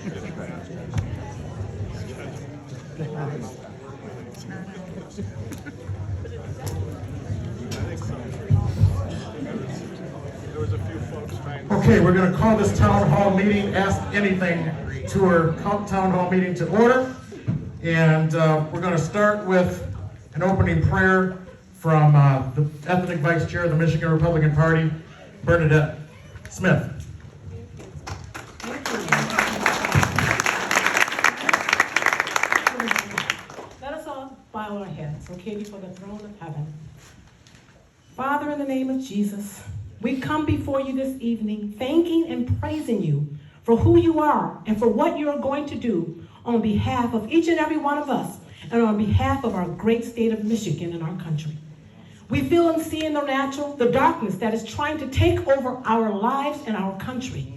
Okay, we're going to call this town hall meeting, Ask Anything Tour town hall meeting to order. And we're going to start with an opening prayer from the ethnic vice chair of the Michigan Republican Party, Bernadette Smith. Let us all bow our heads, okay, before the throne of heaven. Father, in the name of Jesus, we come before you this evening thanking and praising you for who you are and for what you are going to do on behalf of each and every one of us and on behalf of our great state of Michigan and our country. We feel and see in the natural the darkness that is trying to take over our lives and our country.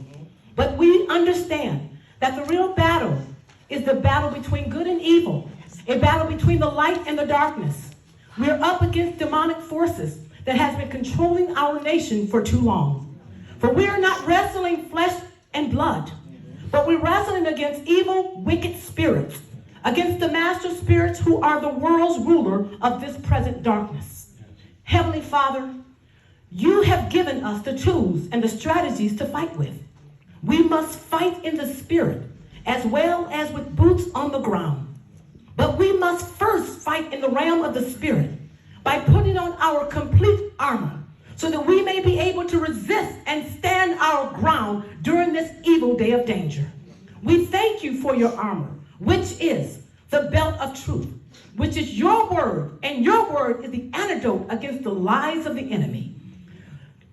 But we understand that the real battle is the battle between good and evil, a battle between the light and the darkness. We're up against demonic forces that has been controlling our nation for too long. For we are not wrestling flesh and blood, but we're wrestling against evil, wicked spirits, against the master spirits who are the world's ruler of this present darkness. Heavenly Father, you have given us the tools and the strategies to fight with. We must fight in the spirit as well as with boots on the ground. But we must first fight in the realm of the spirit by putting on our complete armor so that we may be able to resist and stand our ground during this evil day of danger. We thank you for your armor, which is the belt of truth, which is your word, and your word is the antidote against the lies of the enemy.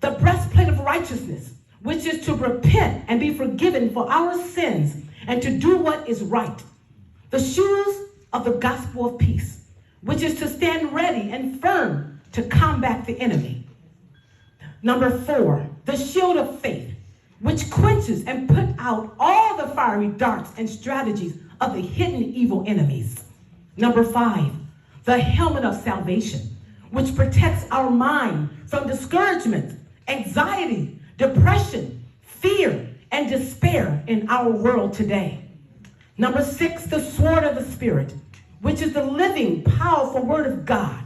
The breastplate of righteousness, which is to repent and be forgiven for our sins and to do what is right. The shoes of the gospel of peace, which is to stand ready and firm to combat the enemy. Number 4, the shield of faith, which quenches and put out all the fiery darts and strategies of the hidden evil enemies. Number 5, the helmet of salvation, which protects our mind from discouragement, anxiety, depression, fear, and despair in our world today. Number 6, the sword of the Spirit, which is the living, powerful word of God.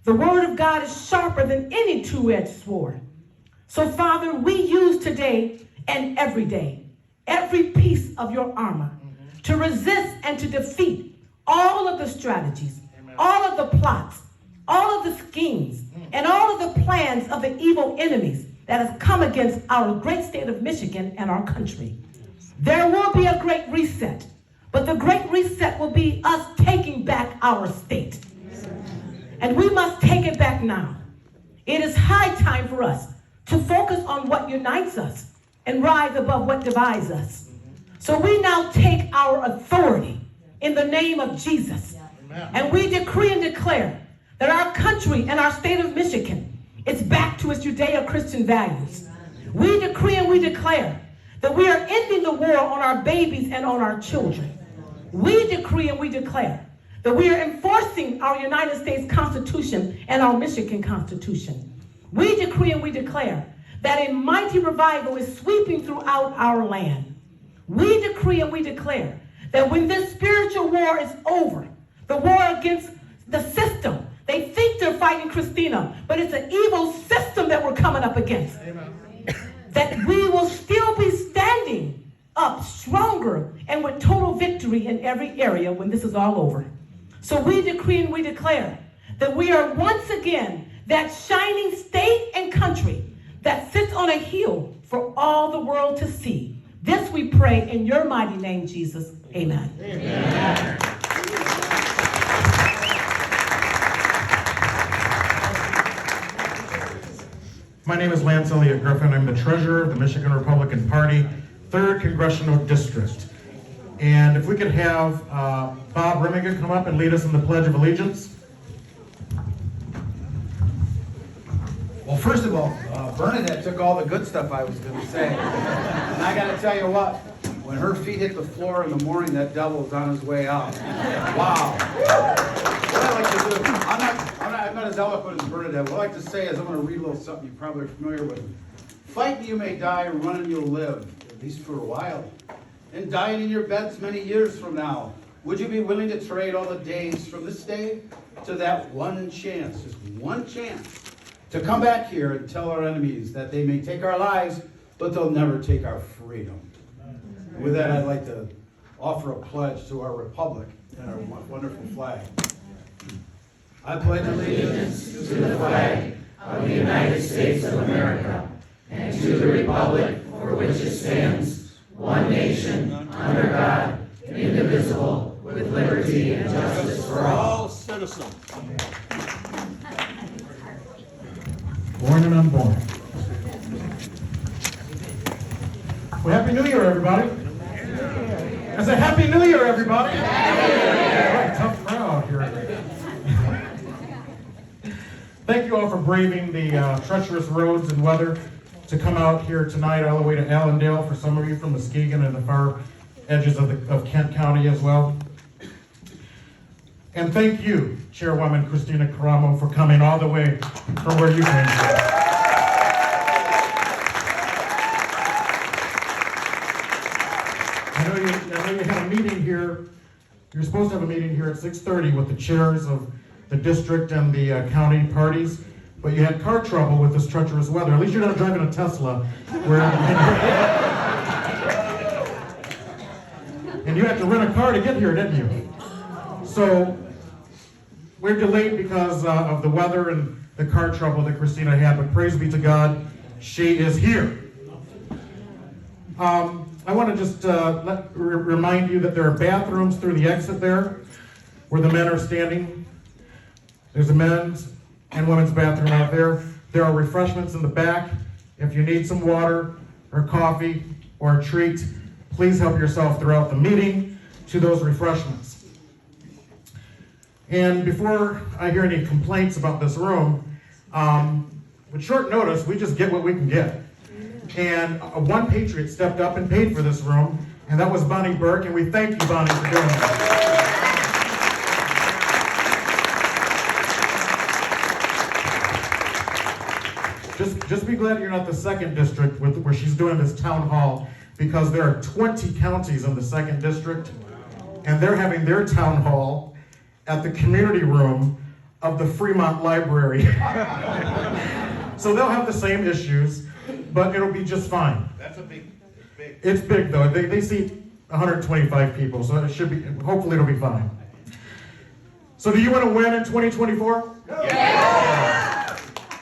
The word of God is sharper than any two-edged sword. So, Father, we use today and every day every piece of your armor to resist and to defeat all of the strategies, all of the plots, all of the schemes, and all of the plans of the evil enemies that has come against our great state of Michigan and our country. There will be a great reset. But the great reset will be us taking back our state. And we must take it back now. It is high time for us to focus on what unites us and rise above what divides us. So we now take our authority in the name of Jesus. And we decree and declare that our country and our state of Michigan is back to its Judeo-Christian values. We decree and we declare that we are ending the war on our babies and on our children. We decree and we declare that we are enforcing our United States Constitution and our Michigan Constitution. We decree and we declare that a mighty revival is sweeping throughout our land. We decree and we declare that when this spiritual war is over, the war against the system, they think they're fighting Kristina, but it's an evil system that we're coming up against. Amen. That we will still be standing up stronger and with total victory in every area when this is all over. So we decree and we declare that we are once again that shining state and country that sits on a hill for all the world to see. This we pray in your mighty name, Jesus. Amen. Amen. My name is Lance Elliott Griffin. I'm the treasurer of the Michigan Republican Party, 3rd Congressional District. And if we could have Bob Remigan come up and lead us in the Pledge of Allegiance. Well, first of all, Bernadette took all the good stuff I was going to say. And I got to tell you what, when her feet hit the floor in the morning, that devil's on his way out. Wow. What I like to do, I'm not as eloquent as Bernadette. What I like to say is I'm going to read a little something you probably are familiar with. Fight and you may die, run and you'll live, at least for a while. and dying in your beds many years from now, would you be willing to trade all the days from this day to that one chance, just one chance, to come back here and tell our enemies that they may take our lives, but they'll never take our freedom? With that, I'd like to offer a pledge to our republic and our wonderful flag. I pledge allegiance To the flag of the United States of America and to the republic for which it stands, one nation, under God, indivisible, with liberty and justice for all. Citizens. Born and unborn. Well, Happy New Year, everybody. I said, Happy New Year, everybody. What a tough crowd here. Thank you all for braving the treacherous roads and weather to come out here tonight all the way to Allendale, for some of you from Muskegon and the far edges of Kent County as well. And thank you, Chairwoman Kristina Karamo, for coming all the way from where you came from. I know you had a meeting here. You're supposed to have a meeting here at 6:30 with the chairs of the district and the county parties, but you had car trouble with this treacherous weather. At least you're not driving a Tesla, and you had to rent a car to get here, didn't you? So we're delayed because of the weather and the car trouble that Kristina had, but praise be to God, she is here. I want to just remind you that there are bathrooms through the exit there where the men are standing. There's a men's and women's bathroom out there. There are refreshments in the back. If you need some water or coffee or a treat, please help yourself throughout the meeting to those refreshments. And before I hear any complaints about this room, with short notice, we just get what we can get. And one patriot stepped up and paid for this room, and that was Bonnie Burke, and we thank you, Bonnie, for doing that. Just be glad you're not the second district where she's doing this town hall, because there are 20 counties in the second district, and they're having their town hall at the community room of the Fremont Library. So they'll have the same issues, but it'll be just fine. That's a big. It's big though. They seat 125 people, so it should be. Hopefully, it'll be fine. So, do you want to win in 2024? Yeah.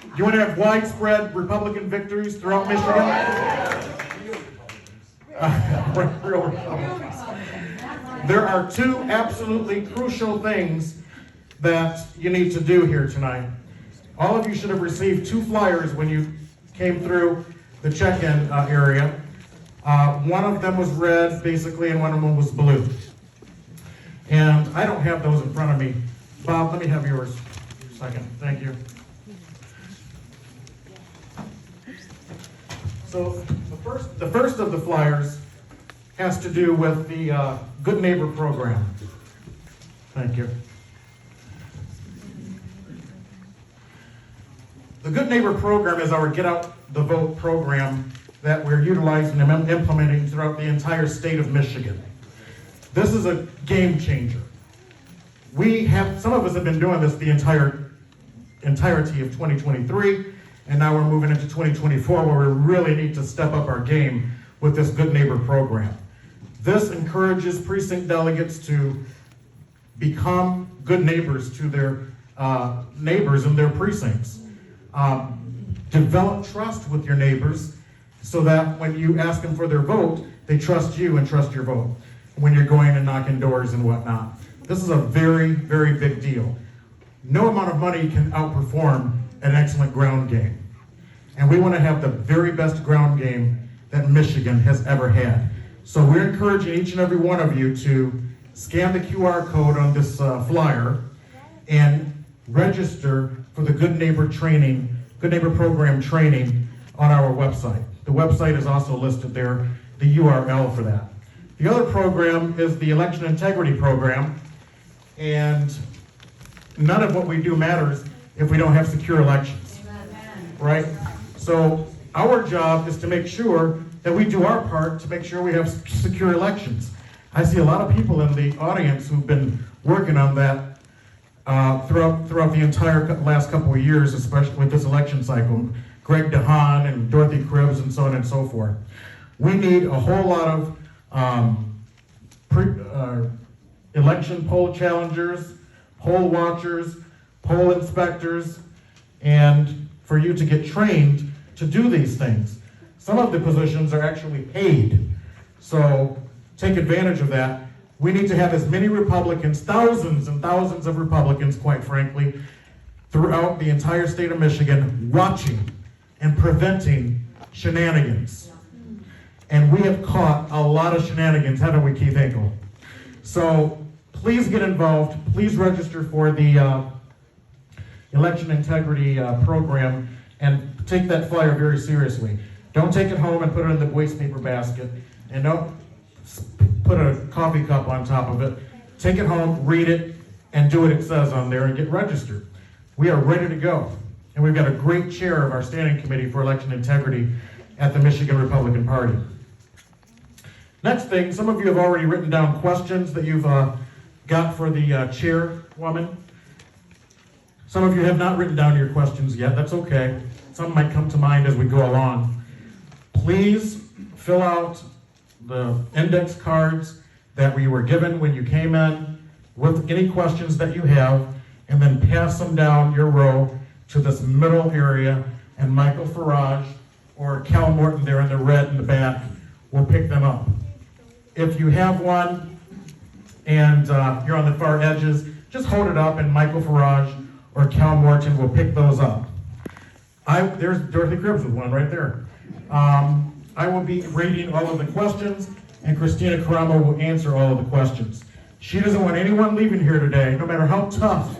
Do you want to have widespread Republican victories throughout Michigan? Real Republicans. There are two absolutely crucial things that you need to do here tonight. All of you should have received 2 flyers when you came through the check-in area. One of them was red, basically, and one of them was blue. And I don't have those in front of me. Bob, let me have yours for a second. Thank you. So the first of the flyers has to do with the Good Neighbor program. Thank you. The Good Neighbor program is our Get Out the Vote program that we're utilizing and implementing throughout the entire state of Michigan. This is a game changer. Some of us have been doing this the entirety of 2023, and now we're moving into 2024 where we really need to step up our game with this Good Neighbor program. This encourages precinct delegates to become good neighbors to their neighbors in their precincts. Develop trust with your neighbors so that when you ask them for their vote, they trust you and trust your vote when you're going and knocking doors and whatnot. This is a very, very big deal. No amount of money can outperform an excellent ground game. And we want to have the very best ground game that Michigan has ever had. So we're encouraging each and every one of you to scan the QR code on this flyer and register for the Good Neighbor program training on our website. The website is also listed there, the URL for that. The other program is the election integrity program, and none of what we do matters if we don't have secure elections, right? So Our job is to make sure that we do our part to make sure we have secure elections. I see a lot of people in the audience who've been working on that throughout the entire last couple of years, especially with this election cycle. Greg DeHaan and Dorothy Cribbs and so on and so forth. We need a whole lot of election poll challengers, poll watchers, poll inspectors, and for you to get trained to do these things. Some of the positions are actually paid, so take advantage of that. We need to have as many Republicans, thousands and thousands of Republicans, quite frankly, throughout the entire state of Michigan, watching and preventing shenanigans. And we have caught a lot of shenanigans, haven't we, Keith Hinkle? So please get involved. Please register for the election integrity program and take that flyer very seriously. Don't take it home and put it in the waste paper basket, and don't put a coffee cup on top of it. Take it home, read it, and do what it says on there and get registered. We are ready to go. And we've got a great chair of our standing committee for election integrity at the Michigan Republican Party. Next thing, some of you have already written down questions that you've got for the chairwoman. Some of you have not written down your questions yet. That's okay. Some might come to mind as we go along. Please fill out the index cards that we were given when you came in with any questions that you have, and then pass them down your row to this middle area, and Michael Farage or Cal Morton there in the red in the back will pick them up. If you have one and you're on the far edges, just hold it up and Michael Farage or Cal Morton will pick those up. There's Dorothy Cribbs with one right there. I will be reading all of the questions, and Kristina Karamo will answer all of the questions. She doesn't want anyone leaving here today, no matter how tough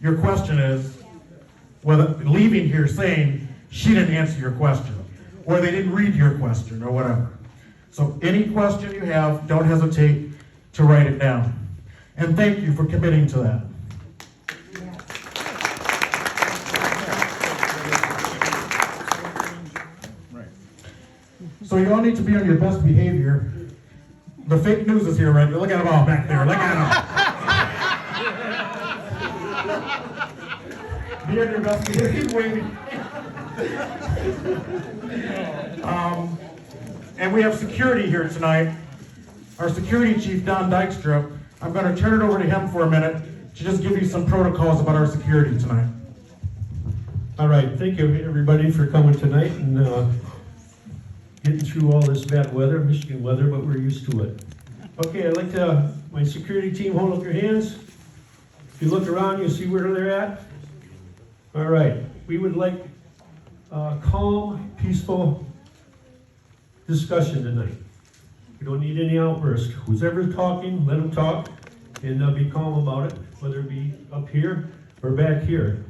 your question is, whether leaving here saying she didn't answer your question, or they didn't read your question, or whatever. So any question you have, don't hesitate to write it down. And thank you for committing to that. So you all need to be on your best behavior. The fake news is here, right? Look at them all back there. Look at them. Be on your best behavior. Keep waiting. And we have security here tonight. Our security chief, Don Dykstra. I'm going to turn it over to him for a minute to just give you some protocols about our security tonight. All right, thank you everybody for coming tonight and getting through all this bad weather, Michigan weather, but we're used to it. Okay, I'd like to, my security team, hold up your hands. If you look around, you'll see where they're at. All right, we would like calm, peaceful discussion tonight. We don't need any outbursts. Who's ever talking, let them talk, and be calm about it, whether it be up here or back here.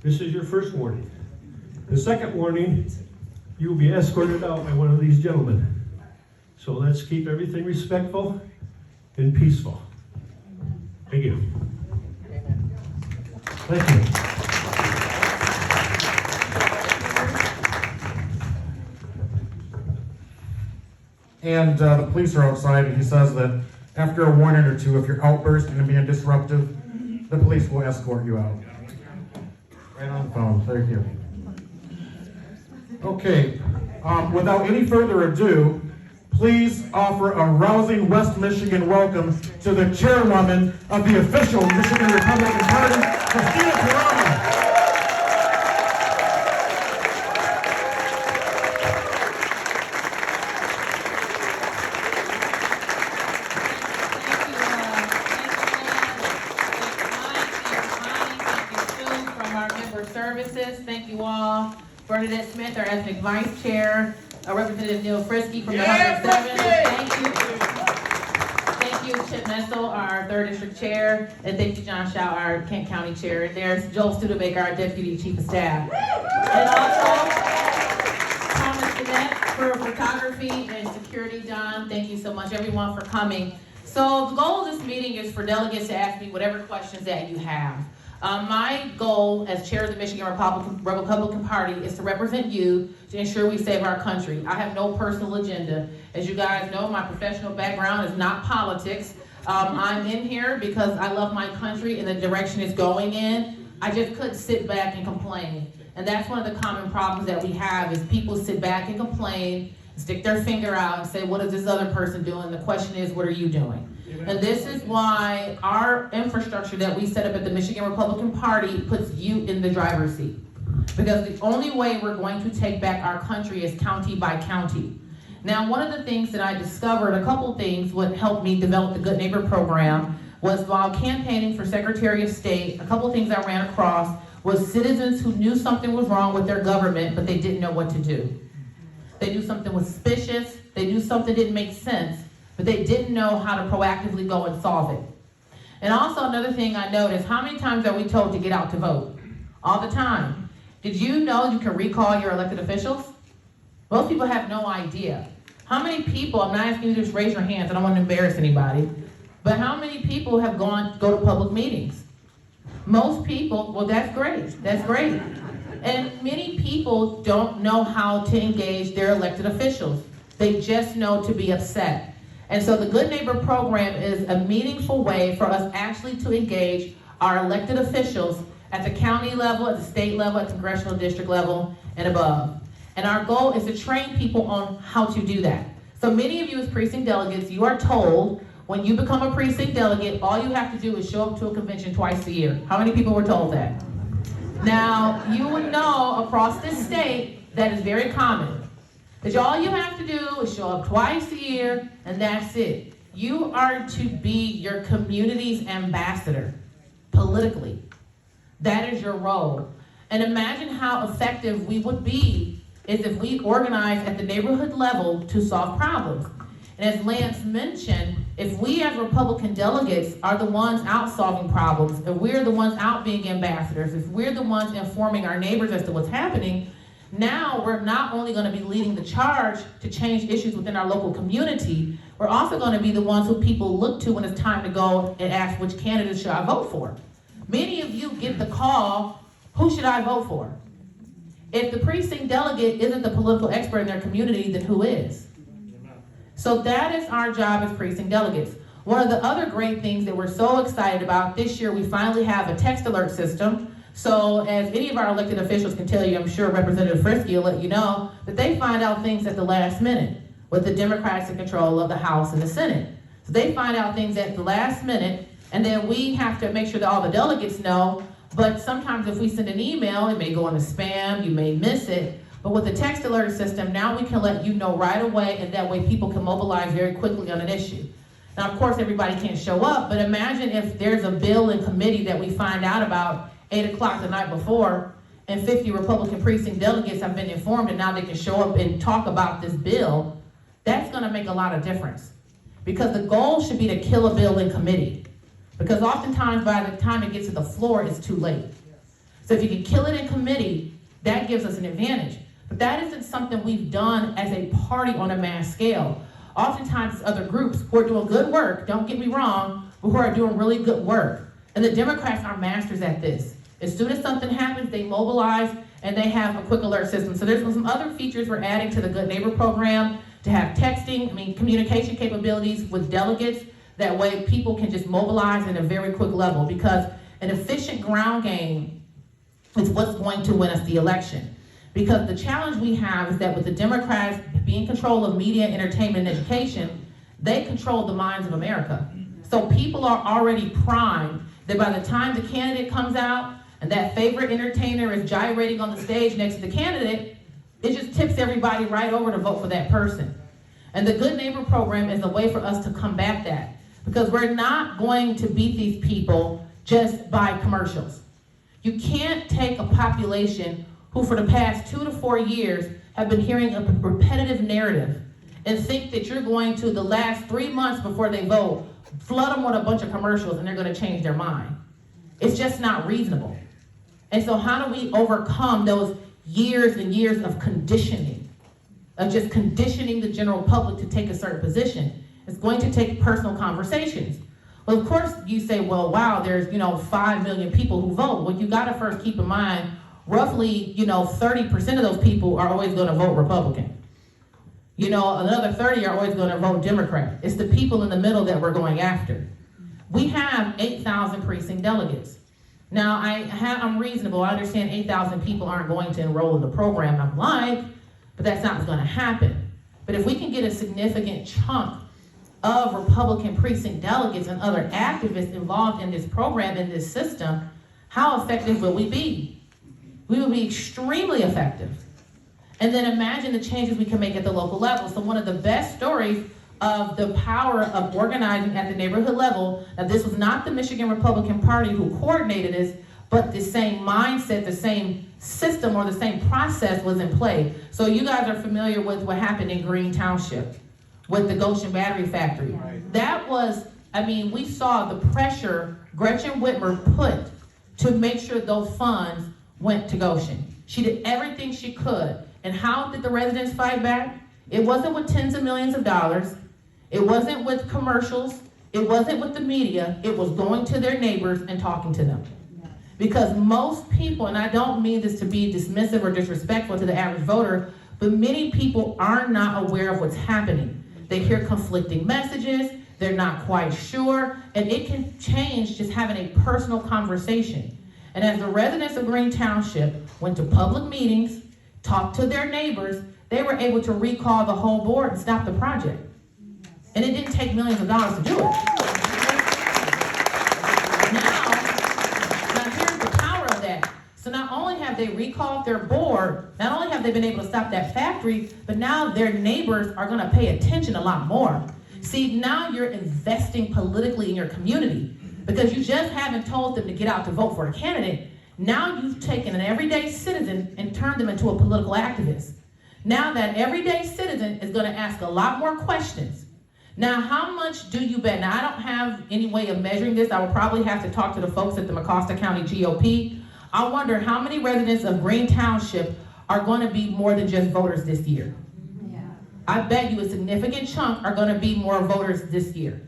This is your first warning. The second warning, you will be escorted out by one of these gentlemen. So let's keep everything respectful and peaceful. Thank you. Thank you. And the police are outside, and he says that after a warning or two, if you're outbursting and being disruptive, the police will escort you out. Right on the phone. Thank you. Okay, without any further ado, please offer a rousing West Michigan welcome to the chairwoman of the official Michigan Republican Party, Kristina Karamo. Thank you all. Bernadette Smith, our ethnic vice chair, Representative Neil Frisky from the 107. Thank you. Thank you, Chip Nessel, our 3rd district chair, and thank you, John Shaw, our Kent County chair. And there's Joel Studebaker, our deputy chief of staff. And also, Thomas Gannett for photography and security. John, thank you so much, everyone, for coming. So the goal of this meeting is for delegates to ask me whatever questions that you have. My goal as chair of the Michigan Republican Party is to represent you to ensure we save our country. I have no personal agenda. As you guys know, my professional background is not politics. I'm in here because I love my country and the direction it's going in. I just couldn't sit back and complain. And that's one of the common problems that we have is people sit back and complain, stick their finger out and say, what is this other person doing? The question is, what are you doing? And this is why our infrastructure that we set up at the Michigan Republican Party puts you in the driver's seat. Because the only way we're going to take back our country is county by county. Now, one of the things that I discovered, a couple things what helped me develop the Good Neighbor program was while campaigning for Secretary of State, a couple things I ran across was citizens who knew something was wrong with their government, but they didn't know what to do. They knew something was suspicious, they knew something didn't make sense, but they didn't know how to proactively go and solve it. And also another thing I noticed, how many times are we told to get out to vote? All the time. Did you know you can recall your elected officials? Most people have no idea. How many people, I'm not asking you to just raise your hands, I don't want to embarrass anybody, but how many people have go to public meetings? Most people, well that's great. And many people don't know how to engage their elected officials. They just know to be upset. And so the Good Neighbor program is a meaningful way for us actually to engage our elected officials at the county level, at the state level, at the congressional district level, and above. And our goal is to train people on how to do that. So many of you as precinct delegates, you are told when you become a precinct delegate, all you have to do is show up to a convention twice a year. How many people were told that? Now, you would know across this state that is very common. That all you have to do is show up twice a year, and that's it. You are to be your community's ambassador, politically. That is your role. And imagine how effective we would be if we organize at the neighborhood level to solve problems. And as Lance mentioned, if we as Republican delegates are the ones out solving problems, if we're the ones out being ambassadors, if we're the ones informing our neighbors as to what's happening, now we're not only going to be leading the charge to change issues within our local community, we're also going to be the ones who people look to when it's time to go and ask which candidate should I vote for. Many of you get the call, who should I vote for? If the precinct delegate isn't the political expert in their community, then who is? So that is our job as precinct delegates. One of the other great things that we're so excited about, this year we finally have a text alert system. So as any of our elected officials can tell you, I'm sure Representative Frisky will let you know, that they find out things at the last minute with the Democrats in control of the House and the Senate. So they find out things at the last minute, and then we have to make sure that all the delegates know. But sometimes if we send an email, it may go into spam, you may miss it. But with the text alert system, now we can let you know right away, and that way people can mobilize very quickly on an issue. Now, of course, everybody can't show up, but imagine if there's a bill in committee that we find out about 8 o'clock the night before, and 50 Republican precinct delegates have been informed, and now they can show up and talk about this bill. That's gonna make a lot of difference. Because the goal should be to kill a bill in committee. Because oftentimes by the time it gets to the floor, it's too late. So if you can kill it in committee, that gives us an advantage. But that isn't something we've done as a party on a mass scale. Oftentimes it's other groups who are doing good work, don't get me wrong, but who are doing really good work. And the Democrats are masters at this. As soon as something happens, they mobilize and they have a quick alert system. So there's some other features we're adding to the Good Neighbor program to have texting, communication capabilities with delegates. That way people can just mobilize at a very quick level, because an efficient ground game is what's going to win us the election. Because the challenge we have is that with the Democrats being in control of media, entertainment, and education, they control the minds of America. So people are already primed that by the time the candidate comes out and that favorite entertainer is gyrating on the stage next to the candidate, it just tips everybody right over to vote for that person. And the Good Neighbor program is a way for us to combat that, because we're not going to beat these people just by commercials. You can't take a population who for the past 2 to 4 years have been hearing a repetitive narrative and think that you're going to, the last 3 months before they vote, flood them with a bunch of commercials and they're going to change their mind. It's just not reasonable. And so how do we overcome those years and years of conditioning, of just conditioning the general public to take a certain position? It's going to take personal conversations. Well, of course, you say, well, wow, there's, 5 million people who vote. Well, you gotta first keep in mind, roughly, 30% of those people are always gonna vote Republican. Another 30 are always gonna vote Democrat. It's the people in the middle that we're going after. We have 8,000 precinct delegates. Now, I'm reasonable. I understand 8,000 people aren't going to enroll in the program I'm like, but that's not what's gonna happen. But if we can get a significant chunk of Republican precinct delegates and other activists involved in this program, in this system, how effective will we be? We will be extremely effective. And then imagine the changes we can make at the local level. So one of the best stories of the power of organizing at the neighborhood level, now this was not the Michigan Republican Party who coordinated this, but the same mindset, the same system, or the same process was in play. So you guys are familiar with what happened in Green Township with the Goshen Battery Factory. Right. That was, we saw the pressure Gretchen Whitmer put to make sure those funds went to Goshen. She did everything she could. And how did the residents fight back? It wasn't with tens of millions of dollars. It wasn't with commercials. It wasn't with the media. It was going to their neighbors and talking to them. Because most people, and I don't mean this to be dismissive or disrespectful to the average voter, but many people are not aware of what's happening. They hear conflicting messages, they're not quite sure, and it can change just having a personal conversation. And as the residents of Green Township went to public meetings, talked to their neighbors, they were able to recall the whole board and stop the project. And it didn't take millions of dollars to do it. Now here's the power of that. So not only have they recalled their board, not only have they been able to stop that factory, but now their neighbors are gonna pay attention a lot more. See, now you're investing politically in your community because you just haven't told them to get out to vote for a candidate. Now you've taken an everyday citizen and turned them into a political activist. Now that everyday citizen is gonna ask a lot more questions. Now, how much do you bet? Now, I don't have any way of measuring this. I will probably have to talk to the folks at the Mecosta County GOP. I wonder how many residents of Green Township are going to be more than just voters this year. Yeah. I bet you a significant chunk are going to be more voters this year.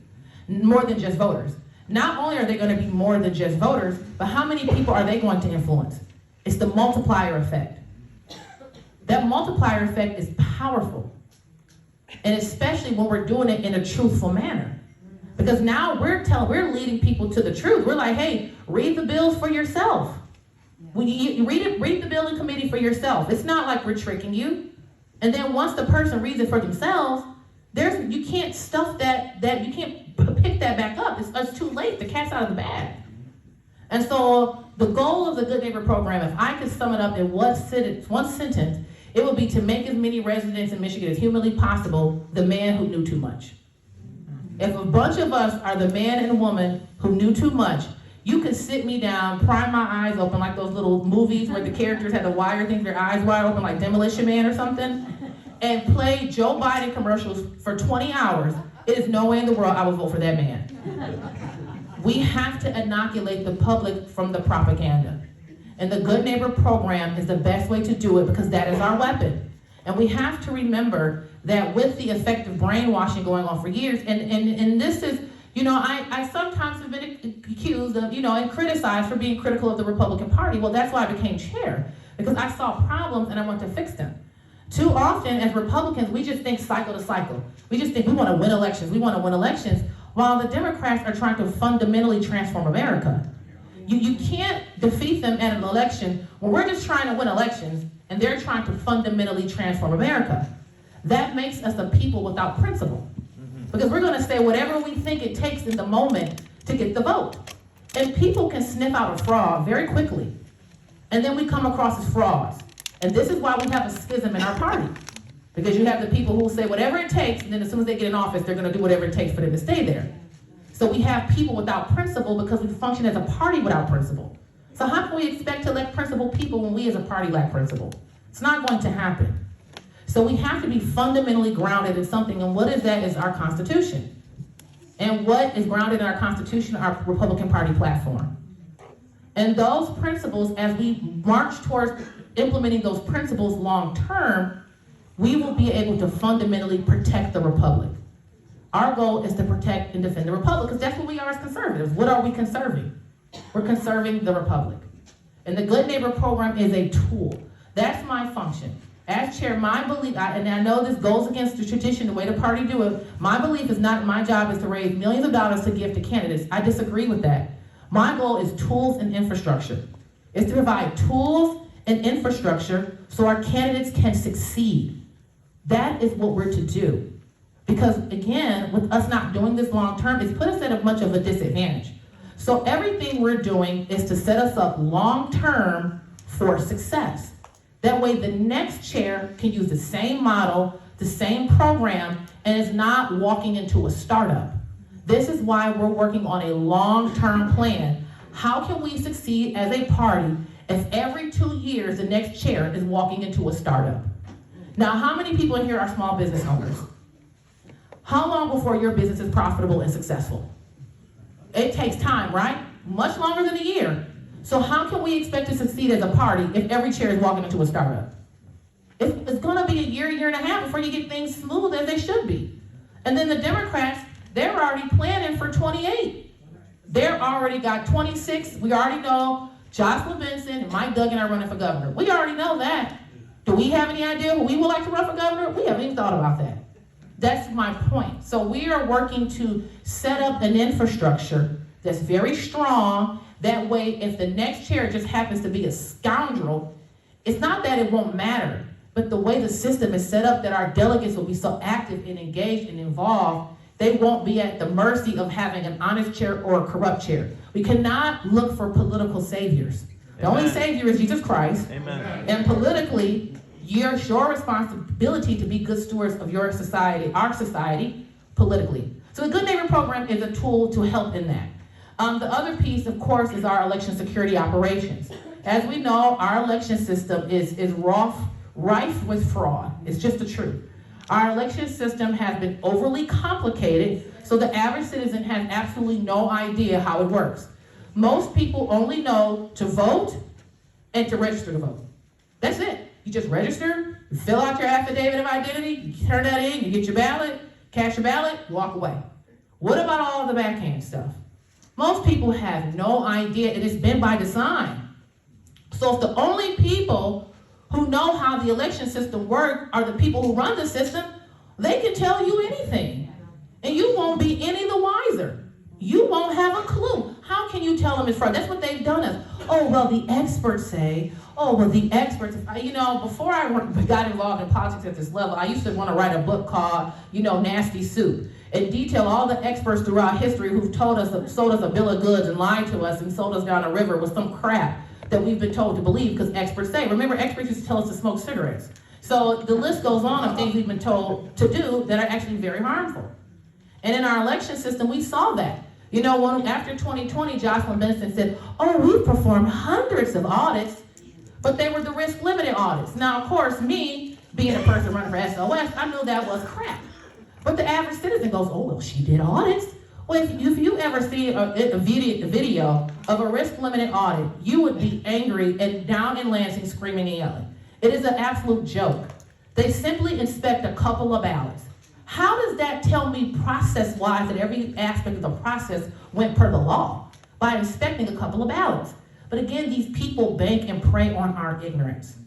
More than just voters. Not only are they going to be more than just voters, but how many people are they going to influence? It's the multiplier effect. That multiplier effect is powerful. And especially when we're doing it in a truthful manner. Because now we're leading people to the truth. We're like, hey, read the bills for yourself. When you read the bill in committee for yourself. It's not like we're tricking you. And then once the person reads it for themselves, you can't stuff that you can't pick that back up. It's too late. The cat's out of the bag. And so the goal of the Good Neighbor program, if I could sum it up in one sentence, it would be to make as many residents in Michigan as humanly possible the man who knew too much. If a bunch of us are the man and woman who knew too much, you could sit me down, pry my eyes open like those little movies where the characters had to wire things, their eyes wide open like Demolition Man or something, and play Joe Biden commercials for 20 hours. It is no way in the world I would vote for that man. We have to inoculate the public from the propaganda. And the Good Neighbor program is the best way to do it because that is our weapon. And we have to remember that with the effective brainwashing going on for years, and this is, I sometimes have been accused of, and criticized for being critical of the Republican Party. Well, that's why I became chair, because I saw problems and I want to fix them. Too often as Republicans, we just think cycle to cycle. We just think we want to win elections, while the Democrats are trying to fundamentally transform America. You can't defeat them at an election when we're just trying to win elections and they're trying to fundamentally transform America. That makes us a people without principle. Because we're going to say whatever we think it takes in the moment to get the vote. And people can sniff out a fraud very quickly. And then we come across as frauds. And this is why we have a schism in our party. Because you have the people who will say whatever it takes, and then as soon as they get in office, they're going to do whatever it takes for them to stay there. So we have people without principle because we function as a party without principle. So how can we expect to elect principled people when we as a party lack principle? It's not going to happen. So we have to be fundamentally grounded in something, and what is that is our Constitution. And what is grounded in our Constitution, our Republican Party platform. And those principles, as we march towards implementing those principles long term, we will be able to fundamentally protect the Republic. Our goal is to protect and defend the republic, because that's what we are as conservatives. What are we conserving? We're conserving the republic. And the Good Neighbor Program is a tool. That's my function. As chair, my belief, and I know this goes against the tradition, the way the party do it, my belief is not, my job is to raise millions of dollars to give to candidates. I disagree with that. My goal is tools and infrastructure. It's to provide tools and infrastructure so our candidates can succeed. That is what we're to do. Because again, with us not doing this long term, it's put us at much of a disadvantage. So everything we're doing is to set us up long term for success. That way the next chair can use the same model, the same program, and is not walking into a startup. This is why we're working on a long-term plan. How can we succeed as a party if every 2 years the next chair is walking into a startup? Now, how many people in here are small business owners? How long before your business is profitable and successful? It takes time, right? Much longer than a year. So how can we expect to succeed as a party if every chair is walking into a startup? It's gonna be a year and a half before you get things smooth as they should be. And then the Democrats, they're already planning for 28. They're already got 26. We already know Jocelyn Benson and Mike Duggan are running for governor. We already know that. Do we have any idea who we would like to run for governor? We haven't even thought about that. That's my point. So we are working to set up an infrastructure that's very strong. That way, if the next chair just happens to be a scoundrel, it's not that it won't matter, but the way the system is set up that our delegates will be so active and engaged and involved, they won't be at the mercy of having an honest chair or a corrupt chair. We cannot look for political saviors. The only savior is Jesus Christ. Amen. And politically, it's your responsibility to be good stewards of your society, our society, politically. So the Good Neighbor Program is a tool to help in that. The other piece, of course, is our election security operations. As we know, our election system is rife with fraud. It's just the truth. Our election system has been overly complicated, so the average citizen has absolutely no idea how it works. Most people only know to vote and to register to vote. That's it. You just register, you fill out your affidavit of identity, you turn that in, you get your ballot, cast your ballot, walk away. What about all of the backhand stuff? Most people have no idea, and it's been by design. So if the only people who know how the election system works are the people who run the system, they can tell you anything. And you won't be any the wiser. You won't have a clue. How can you tell them it's fraud? That's what they've done us. Oh, well, the experts say, before I got involved in politics at this level, I used to want to write a book called, Nasty Soup, and detail all the experts throughout history who've sold us a bill of goods and lied to us and sold us down the river with some crap that we've been told to believe because experts say. Remember, experts used to tell us to smoke cigarettes. So the list goes on of things we've been told to do that are actually very harmful. And in our election system, we saw that. After 2020, Jocelyn Benson said, we've performed hundreds of audits, but they were the risk-limited audits. Now, of course, me, being a person running for SOS, I knew that was crap. But the average citizen goes, she did audits? Well, if you ever see a video of a risk-limited audit, you would be angry and down in Lansing screaming and yelling. It is an absolute joke. They simply inspect a couple of ballots. How does that tell me process-wise that every aspect of the process went per the law? By inspecting a couple of ballots. But again, these people bank and prey on our ignorance.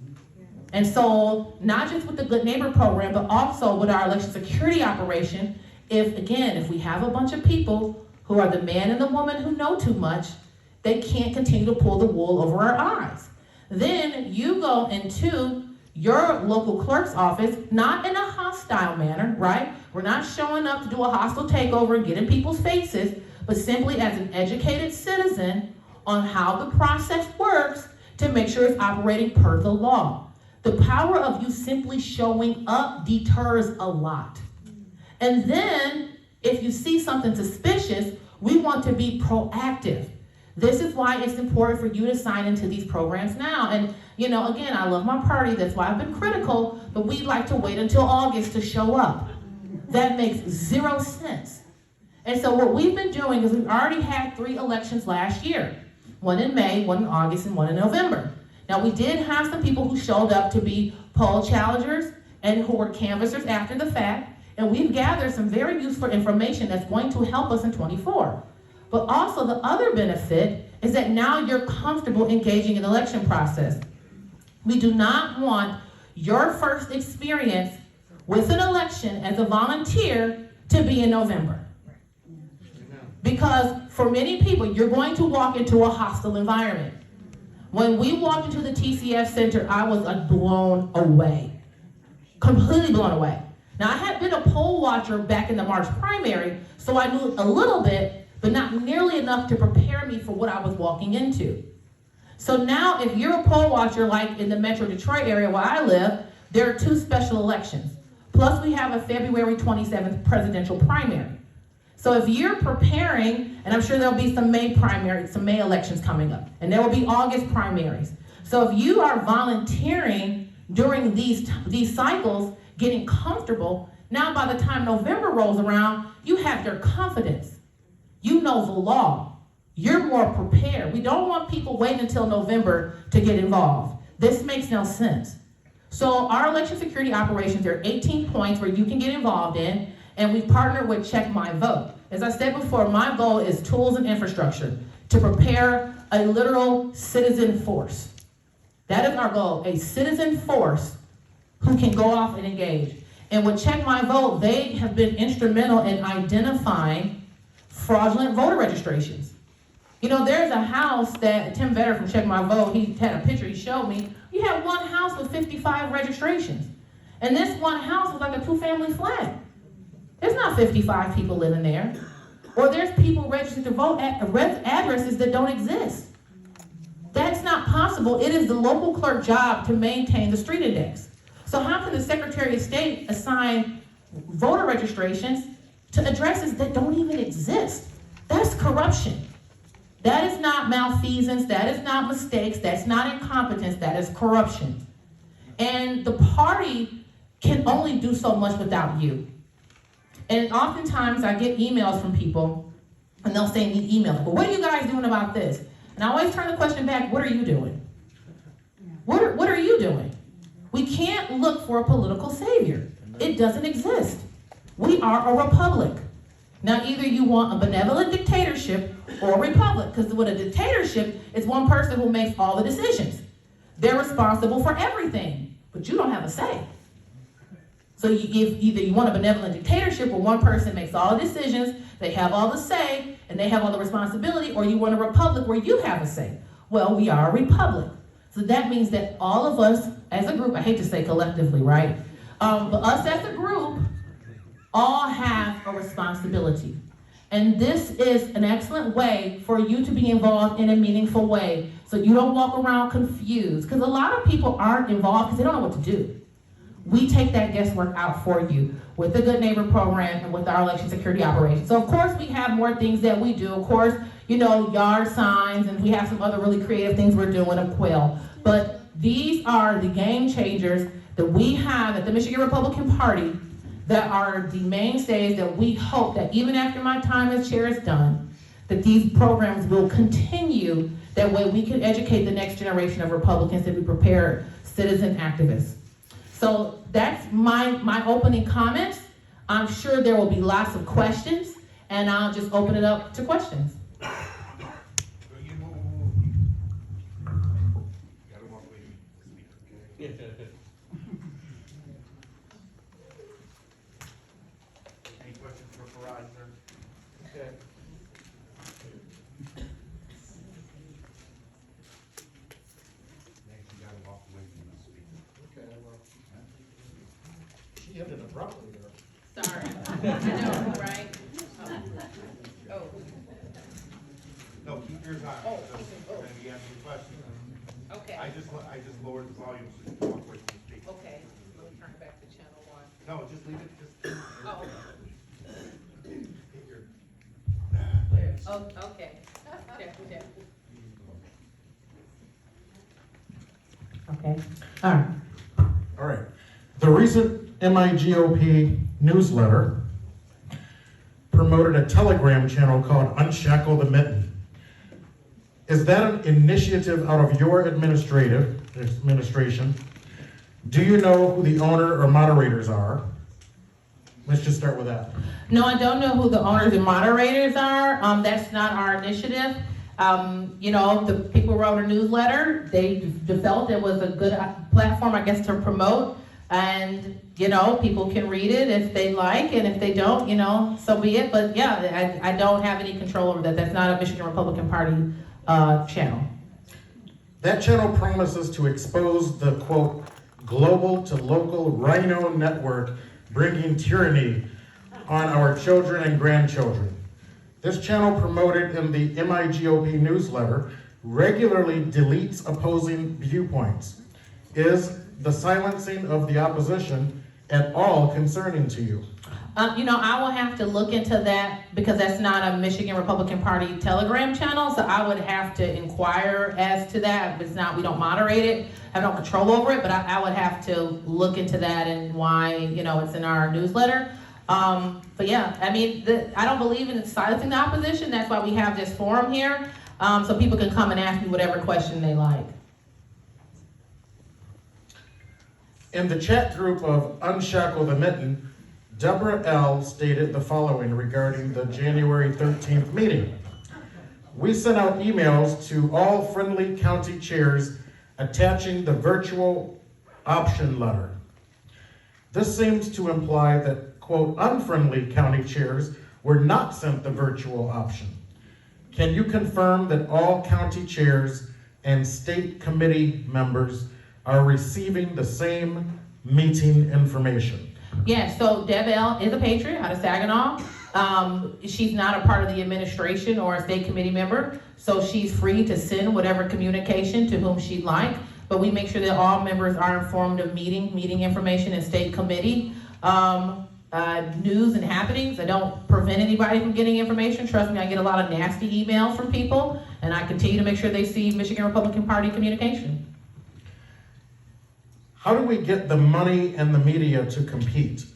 And so, not just with the Good Neighbor Program, but also with our election security operation, if we have a bunch of people who are the man and the woman who know too much, they can't continue to pull the wool over our eyes. Then you go into your local clerk's office, not in a hostile manner, right? We're not showing up to do a hostile takeover and get in people's faces, but simply as an educated citizen on how the process works to make sure it's operating per the law. The power of you simply showing up deters a lot. And then, if you see something suspicious, we want to be proactive. This is why it's important for you to sign into these programs now. And, again, I love my party, that's why I've been critical, but we'd like to wait until August to show up. That makes zero sense. And so what we've been doing is we've already had 3 elections last year. One in May, one in August, and one in November. Now, we did have some people who showed up to be poll challengers and who were canvassers after the fact. And we've gathered some very useful information that's going to help us in 24. But also the other benefit is that now you're comfortable engaging in the election process. We do not want your first experience with an election as a volunteer to be in November. Because for many people, you're going to walk into a hostile environment. When we walked into the TCF Center, I was blown away. Completely blown away. Now, I had been a poll watcher back in the March primary, so I knew a little bit, but not nearly enough to prepare me for what I was walking into. So now, if you're a poll watcher, like in the Metro Detroit area where I live, there are 2 special elections. Plus, we have a February 27th presidential primary. So if you're preparing, and I'm sure there'll be some May primaries, some May elections coming up, and there will be August primaries. So if you are volunteering during these cycles, getting comfortable, now by the time November rolls around, you have your confidence. You know the law. You're more prepared. We don't want people waiting until November to get involved. This makes no sense. So our election security operations, there are 18 points where you can get involved in, and we've partnered with Check My Vote. As I said before, my goal is tools and infrastructure to prepare a literal citizen force. That is our goal, a citizen force who can go off and engage. And with Check My Vote, they have been instrumental in identifying fraudulent voter registrations. You know, there's a house that Tim Vetter from Check My Vote, he had a picture he showed me. You had one house with 55 registrations. And this one house was like a 2-family flat. There's not 55 people living there. Or there's people registered to vote at addresses that don't exist. That's not possible. It is the local clerk job to maintain the street index. So how can the Secretary of State assign voter registrations to addresses that don't even exist? That's corruption. That is not malfeasance, that is not mistakes, that's not incompetence, that is corruption. And the party can only do so much without you. And oftentimes I get emails from people, and they'll say in the email, well, what are you guys doing about this? And I always turn the question back, what are you doing? What are you doing? We can't look for a political savior. It doesn't exist. We are a republic. Now, either you want a benevolent dictatorship or a republic, because with a dictatorship, it's one person who makes all the decisions. They're responsible for everything, but you don't have a say. So either you want a benevolent dictatorship where one person makes all the decisions, they have all the say, and they have all the responsibility, or you want a republic where you have a say. Well, we are a republic. So that means that all of us as a group, I hate to say collectively, right? But us as a group all have a responsibility. And this is an excellent way for you to be involved in a meaningful way so you don't walk around confused. Because a lot of people aren't involved because they don't know what to do. We take that guesswork out for you with the Good Neighbor program and with our election security operations. So of course we have more things that we do. Of course, you know, yard signs, and we have some other really creative things we're doing of Quill. But these are the game changers that we have at the Michigan Republican Party that are the mainstays that we hope that even after my time as chair is done, that these programs will continue. That way we can educate the next generation of Republicans and be prepared citizen activists. So that's my opening comments. I'm sure there will be lots of questions, and I'll just open it up to questions. Any questions for Faraj, sir? Okay. Next, you gotta walk away from the speaker. Okay, well. She ended abruptly there. Sorry. I know, right? Oh. No, keep yours on. Oh, So, oh. Then you ask your question. Okay. I just lowered the volume so you can walk away from the speaker. Okay. Let me turn it back to channel 1. No, just leave it, just. Oh. Hit your. Oh, okay. Check. Okay. All right. All right. The recent MiGOP newsletter promoted a Telegram channel called Unshackle the Mitten. Is that an initiative out of your administration? Do you know who the owner or moderators are? Let's just start with that. No, I don't know who the owners and moderators are. That's not our initiative. The people who wrote a newsletter, they felt it was a good platform, I guess, to promote. And, people can read it if they like, and if they don't, so be it. But yeah, I don't have any control over that. That's not a Michigan Republican Party channel. That channel promises to expose the, quote, global to local rhino network bringing tyranny on our children and grandchildren. This channel, promoted in the MiGOP newsletter, regularly deletes opposing viewpoints. Is the silencing of the opposition at all concerning to you? I will have to look into that because that's not a Michigan Republican Party Telegram channel, so I would have to inquire as to that. It's not, we don't moderate it, have no control over it, but I would have to look into that and why, it's in our newsletter. But yeah, I don't believe in silencing the opposition. That's why we have this forum here, so people can come and ask me whatever question they like. In the chat group of Unshackle the Mitten, Deborah L. stated the following regarding the January 13th meeting. We sent out emails to all friendly county chairs attaching the virtual option letter. This seems to imply that, quote, unfriendly county chairs were not sent the virtual option. Can you confirm that all county chairs and state committee members are receiving the same meeting information? Yeah, so Deb L. is a patriot out of Saginaw. She's not a part of the administration or a state committee member, so she's free to send whatever communication to whom she'd like. But we make sure that all members are informed of meeting information in state committee, news and happenings. I don't prevent anybody from getting information. Trust me, I get a lot of nasty emails from people, and I continue to make sure they see Michigan Republican Party communication. How do we get the money and the media to compete?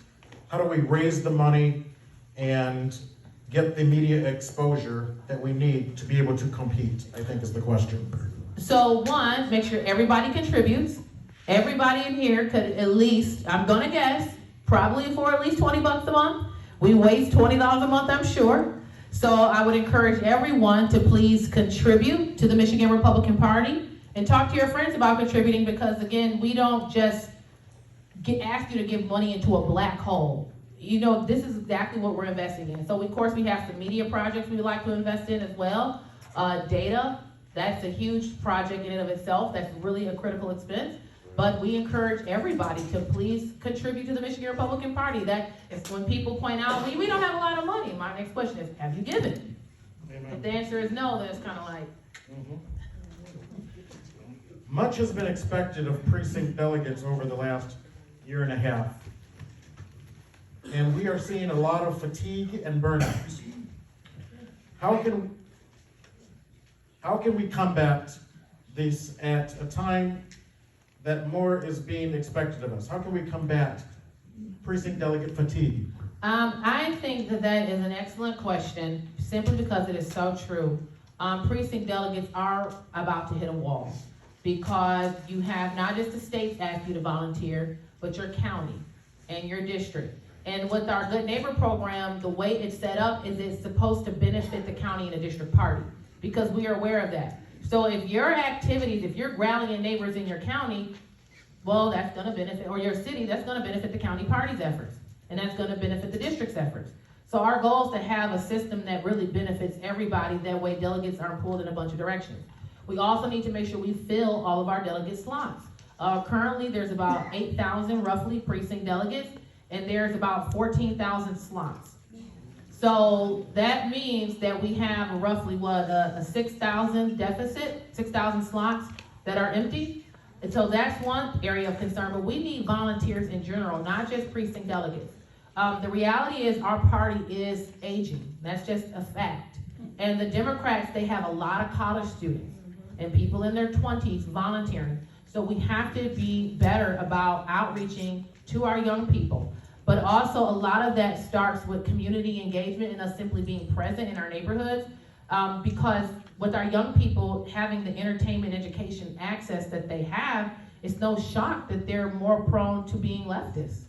How do we raise the money and get the media exposure that we need to be able to compete, I think is the question. So one, make sure everybody contributes. Everybody in here could at least, I'm gonna guess, probably for at least $20 a month. We waste $20 a month, I'm sure. So I would encourage everyone to please contribute to the Michigan Republican Party. And talk to your friends about contributing, because again, we don't just ask you to give money into a black hole. This is exactly what we're investing in. So of course we have some media projects we would like to invest in as well. Data, that's a huge project in and of itself. That's really a critical expense. But we encourage everybody to please contribute to the Michigan Republican Party. That if when people point out, we don't have a lot of money, my next question is, have you given? Amen. If the answer is no, then it's kind of like, Much has been expected of precinct delegates over the last year and a half. And we are seeing a lot of fatigue and burnout. How can we combat this at a time that more is being expected of us? How can we combat precinct delegate fatigue? I think that is an excellent question, simply because it is so true. Precinct delegates are about to hit a wall, because you have not just the states ask you to volunteer, but your county and your district. And with our Good Neighbor program, the way it's set up is it's supposed to benefit the county and the district party, because we are aware of that. So if your activities, if you're rallying neighbors in your county, well, that's gonna benefit, or your city, that's gonna benefit the county party's efforts, and that's gonna benefit the district's efforts. So our goal is to have a system that really benefits everybody, that way delegates aren't pulled in a bunch of directions. We also need to make sure we fill all of our delegate slots. Currently, there's about 8,000 roughly precinct delegates, and there's about 14,000 slots. So that means that we have roughly a 6,000 deficit, 6,000 slots that are empty. And so that's one area of concern, but we need volunteers in general, not just precinct delegates. The reality is our party is aging. That's just a fact. And the Democrats, they have a lot of college students and people in their 20s volunteering. So we have to be better about outreaching to our young people. But also a lot of that starts with community engagement and us simply being present in our neighborhoods. Because with our young people having the entertainment education access that they have, it's no shock that they're more prone to being leftists.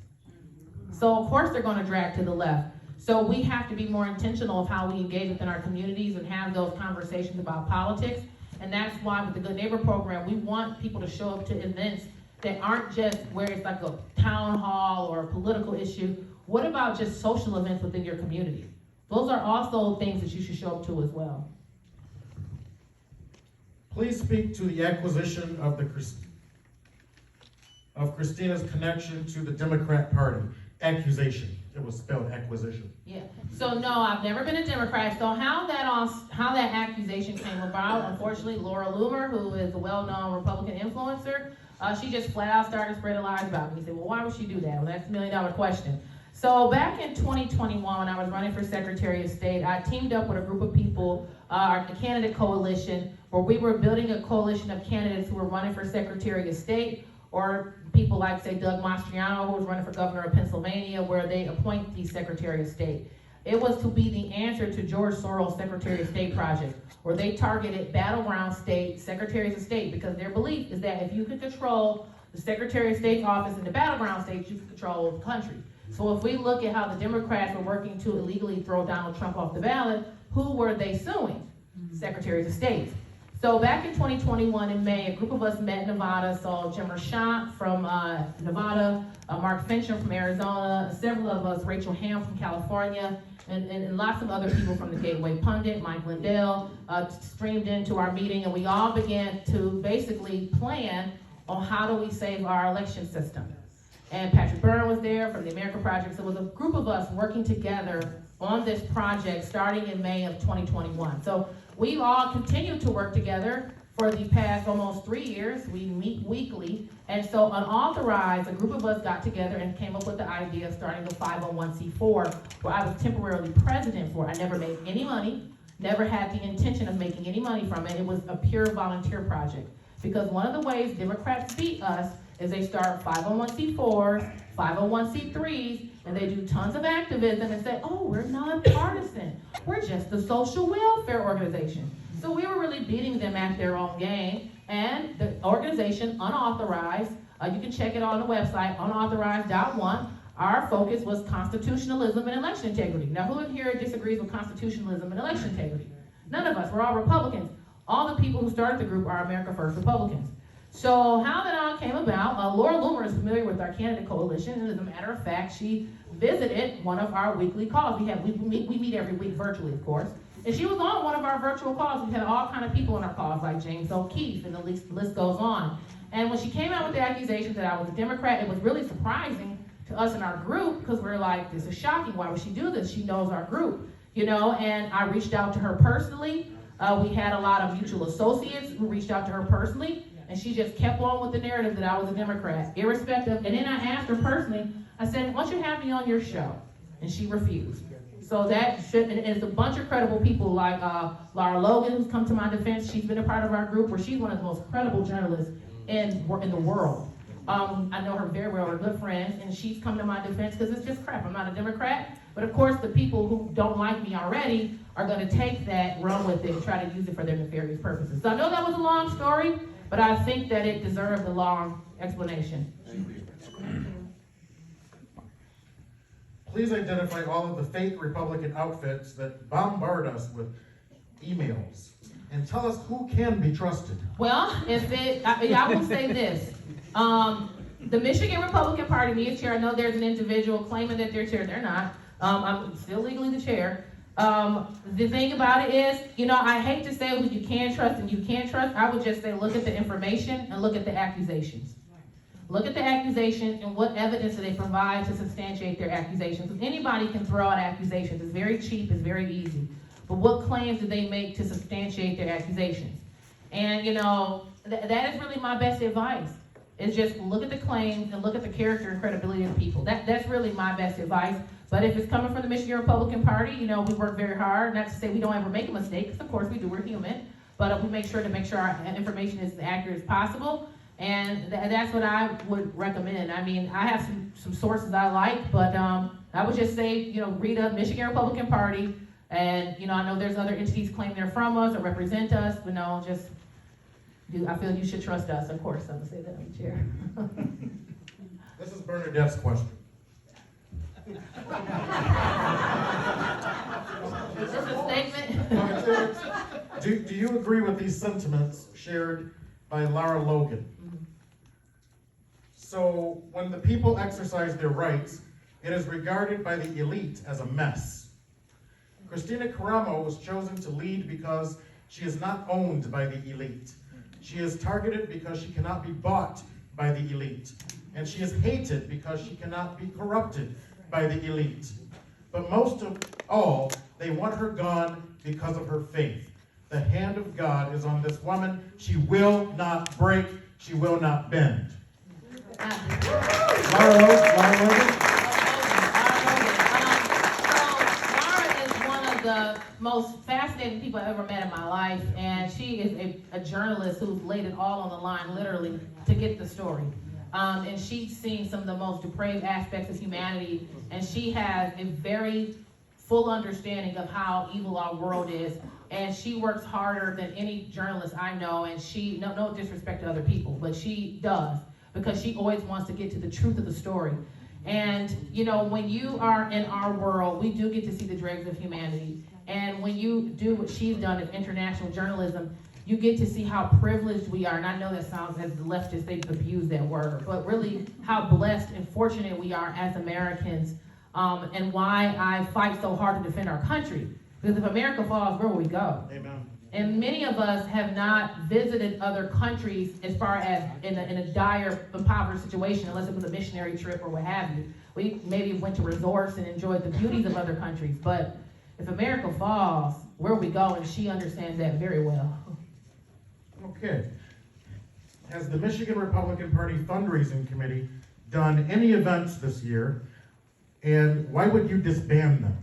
So of course they're gonna drag to the left. So we have to be more intentional of how we engage within our communities and have those conversations about politics. And that's why with the Good Neighbor program, we want people to show up to events that aren't just where it's like a town hall or a political issue. What about just social events within your community? Those are also things that you should show up to as well. Please speak to the acquisition of Kristina's connection to the Democrat Party. Accusation. It was spelled acquisition. Yeah. So no, I've never been a Democrat. So how that accusation came about? Unfortunately, Laura Loomer, who is a well-known Republican influencer, she just flat out started spreading lies about me. He said, "Well, why would she do that?" Well, that's $1 million question. So back in 2021, when I was running for Secretary of State, I teamed up with a group of people, the candidate coalition, where we were building a coalition of candidates who were running for Secretary of State, or people like, say, Doug Mastriano, who was running for governor of Pennsylvania, where they appoint the Secretary of State. It was to be the answer to George Soros' Secretary of State project, where they targeted battleground state secretaries of state, because their belief is that if you could control the Secretary of State's office in the battleground states, you could control the country. So if we look at how the Democrats were working to illegally throw Donald Trump off the ballot, who were they suing? Secretaries of State. So back in 2021 in May, a group of us met in Nevada. So Jim Rashant from Nevada, Mark Fincher from Arizona, several of us, Rachel Ham from California, and lots of other people from the Gateway Pundit, Mike Lindell, streamed into our meeting, and we all began to basically plan on how do we save our election system. And Patrick Byrne was there from the America Project. So it was a group of us working together on this project starting in May of 2021. So we've all continued to work together for the past almost 3 years. We meet weekly. And so unauthorized, a group of us got together and came up with the idea of starting a 501c4, where I was temporarily president for. I never made any money, never had the intention of making any money from it. It was a pure volunteer project. Because one of the ways Democrats beat us is they start 501c4s, 501c3s, and they do tons of activism and say, oh, we're nonpartisan. We're just a social welfare organization. So we were really beating them at their own game. And the organization, unauthorized, you can check it on the website, unauthorized.one, our focus was constitutionalism and election integrity. Now, who in here disagrees with constitutionalism and election integrity? None of us. We're all Republicans. All the people who started the group are America First Republicans. So how that all came about, Laura Loomer is familiar with our candidate coalition, and as a matter of fact, she visited one of our weekly calls. We meet every week virtually, of course, and she was on one of our virtual calls. We had all kind of people on our calls, like James O'Keefe, and the list goes on. And when she came out with the accusations that I was a Democrat, it was really surprising to us in our group, because we're like, this is shocking. Why would she do this? She knows our group, you know. And I reached out to her personally. We had a lot of mutual associates who reached out to her personally. And she just kept on with the narrative that I was a Democrat, irrespective. And then I asked her personally, I said, why don't you have me on your show? And she refused. So that should, and it's a bunch of credible people like Laura Logan, who's come to my defense. She's been a part of our group, where she's one of the most credible journalists in the world. I know her very well, we're good friends, and she's come to my defense because it's just crap. I'm not a Democrat. But of course, the people who don't like me already are going to take that, run with it, and try to use it for their nefarious purposes. So I know that was a long story, but I think that it deserved a long explanation. Please identify all of the fake Republican outfits that bombard us with emails, and tell us who can be trusted. Well, I will say this. The Michigan Republican Party, me as chair, I know there's an individual claiming that they're chair. They're not. I'm still legally the chair. The thing about it is, you know, I hate to say who you can trust and you can't trust. I would just say look at the information and look at the accusations. Look at the accusation and what evidence do they provide to substantiate their accusations. Because anybody can throw out accusations. It's very cheap, it's very easy. But what claims do they make to substantiate their accusations? And, you know, that is really my best advice. Is just look at the claims and look at the character and credibility of the people. That's really my best advice. But if it's coming from the Michigan Republican Party, you know, we work very hard. Not to say we don't ever make a mistake, because of course we do, we're human. But we make sure our information is as accurate as possible. And that's what I would recommend. I mean, I have some sources I like, but I would just say, you know, read up Michigan Republican Party. And, you know, I know there's other entities claim they're from us or represent us, but no, just, I feel you should trust us. Of course, I'm going to say that, I'm the chair. This is Bernadette's question. Is this a statement? Do you agree with these sentiments shared by Lara Logan? So when the people exercise their rights, it is regarded by the elite as a mess. Kristina Karamo was chosen to lead because she is not owned by the elite. She is targeted because she cannot be bought by the elite. And she is hated because she cannot be corrupted by the elite. But most of all, they want her gone because of her faith. The hand of God is on this woman. She will not break. She will not bend. Lara Logan. Lara is one of the most fascinating people I've ever met in my life, and she is a journalist who's laid it all on the line, literally, to get the story. And she's seen some of the most depraved aspects of humanity, and she has a very full understanding of how evil our world is, and she works harder than any journalist I know, and she, no disrespect to other people, but she does, because she always wants to get to the truth of the story. And, you know, when you are in our world, we do get to see the dregs of humanity. And when you do what she's done in international journalism, you get to see how privileged we are. And I know that sounds, as the leftists, they abuse that word, but really how blessed and fortunate we are as Americans, and why I fight so hard to defend our country. Because if America falls, where will we go? Amen. And many of us have not visited other countries as far as in a dire, impoverished situation, unless it was a missionary trip or what have you. We maybe went to resorts and enjoyed the beauties of other countries. But if America falls, where will we go? And she understands that very well. Okay. Has the Michigan Republican Party Fundraising Committee done any events this year? And why would you disband them?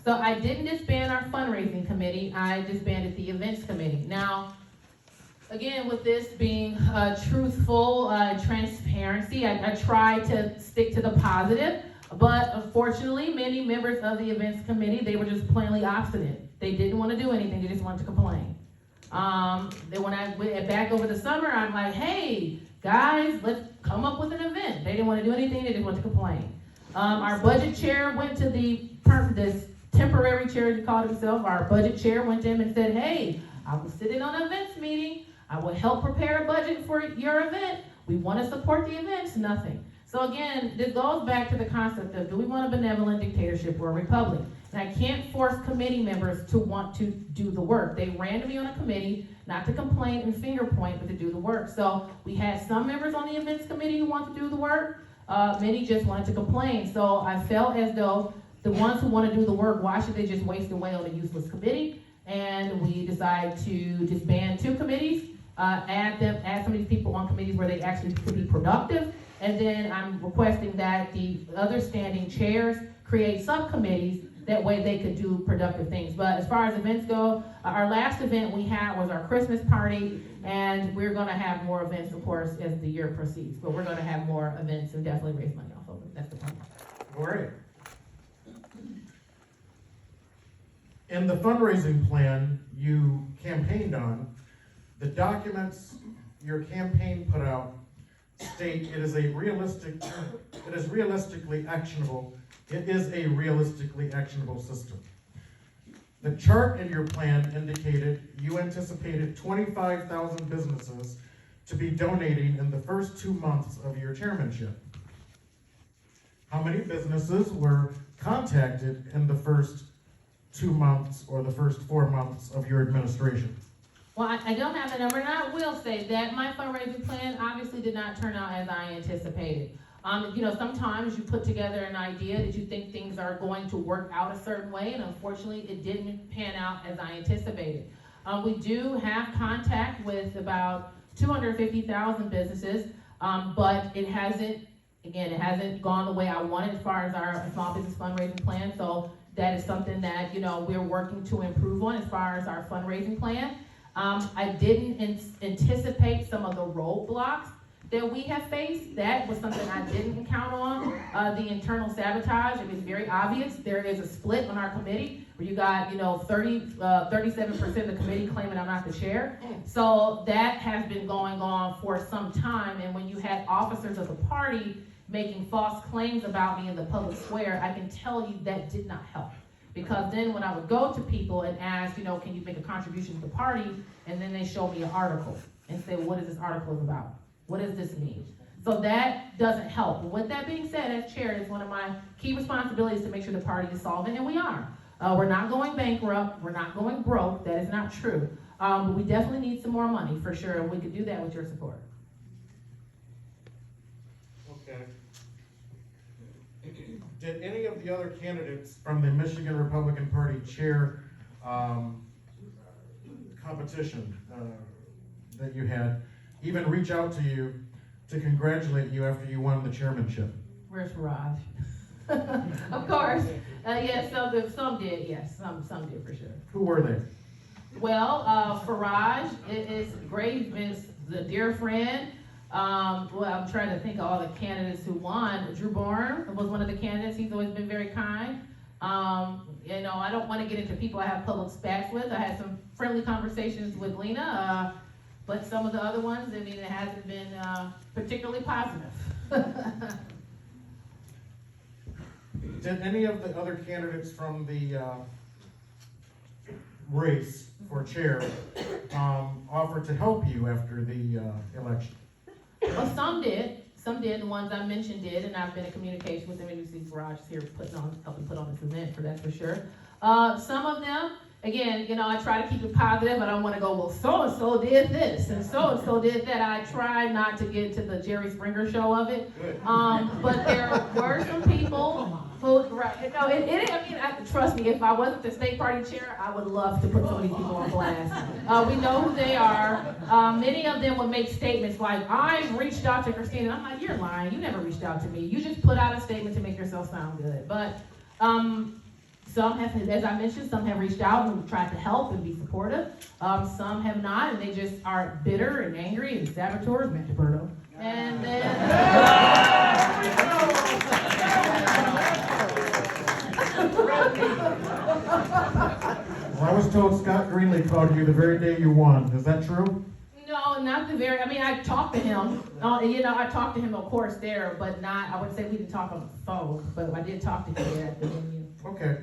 So I didn't disband our fundraising committee, I disbanded the events committee. Now, again, with this being truthful, transparency, I try to stick to the positive, but unfortunately, many members of the events committee, they were just plainly obstinate. They didn't want to do anything, they just wanted to complain. Then when I went back over the summer, I'm like, hey, guys, let's come up with an event. They didn't want to do anything, they just wanted to complain. Our budget chair went to this temporary chair, he called himself, our budget chair went to him and said, hey, I will sit in on an events meeting, I will help prepare a budget for your event, we want to support the events, nothing. So again, this goes back to the concept of, do we want a benevolent dictatorship or a republic? And I can't force committee members to want to do the work. They ran to me on a committee, not to complain and finger point, but to do the work. So we had some members on the events committee who want to do the work, many just wanted to complain. So I felt as though the ones who want to do the work, why should they just waste away on a useless committee? And we decided to disband 2 committees, add some of these people on committees where they actually could be productive. And then I'm requesting that the other standing chairs create subcommittees, that way they could do productive things. But as far as events go, our last event we had was our Christmas party, and we're gonna have more events, of course, as the year proceeds. But we're gonna have more events and definitely raise money off of it. That's the plan. All right. In the fundraising plan you campaigned on, the documents your campaign put out state it is realistically actionable. It is a realistically actionable system. The chart in your plan indicated you anticipated 25,000 businesses to be donating in the first 2 months of your chairmanship. How many businesses were contacted in the first 2 months or the first 4 months of your administration? Well, I don't have the number, and I will say that my fundraising plan obviously did not turn out as I anticipated. You know, sometimes you put together an idea that you think things are going to work out a certain way, and unfortunately it didn't pan out as I anticipated. We do have contact with about 250,000 businesses, but it hasn't gone the way I wanted as far as our small business fundraising plan. So that is something that, you know, we're working to improve on as far as our fundraising plan. I didn't anticipate some of the roadblocks that we have faced. That was something I didn't count on. The internal sabotage, it was very obvious. There is a split on our committee where you got, 37% of the committee claiming I'm not the chair. So that has been going on for some time. And when you had officers of the party making false claims about me in the public square, I can tell you that did not help. Because then when I would go to people and ask, can you make a contribution to the party? And then they show me an article and say, what is this article about? What does this mean? So that doesn't help. But with that being said, as chair, it's one of my key responsibilities to make sure the party is solvent, and we are. We're not going bankrupt. We're not going broke. That is not true. But we definitely need some more money for sure, and we could do that with your support. Okay. Did any of the other candidates from the Michigan Republican Party chair competition that you had even reach out to you to congratulate you after you won the chairmanship? Where's Raj? Of course. Yes, some did. Yes, some did for sure. Who were they? Well, Faraj is great. He's a dear friend. Well, I'm trying to think of all the candidates who won. Drew Bourne was one of the candidates. He's always been very kind. I don't want to get into people I have public spats with. I had some friendly conversations with Lena, but some of the other ones, it hasn't been particularly positive. Did any of the other candidates from the race for chair offer to help you after the election? Well, some did. Some did. The ones I mentioned did, and I've been in communication with them. And you see Garage here helping put on this event for that for sure. Some of them, again, I try to keep it positive. I don't want to go, well, so-and-so did this, and so-and-so did that. I try not to get to the Jerry Springer show of it. But there were some people who, right, trust me, if I wasn't the state party chair, I would love to put some of these people on blast. We know who they are. Many of them would make statements like, I've reached out to Kristina. I'm like, you're lying. You never reached out to me. You just put out a statement to make yourself sound good. But some have, as I mentioned, some have reached out and tried to help and be supportive. Some have not, and they just are bitter and angry and saboteurs, Matt DeBerto. And Well, I was told Scott Greenlee called you the very day you won. Is that true? No, not the very, I talked to him. I talked to him, of course, there, but not, I would say we didn't talk on the phone, but I did talk to him there at the venue. Okay.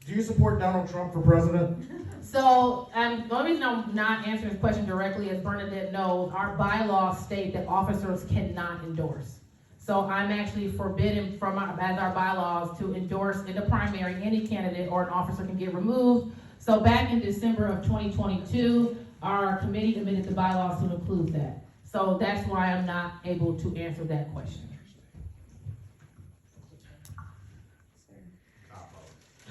Do you support Donald Trump for president? So, the only reason I'm not answering this question directly, as Bernadette knows, our bylaws state that officers cannot endorse. So I'm actually forbidden as our bylaws to endorse in the primary any candidate, or an officer can get removed. So back in December of 2022, our committee amended the bylaws to include that. So that's why I'm not able to answer that question.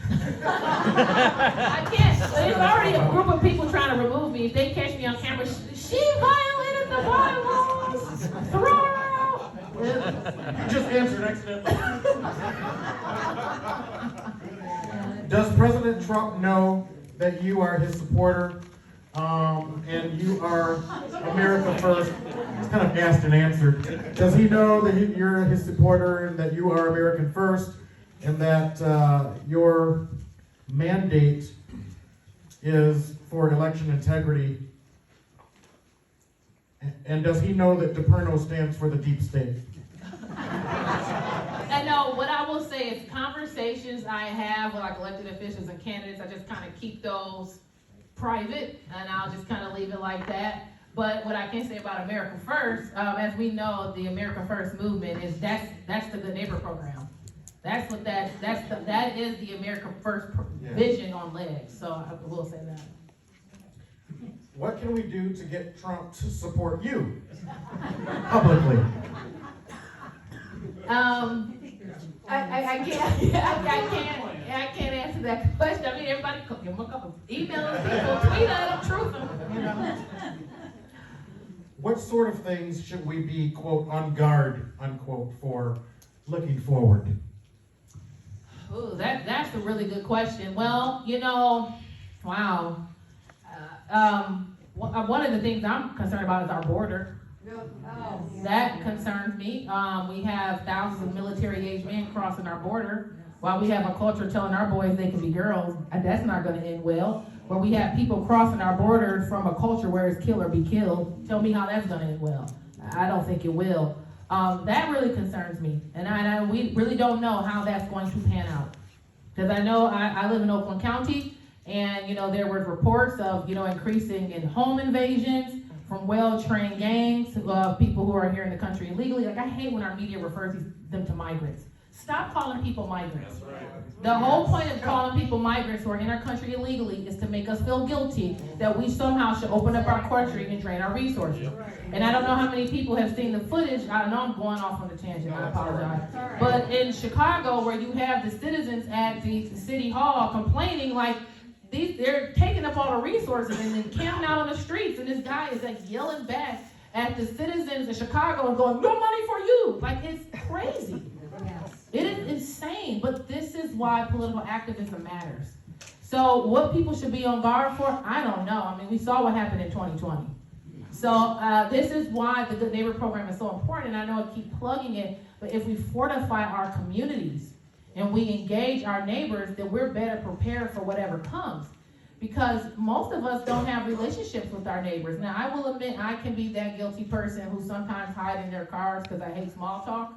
I can't. There's already a group of people trying to remove me. If they catch me on camera, she violated the bylaws. Throw her out. You just answered accidentally. Does President Trump know that you are his supporter and you are America First? It's kind of asked and answered. Does he know that you're his supporter and that you are American First and that your mandate is for election integrity? And does he know that DePerno stands for the deep state? And no, what I will say is conversations I have with like elected officials and candidates, I just kind of keep those private, and I'll just kind of leave it like that. But what I can say about America First, as we know, the America First movement is that's the Good Neighbor program. That is the America First vision on legs. So I will say that. What can we do to get Trump to support you publicly? I can't answer that question. Everybody give him a couple email people, tweet at him, truth him. What sort of things should we be, quote, on guard, unquote, for looking forward? Ooh, that's a really good question. Well, wow. One of the things I'm concerned about is our border. That concerns me. We have thousands of military-age men crossing our border, while we have a culture telling our boys they can be girls, and that's not going to end well. Where we have people crossing our border from a culture where it's kill or be killed. Tell me how that's going to end well. I don't think it will. That really concerns me, and we really don't know how that's going to pan out. Because I know I live in Oakland County, and there were reports of increasing in home invasions from well-trained gangs of people who are here in the country illegally. Like, I hate when our media refers them to migrants. Stop calling people migrants. The whole point of calling people migrants who are in our country illegally is to make us feel guilty that we somehow should open up our country and drain our resources. And I don't know how many people have seen the footage. I know I'm going off on a tangent, I apologize. But in Chicago, where you have the citizens at the city hall complaining like, they're taking up all the resources and then camping out on the streets, and this guy is like yelling back at the citizens in Chicago and going, "No money for you!" Like, it's crazy. It is insane, but this is why political activism matters. So what people should be on guard for, I don't know. I mean, we saw what happened in 2020. So this is why the Good Neighbor program is so important, and I know I keep plugging it, but if we fortify our communities and we engage our neighbors, then we're better prepared for whatever comes. Because most of us don't have relationships with our neighbors. Now, I will admit I can be that guilty person who sometimes hide in their cars because I hate small talk.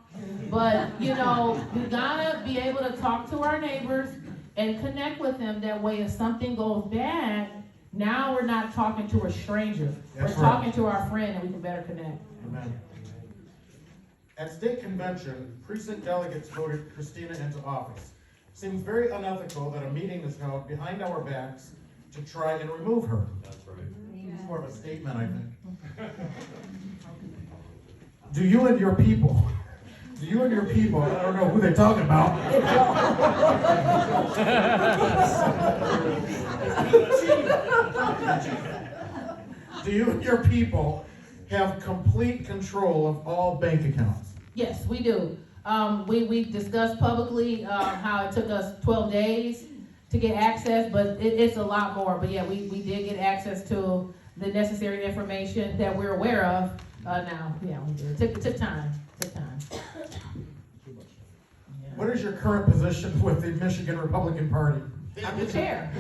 But, we gotta be able to talk to our neighbors and connect with them. That way, if something goes bad, now we're not talking to a stranger. We're talking to our friend, and we can better connect. Amen. At state convention, precinct delegates voted Kristina into office. Seems very unethical that a meeting is held behind our backs to try and remove her. That's right. It's more of a statement, I think. Do you and your people, I don't know who they're talking about. Do you and your people have complete control of all bank accounts? Yes, we do. We discussed publicly how it took us 12 days to get access, but it's a lot more. But yeah, we did get access to the necessary information that we're aware of now. Yeah, we did. It took time. What is your current position with the Michigan Republican Party? I'm the chair.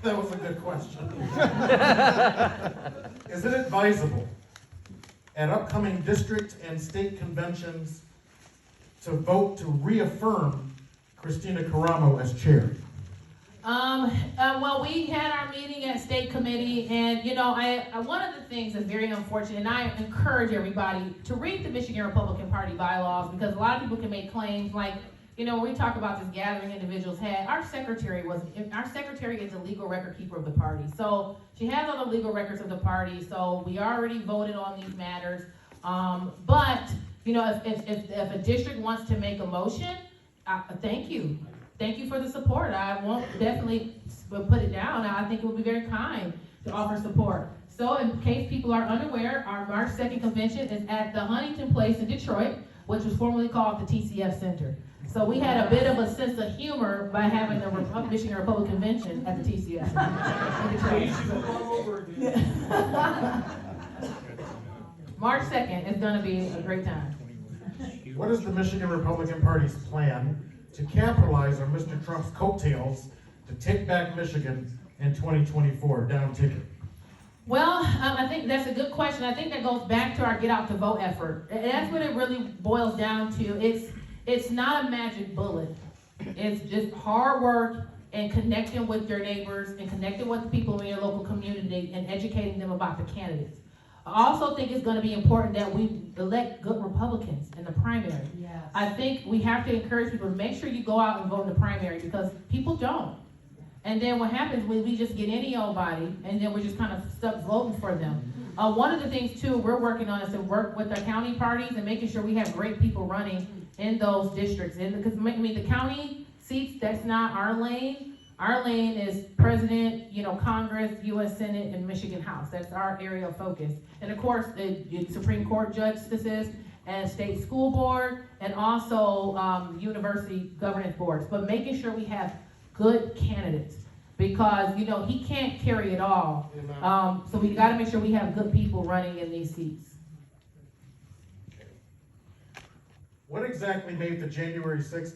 That was a good question. Is it advisable at upcoming district and state conventions to vote to reaffirm Kristina Karamo as chair? Well, we had our meeting at state committee, and one of the things that's very unfortunate, and I encourage everybody to read the Michigan Republican Party bylaws, because a lot of people can make claims like, when we talk about this gathering individuals had, our secretary is the legal record keeper of the party. So she has all the legal records of the party. So we already voted on these matters. But if a district wants to make a motion, thank you. Thank you for the support. I won't definitely put it down. I think it would be very kind to offer support. So in case people are unaware, our March 2nd convention is at the Huntington Place in Detroit, which was formerly called the TCF Center. So we had a bit of a sense of humor by having the Michigan Republican Convention at the TCF Center. March 2nd is going to be a great time. What is the Michigan Republican Party's plan to capitalize on Mr. Trump's coattails to take back Michigan in 2024, down ticket? Well, I think that's a good question. I think that goes back to our get out to vote effort. And that's what it really boils down to. It's not a magic bullet. It's just hard work and connecting with your neighbors and connecting with the people in your local community and educating them about the candidates. I also think it's going to be important that we elect good Republicans in the primary. Yes. I think we have to encourage people to make sure you go out and vote in the primary, because people don't. And then what happens when we just get any old body and then we're just kind of stuck voting for them. One of the things too we're working on is to work with our county parties and making sure we have great people running in those districts. And because the county seats, that's not our lane. Our lane is President, Congress, U.S. Senate, and Michigan House. That's our area of focus. And of course, the Supreme Court justices and state school board, and also university governance boards. But making sure we have good candidates, because he can't carry it all. So we got to make sure we have good people running in these seats. What exactly made the January 6th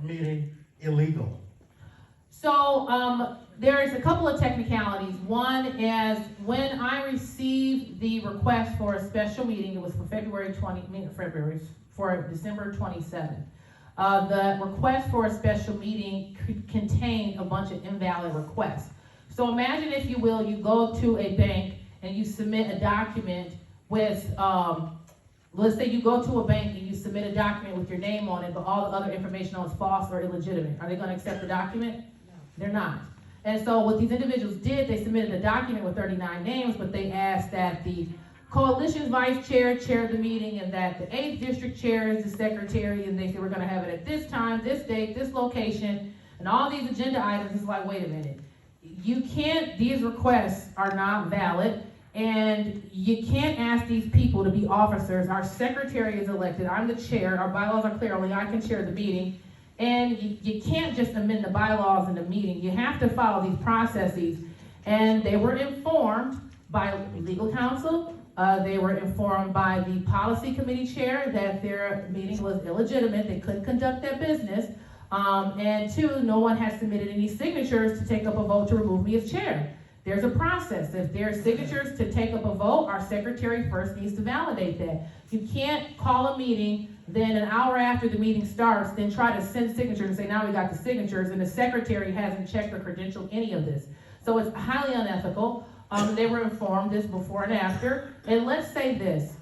meeting illegal? So there's a couple of technicalities. One is when I received the request for a special meeting, it was for for December 27th. The request for a special meeting contained a bunch of invalid requests. So imagine, if you will, you go to a bank and you submit a document with, let's say you go to a bank and you submit a document with your name on it, but all the other information on it is false or illegitimate. Are they going to accept the document? No. They're not. And so what these individuals did, they submitted a document with 39 names, but they asked that the coalition's vice chair chaired the meeting and that the 8th district chair is the secretary, and they said we're going to have it at this time, this date, this location, and all these agenda items. It's like, wait a minute. You can't, these requests are not valid, and you can't ask these people to be officers. Our secretary is elected, I'm the chair, our bylaws are clear, only I can chair the meeting, and you can't just amend the bylaws in the meeting. You have to follow these processes, and they were informed by legal counsel, they were informed by the policy committee chair that their meeting was illegitimate, they couldn't conduct their business, and 2, no one has submitted any signatures to take up a vote to remove me as chair. There's a process. If there are signatures to take up a vote, our secretary first needs to validate that. You can't call a meeting, then an hour after the meeting starts, then try to send signatures and say, now we got the signatures, and the secretary hasn't checked or credentialed any of this. So it's highly unethical. They were informed this before and after. And let's say this,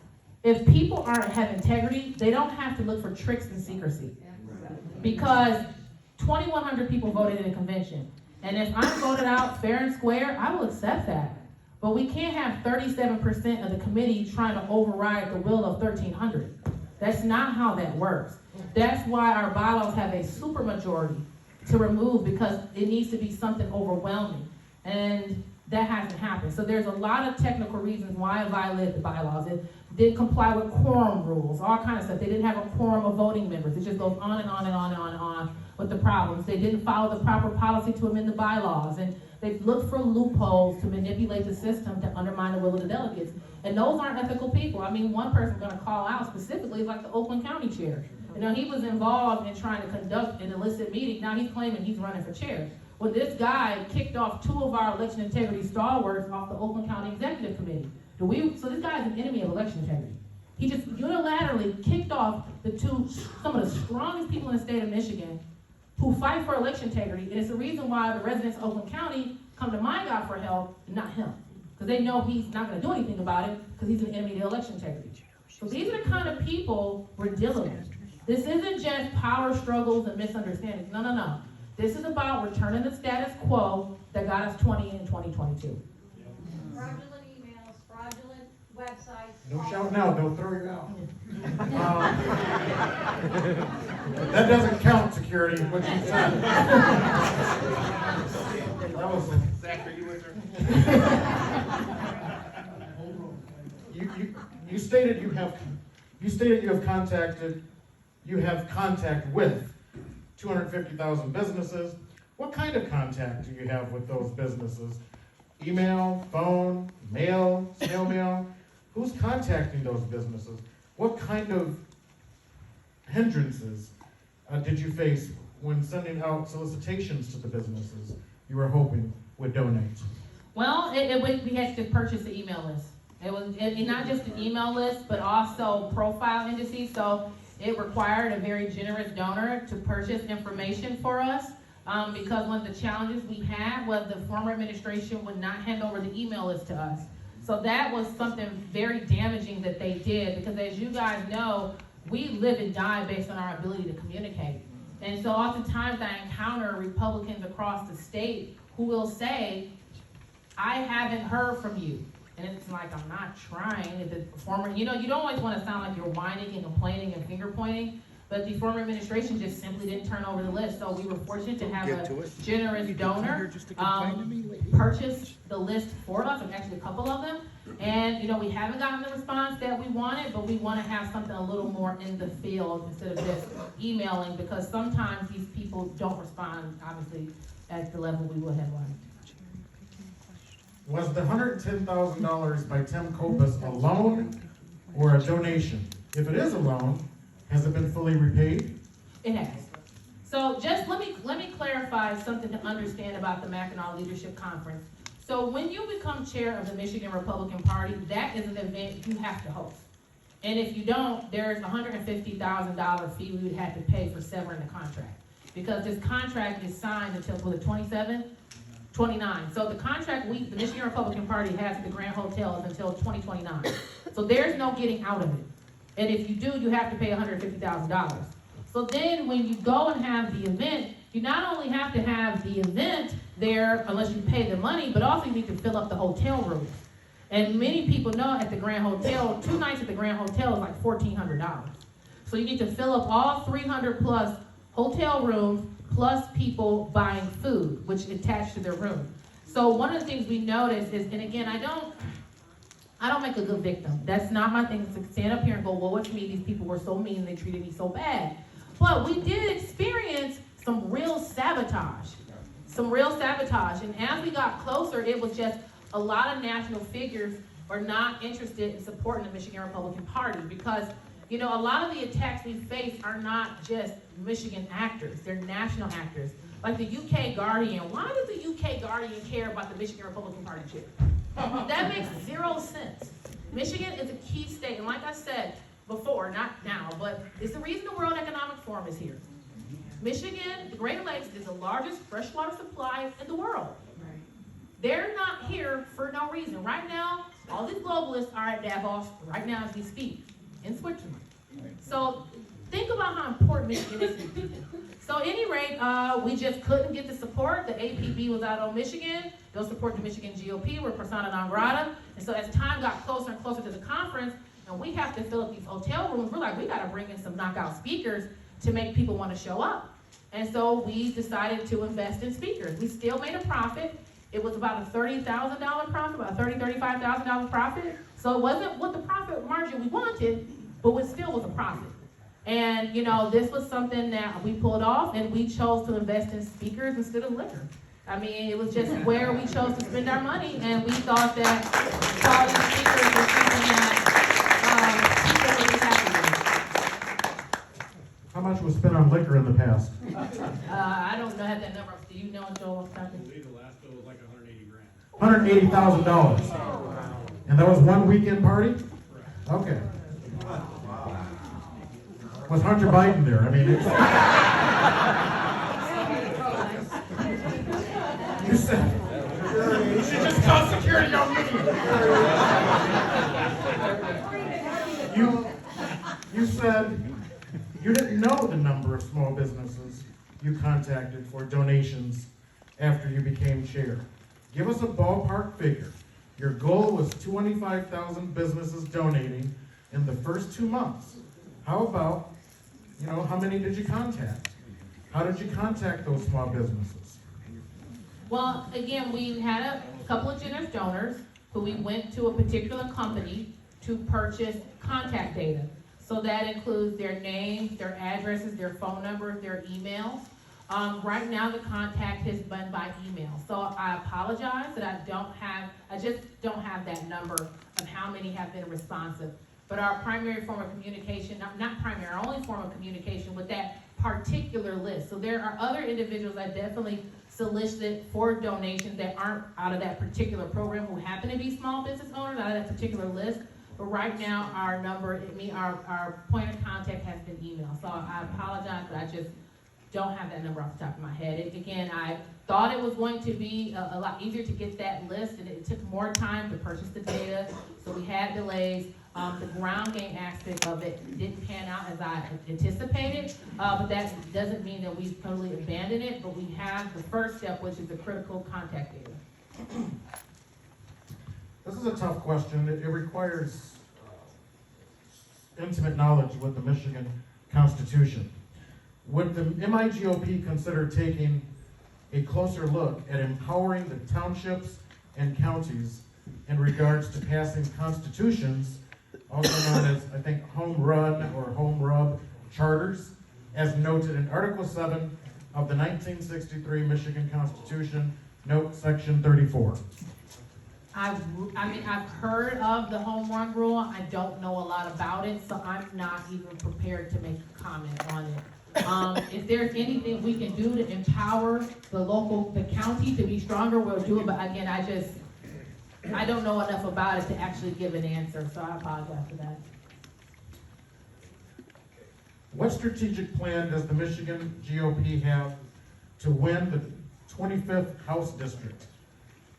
if people have integrity, they don't have to look for tricks and secrecy. Because 2,100 people voted in a convention. And if I'm voted out fair and square, I will accept that. But we can't have 37% of the committee trying to override the will of 1,300. That's not how that works. That's why our bylaws have a supermajority to remove, because it needs to be something overwhelming. And that hasn't happened. So there's a lot of technical reasons why it violated the bylaws. It didn't comply with quorum rules, all kind of stuff. They didn't have a quorum of voting members. It just goes on and on and on and on and on with the problems. They didn't follow the proper policy to amend the bylaws, and they looked for loopholes to manipulate the system to undermine the will of the delegates. And those aren't ethical people. I mean, one person I'm going to call out specifically is like the Oakland County chair. You know, he was involved in trying to conduct an illicit meeting. Now he's claiming he's running for chair. Well, this guy kicked off 2 of our election integrity stalwarts off the Oakland County Executive Committee. So this guy is an enemy of election integrity. He just unilaterally kicked off some of the strongest people in the state of Michigan who fight for election integrity, and it's the reason why the residents of Oakland County come to MiGOP for help, and not him. Because they know he's not going to do anything about it, because he's an enemy to election integrity. So these are the kind of people we're dealing with. This isn't just power struggles and misunderstandings. No, no, no. This is about returning the status quo that got us 20 in 2022. Fraudulent emails, fraudulent websites. No shouting out, don't throw you out. That doesn't count, security, what you said. That was Zach, are you with her? You stated you have contact with 250,000 businesses. What kind of contact do you have with those businesses? Email, phone, mail, snail mail? Who's contacting those businesses? What kind of hindrances did you face when sending out solicitations to the businesses you were hoping would donate? Well, we had to purchase the email list. It was not just an email list, but also profile indices. So it required a very generous donor to purchase information for us, because one of the challenges we had was the former administration would not hand over the email list to us. So that was something very damaging that they did, because as you guys know, we live and die based on our ability to communicate. And so oftentimes I encounter Republicans across the state who will say, I haven't heard from you. And it's like, I'm not trying. The former, you don't always want to sound like you're whining and complaining and finger pointing, but the former administration just simply didn't turn over the list. So we were fortunate to have a generous donor purchase the list for us, and actually a couple of them. And we haven't gotten the response that we wanted, but we want to have something a little more in the field instead of just emailing, because sometimes these people don't respond, obviously, at the level we would have wanted. Was the $110,000 by Tim Kopus a loan or a donation? If it is a loan, has it been fully repaid? It has. So just let me clarify something to understand about the Mackinac Leadership Conference. So when you become chair of the Michigan Republican Party, that is an event you have to host. And if you don't, there's a $150,000 fee we would have to pay for severing the contract. Because this contract is signed until, was it 27? 29. So the contract the Michigan Republican Party has with the Grand Hotel is until 2029. So there's no getting out of it. And if you do, you have to pay $150,000. So then when you go and have the event, you not only have to have the event there, unless you pay the money, but also you need to fill up the hotel rooms. And many people know at the Grand Hotel, 2 nights at the Grand Hotel is like $1,400. So you need to fill up all 300 plus hotel rooms, plus people buying food, which attached to their room. So one of the things we noticed is, and again, I don't make a good victim. That's not my thing, to stand up here and go, well, what's me? These people were so mean, they treated me so bad. But we did experience some real sabotage. And as we got closer, it was just a lot of national figures are not interested in supporting the Michigan Republican Party because, you know, a lot of the attacks we face are not just Michigan actors, they're national actors. Like the UK Guardian, why does the UK Guardian care about the Michigan Republican Party chair? That makes 0 sense. Michigan is a key state, and like I said before, not now, but it's the reason the World Economic Forum is here. Michigan, the Great Lakes, is the largest freshwater supply in the world. They're not here for no reason. Right now, all these globalists are at Davos right now as we speak, in Switzerland. So think about how important Michigan is to people. So at any rate, we just couldn't get the support. The APB was out on Michigan. They'll support the Michigan GOP. We're persona non grata. And so as time got closer and closer to the conference, and we have to fill up these hotel rooms, we're like, we got to bring in some knockout speakers to make people want to show up. And so we decided to invest in speakers. We still made a profit. It was about a $30,000 profit, about a $35,000 profit. So it wasn't what the profit margin we wanted, but it still was a profit. And, you know, this was something that we pulled off, and we chose to invest in speakers instead of liquor. I mean, it was just where we chose to spend our money, and we thought that quality speakers was something that people would be happy with. How much was spent on liquor in the past? I don't know, have that number. Do you know, Joel? I believe the last bill was like $180,000. $180,000. And that was one weekend party? Okay. Was Hunter Biden there? I mean, you said you should just call security on me. You said you didn't know the number of small businesses you contacted for donations after you became chair. Give us a ballpark figure. Your goal was 25,000 businesses donating in the first 2 months. How about, you know, how many did you contact? How did you contact those small businesses? Well, again, we had a couple of generous donors who we went to a particular company to purchase contact data. So that includes their names, their addresses, their phone numbers, their emails. Right now, the contact has been by email. So I apologize that I just don't have that number of how many have been responsive. But our primary form of communication, not primary, our only form of communication with that particular list. So there are other individuals that definitely solicited for donations that aren't out of that particular program who happen to be small business owners out of that particular list. But right now, our number, our point of contact has been email. So I apologize, but I just don't have that number off the top of my head. Again, I thought it was going to be a lot easier to get that list, and it took more time to purchase the data, so we had delays. The ground game aspect of it didn't pan out as I anticipated, but that doesn't mean that we've totally abandoned it, but we have the first step, which is the critical contact data. This is a tough question. It requires intimate knowledge with the Michigan Constitution. Would the MiGOP consider taking a closer look at empowering the townships and counties in regards to passing constitutions, also known as, I think, home run or home rub charters, as noted in Article 7 of the 1963 Michigan Constitution, note section 34? I've heard of the home run rule. I don't know a lot about it, so I'm not even prepared to make a comment on it. If there's anything we can do to empower the county to be stronger, we'll do it, but again, I don't know enough about it to actually give an answer, so I apologize for that. What strategic plan does the Michigan GOP have to win the 25th House District?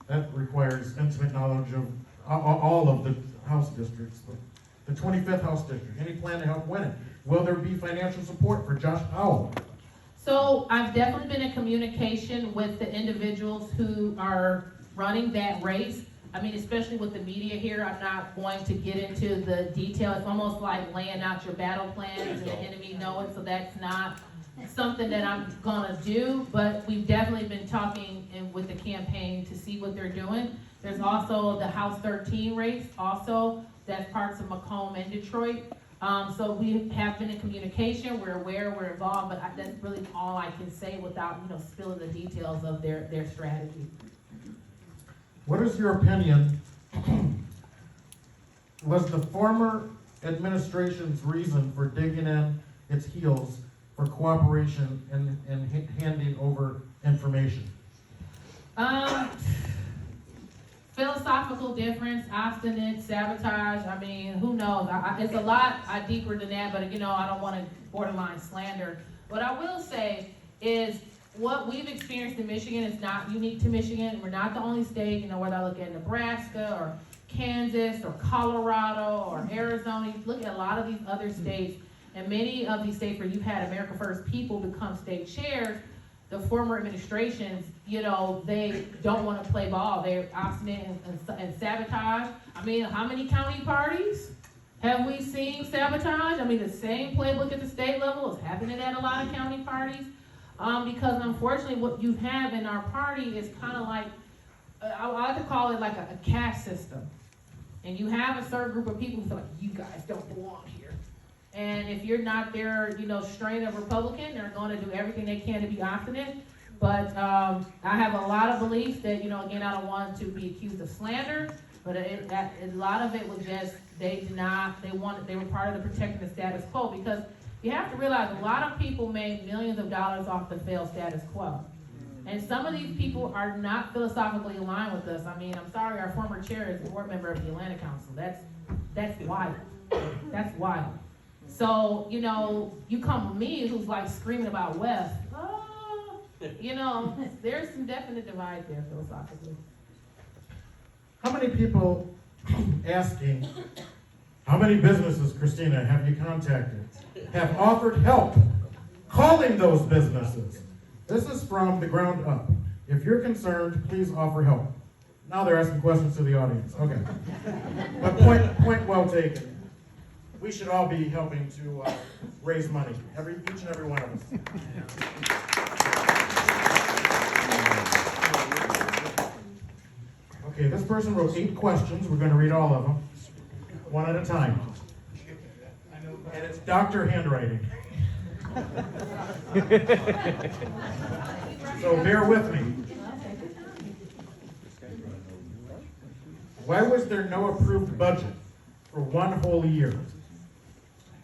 That requires intimate knowledge of all of the House districts, but the 25th House District. Any plan to help win it? Will there be financial support for Josh Powell? So I've definitely been in communication with the individuals who are running that race. I mean, especially with the media here, I'm not going to get into the detail. It's almost like laying out your battle plans and the enemy know it, so that's not something that I'm gonna do, but we've definitely been talking with the campaign to see what they're doing. There's also the House 13 race also, that's parts of Macomb and Detroit. So we have been in communication, we're aware, we're involved, but that's really all I can say without, spilling the details of their strategy. What is your opinion? Was the former administration's reason for digging in its heels for cooperation and handing over information? Philosophical difference, obstinate, sabotage, I mean, who knows? It's a lot deeper than that, but I don't want to borderline slander. What I will say is what we've experienced in Michigan is not unique to Michigan. We're not the only state, whether I look at Nebraska or Kansas or Colorado or Arizona, you look at a lot of these other states, and many of these states where you've had America First people become state chairs, the former administrations, they don't want to play ball. They're obstinate and sabotage. I mean, how many county parties have we seen sabotage? I mean, the same playbook at the state level is happening at a lot of county parties. Because unfortunately what you have in our party is kind of like, I like to call it like a caste system. And you have a certain group of people who feel like, you guys don't belong here. And if you're not their, strain of Republican, they're going to do everything they can to be obstinate. But I have a lot of beliefs that, again, I don't want to be accused of slander, but a lot of it was just, they were part of the protecting the status quo, because you have to realize a lot of people made millions of dollars off the failed status quo. And some of these people are not philosophically aligned with us. I mean, I'm sorry, our former chair is a board member of the Atlanta Council. That's wild. That's wild. So, you come with me who's like screaming about West. There's some definite divide there philosophically. How many people asking, how many businesses, Kristina, have you contacted, have offered help calling those businesses? This is from the ground up. If you're concerned, please offer help. Now they're asking questions to the audience. Okay. But point well taken. We should all be helping to raise money, each and every one of us. Okay, this person wrote 8 questions. We're going to read all of them, one at a time. And it's doctor handwriting. So bear with me. Why was there no approved budget for one whole year?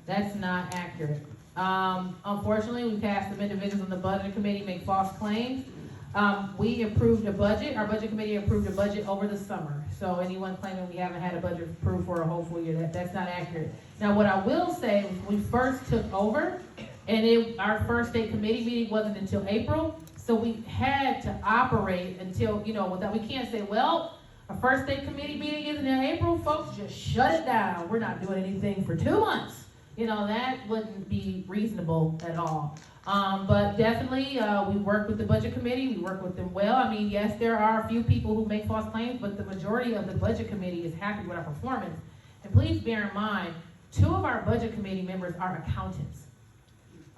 That's not accurate. Unfortunately, we've had some individuals on the budget committee make false claims. We approved a budget. Our budget committee approved a budget over the summer. So anyone claiming we haven't had a budget approved for a whole full year, that's not accurate. Now, what I will say, when we first took over, and our first state committee meeting wasn't until April, so we had to operate until, without, we can't say, well, our first state committee meeting isn't in April, folks, just shut it down. We're not doing anything for 2 months. That wouldn't be reasonable at all. But definitely, we work with the budget committee. We work with them well. I mean, yes, there are a few people who make false claims, but the majority of the budget committee is happy with our performance. And please bear in mind, 2 of our budget committee members are accountants.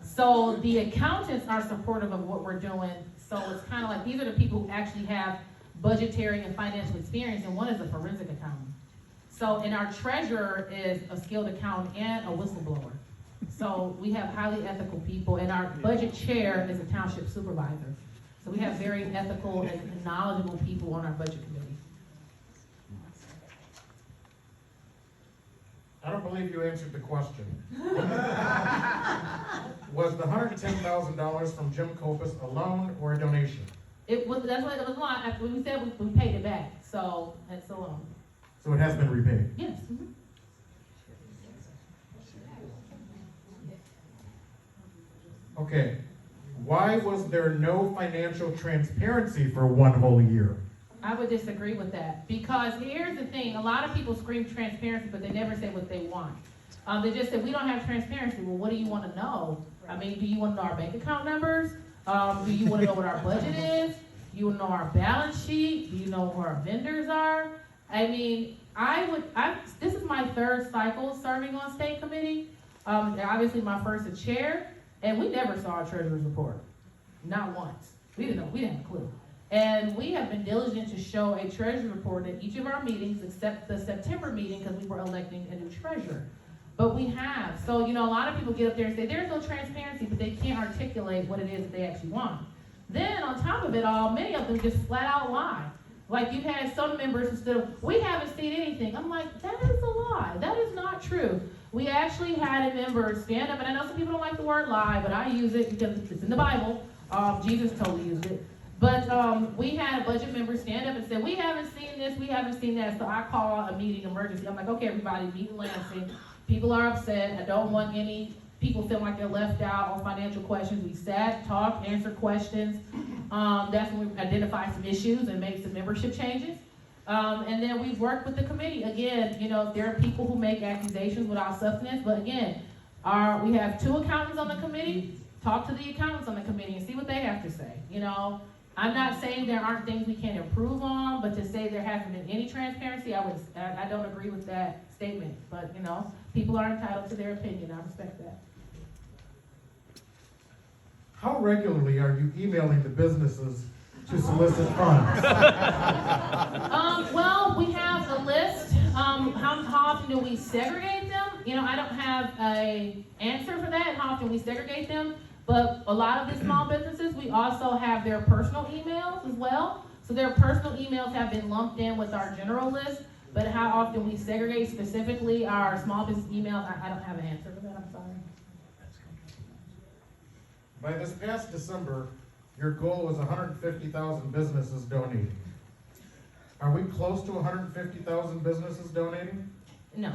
So the accountants are supportive of what we're doing. So it's kind of like, these are the people who actually have budgetary and financial experience, and one is a forensic accountant. So, and our treasurer is a skilled accountant and a whistleblower. So we have highly ethical people, and our budget chair is a township supervisor. So we have very ethical and knowledgeable people on our budget committee. I don't believe you answered the question. Was the $110,000 from Jim Kopus a loan or a donation? It was, that's what it was on, after we said we paid it back, so that's a loan. So it has been repaid. Yes. Mhm. Okay. Why was there no financial transparency for 1 whole year? I would disagree with that, because here's the thing, a lot of people scream transparency, but they never say what they want. They just say, we don't have transparency. Well, what do you want to know? I mean, do you want to know our bank account numbers? Do you want to know what our budget is? Do you want to know our balance sheet? Do you know who our vendors are? I mean, this is my 3rd cycle serving on state committee. Obviously my first as chair, and we never saw a treasurer's report. Not once. We didn't have a clue. And we have been diligent to show a treasury report at each of our meetings, except the September meeting, because we were electing a new treasurer. But we have. So, a lot of people get up there and say, there's no transparency, but they can't articulate what it is that they actually want. Then, on top of it all, many of them just flat out lie. Like, you had some members who said, we haven't seen anything. I'm like, that is a lie. That is not true. We actually had a member stand up, and I know some people don't like the word lie, but I use it because it's in the Bible. Jesus totally used it. But we had a budget member stand up and say, we haven't seen this, we haven't seen that. So I call a meeting emergency. I'm like, okay, everybody, meet in Lansing. People are upset. I don't want any people feeling like they're left out on financial questions. We sat, talked, answered questions. That's when we identified some issues and made some membership changes. And then we've worked with the committee. Again, there are people who make accusations without substance, but again, we have 2 accountants on the committee. Talk to the accountants on the committee and see what they have to say. I'm not saying there aren't things we can improve on, but to say there hasn't been any transparency, I don't agree with that statement. But, people are entitled to their opinion. I respect that. How regularly are you emailing the businesses to solicit funds? Well, we have a list. How often do we segregate them? I don't have an answer for that, how often we segregate them. But a lot of the small businesses, we also have their personal emails as well. So their personal emails have been lumped in with our general list. But how often we segregate specifically our small business emails, I don't have an answer for that, I'm sorry. By this past December, your goal was 150,000 businesses donating. Are we close to 150,000 businesses donating? No.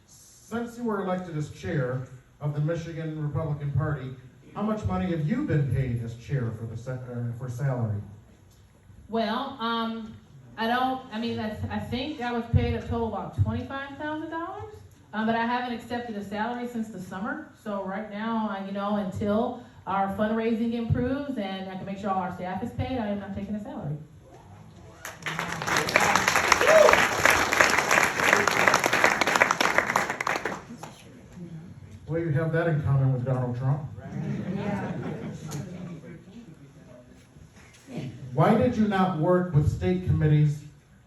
Since you were elected as chair of the Michigan Republican Party, how much money have you been paid as chair for salary? Well, I think I was paid a total about $25,000, but I haven't accepted a salary since the summer. So right now, until our fundraising improves and I can make sure all our staff is paid, I am not taking a salary. Well, you have that in common with Donald Trump. Why did you not work with state committees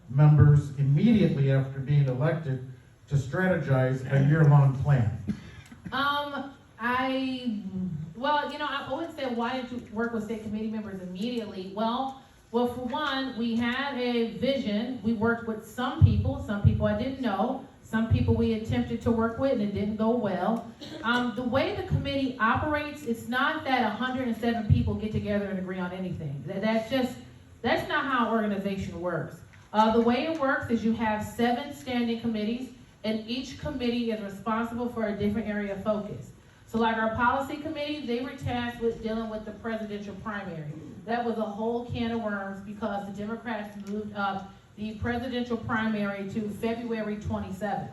members immediately after being elected to strategize a year-long plan? I wouldn't say why didn't you work with state committee members immediately. Well, for one, we had a vision. We worked with some people I didn't know. Some people we attempted to work with and it didn't go well. The way the committee operates, it's not that 107 people get together and agree on anything. That's not how organization works. The way it works is you have 7 standing committees and each committee is responsible for a different area of focus. So like our policy committee, they were tasked with dealing with the presidential primary. That was a whole can of worms because the Democrats moved up the presidential primary to February 27th.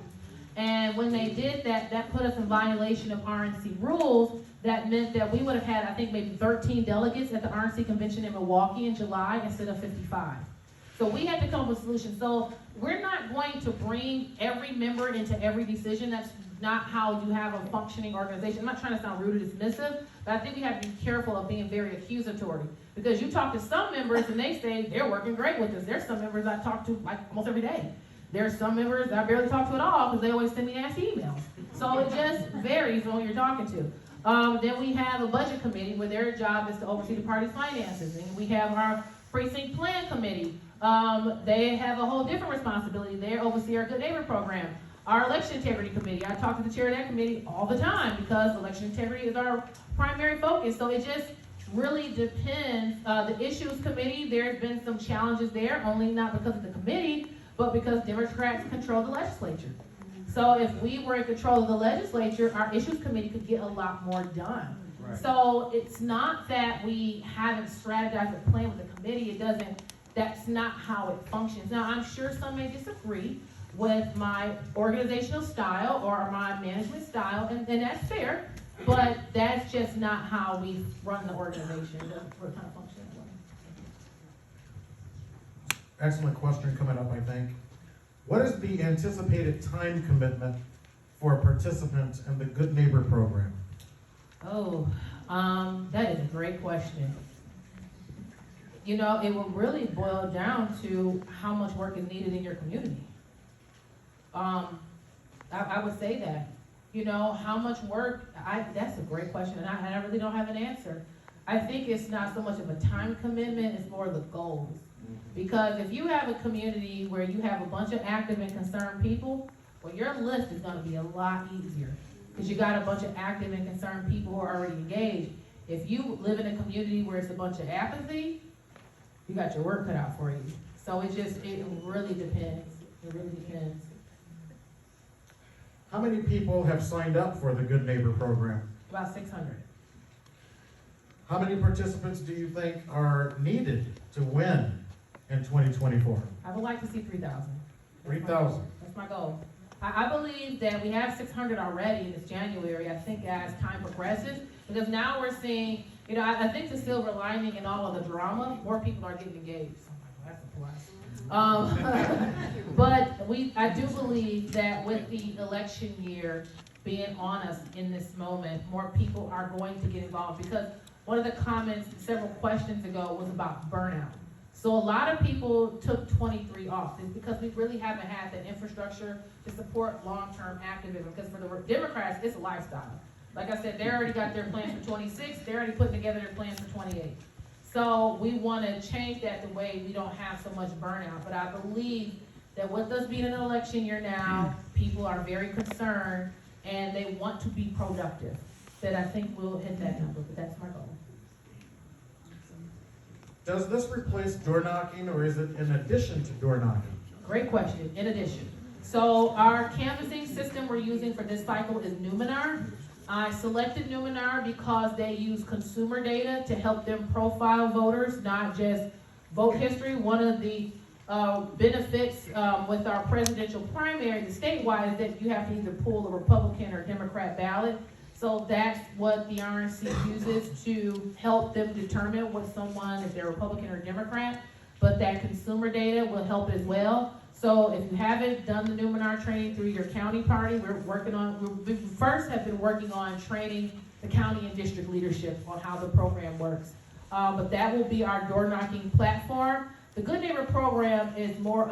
And when they did that, that put us in violation of RNC rules. That meant that we would have had, I think, maybe 13 delegates at the RNC convention in Milwaukee in July instead of 55. So we had to come up with solutions. So we're not going to bring every member into every decision. That's not how you have a functioning organization. I'm not trying to sound rude or dismissive, but I think we have to be careful of being very accusatory. Because you talk to some members and they say they're working great with us. There's some members I talk to like almost every day. There's some members I barely talk to at all because they always send me nasty emails. So it just varies on who you're talking to. Then we have a budget committee where their job is to oversee the party's finances. And we have our precinct plan committee. They have a whole different responsibility. They oversee our Good Neighbor program. Our election integrity committee, I talk to the chair of that committee all the time because election integrity is our primary focus. So it just really depends. The issues committee, there's been some challenges there, only not because of the committee, but because Democrats control the legislature. So if we were in control of the legislature, our issues committee could get a lot more done. Right. So it's not that we haven't strategized a plan with the committee. It doesn't, that's not how it functions. Now, I'm sure some may disagree with my organizational style or my management style, and that's fair, but that's just not how we run the organization. It doesn't kind of function that way. Excellent question coming up, I think. What is the anticipated time commitment for a participant in the Good Neighbor program? Oh, that is a great question. You know, it will really boil down to how much work is needed in your community. I would say that. You know, how much work, that's a great question, and I really don't have an answer. I think it's not so much of a time commitment, it's more of the goals. Because if you have a community where you have a bunch of active and concerned people, well, your list is gonna be a lot easier. Because you got a bunch of active and concerned people who are already engaged. If you live in a community where it's a bunch of apathy, you got your work cut out for you. So it really depends. It really depends. How many people have signed up for the Good Neighbor program? About 600. How many participants do you think are needed to win in 2024? I would like to see 3,000. 3,000. That's my goal. I believe that we have 600 already in this January. I think as time progresses, because now we're seeing, you know, I think the silver lining in all of the drama, more people are getting engaged. That's a plus. But I do believe that with the election year being on us in this moment, more people are going to get involved, because one of the comments several questions ago was about burnout. So a lot of people took 23 off. It's because we really haven't had the infrastructure to support long-term activism, because for the Democrats, it's a lifestyle. Like I said, they already got their plans for 26, they're already putting together their plans for 28. So we want to change that the way we don't have so much burnout. But I believe that with us being an election year now, people are very concerned and they want to be productive. That I think we'll hit that number, but that's my goal. Does this replace door knocking, or is it in addition to door knocking? Great question, in addition. So our canvassing system we're using for this cycle is Numenar. I selected Numenar because they use consumer data to help them profile voters, not just vote history. One of the benefits with our presidential primary, the statewide, is that you have to either pull a Republican or Democrat ballot. So that's what the RNC uses to help them determine what someone, if they're Republican or Democrat. But that consumer data will help as well. So if you haven't done the Numenar training through your county party, we first have been working on training the county and district leadership on how the program works. But that will be our door knocking platform. The Good Neighbor program is more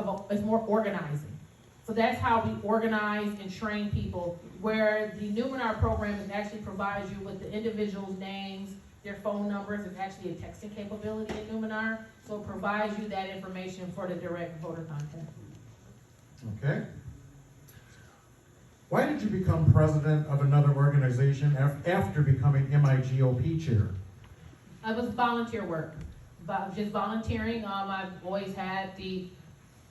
organizing. So that's how we organize and train people, where the Numenar program actually provides you with the individual's names, their phone numbers, and actually a texting capability in Numenar. So it provides you that information for the direct voter contact. Okay. Why did you become president of another organization after becoming MiGOP chair? It was volunteer work, just volunteering. I've always had the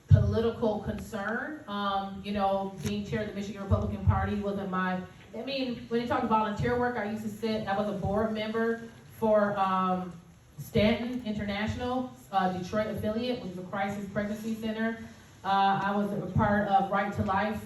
political concern. Being chair of the Michigan Republican Party wasn't when you talk volunteer work, I was a board member for Stanton International, Detroit affiliate, which is a crisis pregnancy center. I was a part of Right to Life,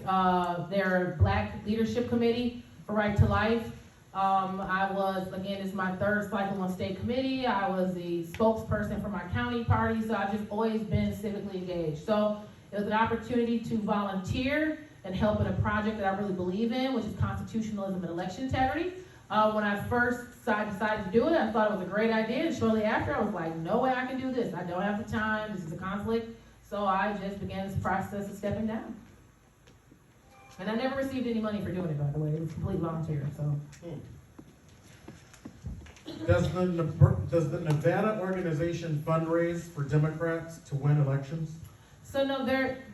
their Black Leadership Committee for Right to Life. I was, again, it's my third cycle on state committee. I was the spokesperson for my county party, so I've just always been civically engaged. So it was an opportunity to volunteer and help in a project that I really believe in, which is constitutionalism and election integrity. When I first decided to do it, I thought it was a great idea, and shortly after, I was like, no way I can do this. I don't have the time, this is a conflict. So I just began this process of stepping down. And I never received any money for doing it, by the way. It was complete volunteer, so. Does the Nevada organization fundraise for Democrats to win elections? So no,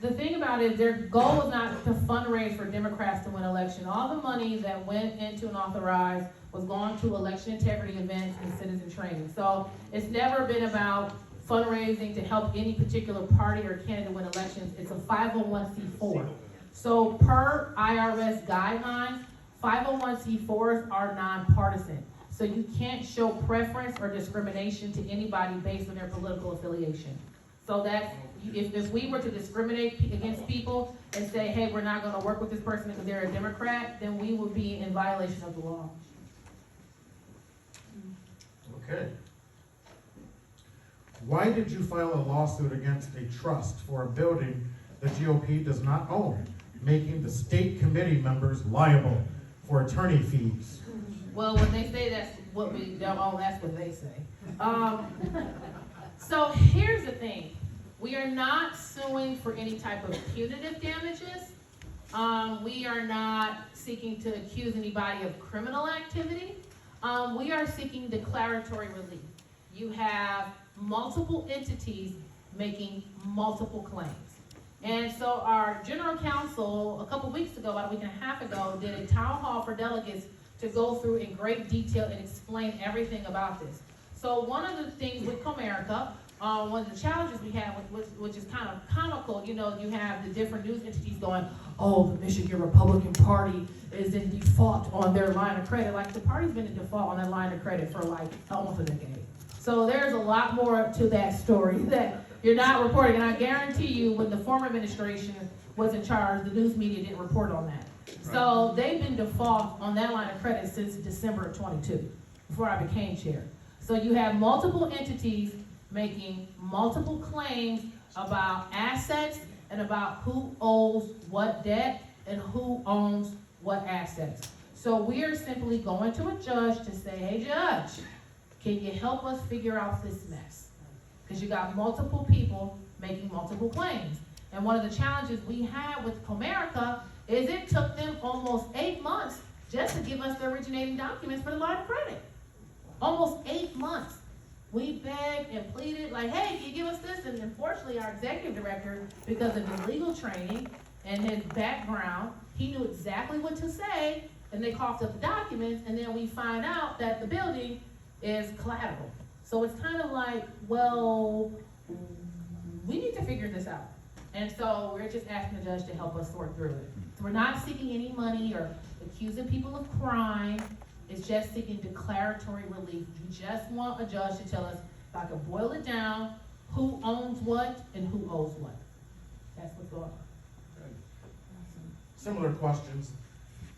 the thing about it, their goal was not to fundraise for Democrats to win election. All the money that went into and authorized was going to election integrity events and citizen training. So it's never been about fundraising to help any particular party or candidate win elections. It's a 501c4. So per IRS guidelines, 501c4s are nonpartisan. So you can't show preference or discrimination to anybody based on their political affiliation. So that's, if we were to discriminate against people and say, hey, we're not gonna work with this person because they're a Democrat, then we would be in violation of the law. Okay. Why did you file a lawsuit against a trust for a building the GOP does not own, making the state committee members liable for attorney fees? Well, when they say that's what we don't own, that's what they say. So here's the thing. We are not suing for any type of punitive damages. We are not seeking to accuse anybody of criminal activity. We are seeking declaratory relief. You have multiple entities making multiple claims. And so our general counsel, a couple weeks ago, about a week and a half ago, did a town hall for delegates to go through in great detail and explain everything about this. So one of the things with Comerica, one of the challenges we have, which is kind of comical, you know, you have the different news entities going, oh, the Michigan Republican Party is in default on their line of credit. Like, the party's been in default on that line of credit for like almost a decade. So there's a lot more to that story that you're not reporting. And I guarantee you, when the former administration was in charge, the news media didn't report on that. So they've been default on that line of credit since December of 22, before I became chair. So you have multiple entities making multiple claims about assets and about who owes what debt and who owns what assets. So we are simply going to a judge to say, hey, judge, can you help us figure out this mess? Because you got multiple people making multiple claims. And one of the challenges we had with Comerica is it took them almost 8 months just to give us the originating documents for the line of credit. Almost 8 months. We begged and pleaded, like, hey, can you give us this? And unfortunately, our executive director, because of his legal training and his background, he knew exactly what to say, and they coughed up the documents, and then we find out that the building is collateral. So it's kind of like, well, we need to figure this out. And so we're just asking the judge to help us sort through it. So we're not seeking any money or accusing people of crime. It's just seeking declaratory relief. You just want a judge to tell us, if I can boil it down, who owns what and who owes what. That's what's going on. Similar questions.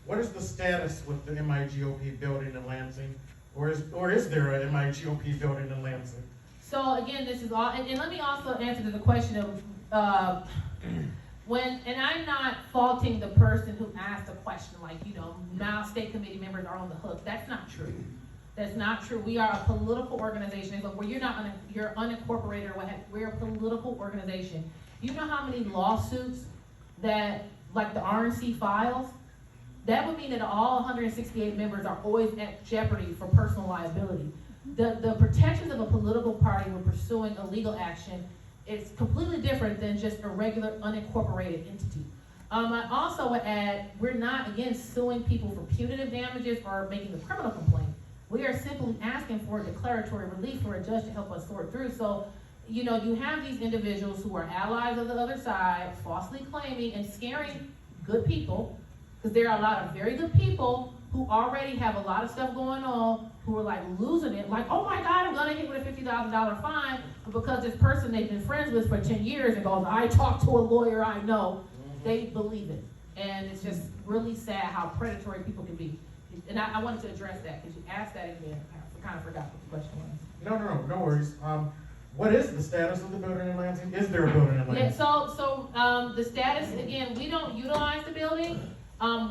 What is the status with the MiGOP building in Lansing? Or is there a MiGOP building in Lansing? So again, this is all, and let me also answer to the question of, and I'm not faulting the person who asked the question, like, you know, now state committee members are on the hook. That's not true. That's not true. We are a political organization. But where you're unincorporated or what have you, we're a political organization. You know how many lawsuits that, like the RNC files? That would mean that all 168 members are always at jeopardy for personal liability. The protections of a political party when pursuing a legal action is completely different than just a regular unincorporated entity. I also would add, we're not, again, suing people for punitive damages or making a criminal complaint. We are simply asking for declaratory relief for a judge to help us sort through. So, you know, you have these individuals who are allies of the other side, falsely claiming and scaring good people, because there are a lot of very good people who already have a lot of stuff going on, who are like losing it, like, oh my God, I'm gonna hit with a $50,000 fine, but because this person they've been friends with for 10 years and goes, I talked to a lawyer I know, they believe it. And it's just really sad how predatory people can be. And I wanted to address that, because you asked that again, I kind of forgot what the question was. No worries. What is the status of the building in Lansing? Is there a building in Lansing? Yeah, so the status, again, we don't utilize the building.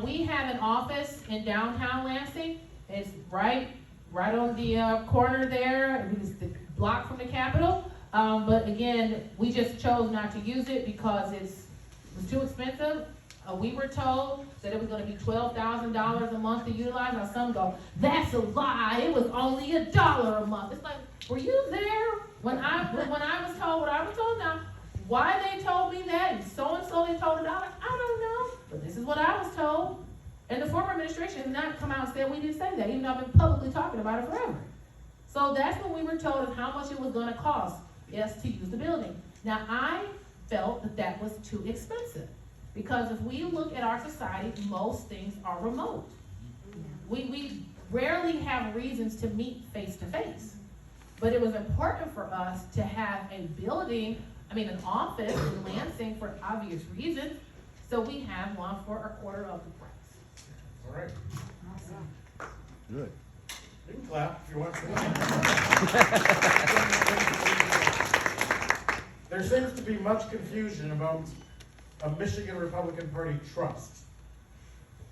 We have an office in downtown Lansing. It's right on the corner there. It's the block from the Capitol. But again, we just chose not to use it because it was too expensive. We were told that it was gonna be $12,000 a month to utilize. Now some go, that's a lie, it was only $1 a month. It's like, were you there when I was told what I was told? Now, why they told me that and so they told $1, I don't know, but this is what I was told. And the former administration did not come out and say we didn't say that, even though I've been publicly talking about it forever. So that's what we were told of how much it was gonna cost us to use the building. Now, I felt that that was too expensive, because if we look at our society, most things are remote. We rarely have reasons to meet face to face. But it was important for us to have a building, an office in Lansing for obvious reasons. So we have one for a quarter of the price. All right. Good. You can clap if you want to. There seems to be much confusion about a Michigan Republican Party trust.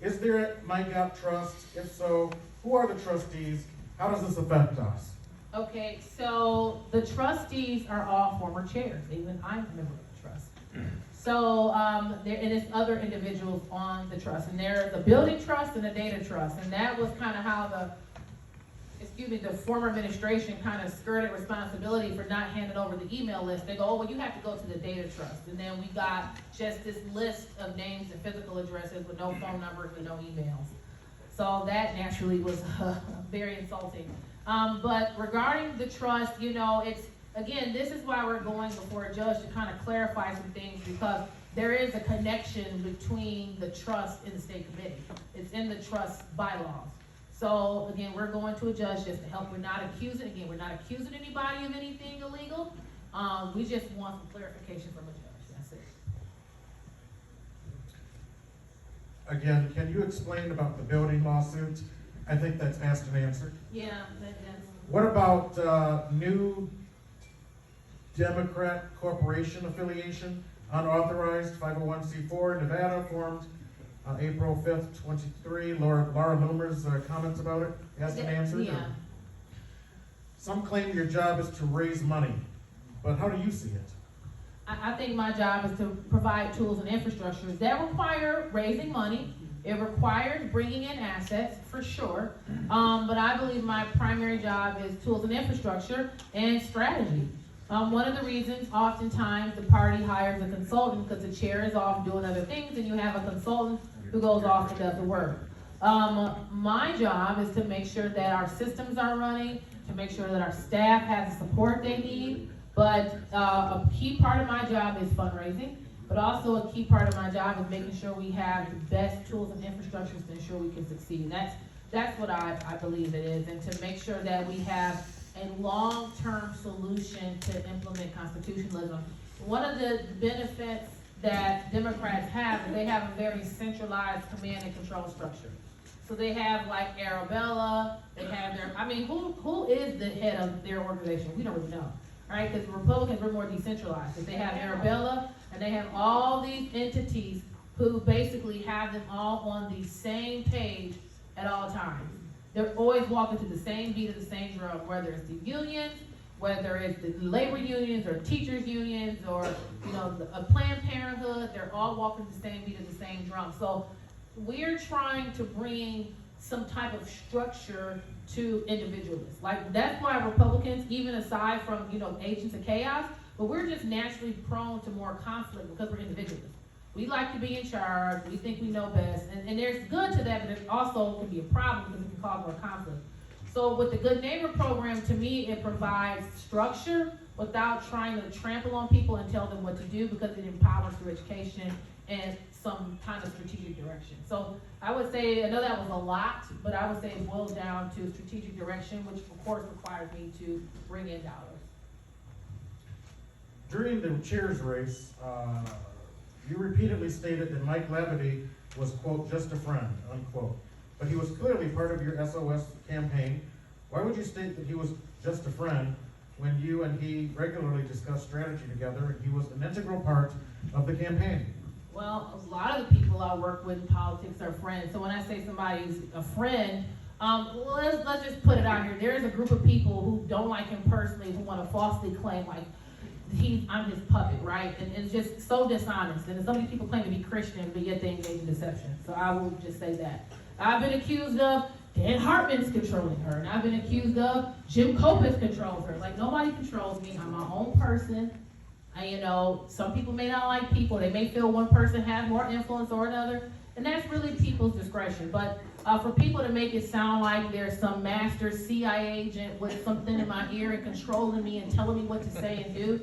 Is there a MiGOP trust? If so, who are the trustees? How does this affect us? Okay, so the trustees are all former chairs. Even I'm a member of the trust. So and it's other individuals on the trust, and they're the building trust and the data trust, and that was kind of how the former administration kind of skirted responsibility for not handing over the email list. They go, oh, well, you have to go to the data trust, and then we got just this list of names and physical addresses with no phone numbers and no emails. So that naturally was very insulting. But regarding the trust, it's, again, this is why we're going before a judge to kind of clarify some things, because there is a connection between the trust and the state committee. It's in the trust bylaws. So again, we're going to a judge just to help. We're not accusing anybody of anything illegal. We just want some clarification from a judge, that's it. Again, can you explain about the building lawsuit? I think that's asked and answered. Yeah, that's. What about new Democrat corporation affiliation, unauthorized 501c4 in Nevada, formed April 5th, 23. Laura Loomer's comments about it, asked and answered? Yeah. Some claim your job is to raise money, but how do you see it? I think my job is to provide tools and infrastructures that require raising money. It requires bringing in assets, for sure. But I believe my primary job is tools and infrastructure and strategy. One of the reasons, oftentimes, the party hires a consultant because the chair is off doing other things, and you have a consultant who goes off and does the work. My job is to make sure that our systems are running, to make sure that our staff has the support they need. But a key part of my job is fundraising, but also a key part of my job is making sure we have the best tools and infrastructures to ensure we can succeed. And that's what I believe it is, and to make sure that we have a long-term solution to implement constitutionalism. One of the benefits that Democrats have is they have a very centralized command and control structure. So they have like Arabella, they have their, who is the head of their organization? We don't really know, right? Because Republicans were more decentralized. Because they have Arabella, and they have all these entities who basically have them all on the same page at all times. They're always walking to the same beat of the same drum, whether it's the unions, whether it's the labor unions or teachers unions or a Planned Parenthood. They're all walking the same beat of the same drum. So we're trying to bring some type of structure to individualists. Like, that's why Republicans, even aside from agents of chaos, but we're just naturally prone to more conflict because we're individualists. We like to be in charge. We think we know best. And there's good to that, but it also can be a problem because it can cause more conflict. So with the Good Neighbor program, to me, it provides structure without trying to trample on people and tell them what to do, because it empowers through education and some kind of strategic direction. So I would say, I know that was a lot, but I would say it boils down to strategic direction, which of course requires me to bring in dollars. During the chair's race, you repeatedly stated that Mike Labadie was, quote, just a friend, unquote. But he was clearly part of your SOS campaign. Why would you state that he was just a friend when you and he regularly discussed strategy together and he was an integral part of the campaign? Well, a lot of the people I work with in politics are friends. So when I say somebody's a friend, let's just put it out here. There is a group of people who don't like him personally, who want to falsely claim, like, I'm his puppet, right? And it's just so dishonest. And so many people claim to be Christian, but yet they engage in deception. So I will just say that. I've been accused of Dan Hartman's controlling her, and I've been accused of Jim Copas controls her. Like, nobody controls me. I'm my own person. Some people may not like people. They may feel one person has more influence or another, and that's really people's discretion. But for people to make it sound like there's some master CIA agent with something in my ear and controlling me and telling me what to say and do,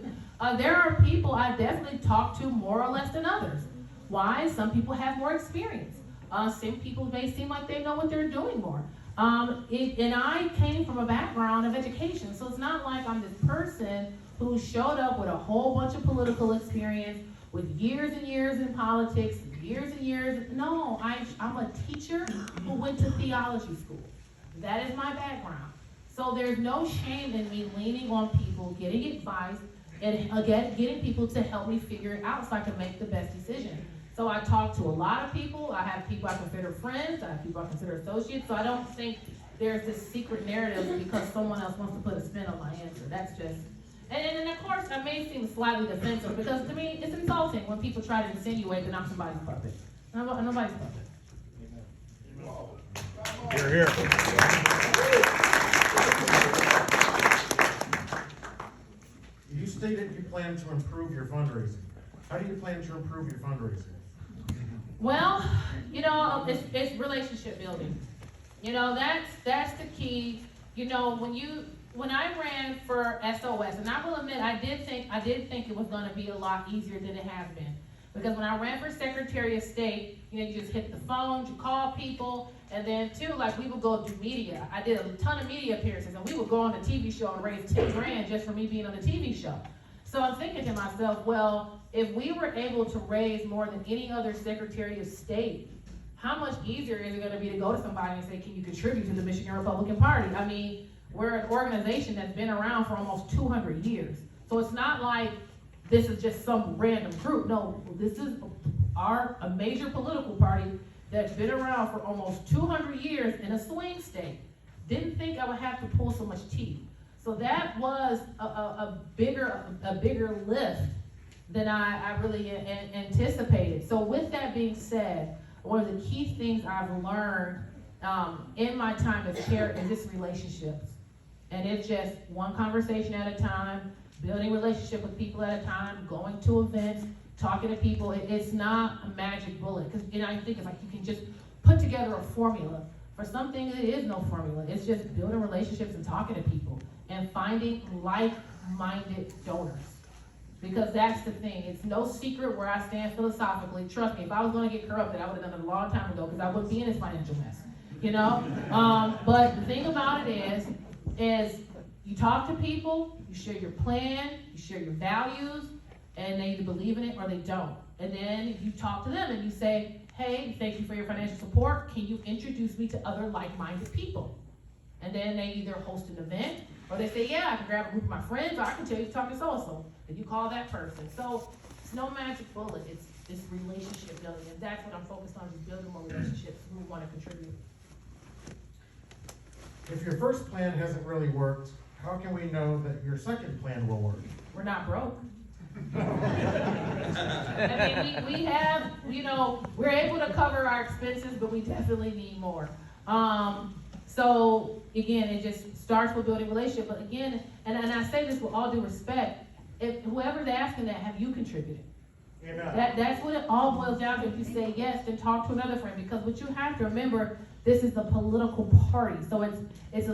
there are people I definitely talk to more or less than others. Why? Some people have more experience. Some people may seem like they know what they're doing more. And I came from a background of education, so it's not like I'm this person who showed up with a whole bunch of political experience, with years and years in politics, years and years. No, I'm a teacher who went to theology school. That is my background. So there's no shame in me leaning on people, getting advice, and again, getting people to help me figure it out so I can make the best decision. So I talk to a lot of people. I have people I consider friends. I have people I consider associates. So I don't think there's this secret narrative because someone else wants to put a spin on my answer. That's just, and of course, I may seem slightly defensive because to me, it's insulting when people try to insinuate that I'm somebody's puppet. I'm nobody's puppet. You're here. You stated you plan to improve your fundraising. How do you plan to improve your fundraising? Well, it's relationship building. That's the key. When I ran for SOS, and I will admit I did think it was going to be a lot easier than it has been. Because when I ran for Secretary of State, you just hit the phone, you call people, and then too, like we would go do media. I did a ton of media appearances, and we would go on a TV show and raise 10 grand just for me being on the TV show. So I'm thinking to myself, well, if we were able to raise more than any other Secretary of State, how much easier is it going to be to go to somebody and say, can you contribute to the Michigan Republican Party? I mean, we're an organization that's been around for almost 200 years. So it's not like this is just some random group. No, this is a major political party that's been around for almost 200 years in a swing state. Didn't think I would have to pull so much teeth. So that was a bigger lift than I really anticipated. So with that being said, one of the key things I've learned in my time as chair is just relationships. And it's just one conversation at a time, building relationship with people at a time, going to events, talking to people. It's not a magic bullet. Because I think it's like you can just put together a formula. For something, it is no formula. It's just building relationships and talking to people and finding like-minded donors. Because that's the thing. It's no secret where I stand philosophically. Trust me, if I was going to get corrupted, I would have done it a long time ago because I wouldn't be in this financial mess. But the thing about it is you talk to people, you share your plan, you share your values, and they either believe in it or they don't. And then you talk to them and you say, hey, thank you for your financial support. Can you introduce me to other like-minded people? And then they either host an event or they say, yeah, I can grab a group of my friends, or I can tell you to talk to so-and-so. And you call that person. So it's no magic bullet. It's relationship building. And that's what I'm focused on, is building more relationships who want to contribute. If your first plan hasn't really worked, how can we know that your second plan will work? We're not broke. I mean, we have, we're able to cover our expenses, but we definitely need more. So again, it just starts with building relationship. But again, and I say this with all due respect, if whoever's asking that, have you contributed? Amen. That's what it all boils down to. If you say yes, then talk to another friend, because what you have to remember, this is the political party. So it's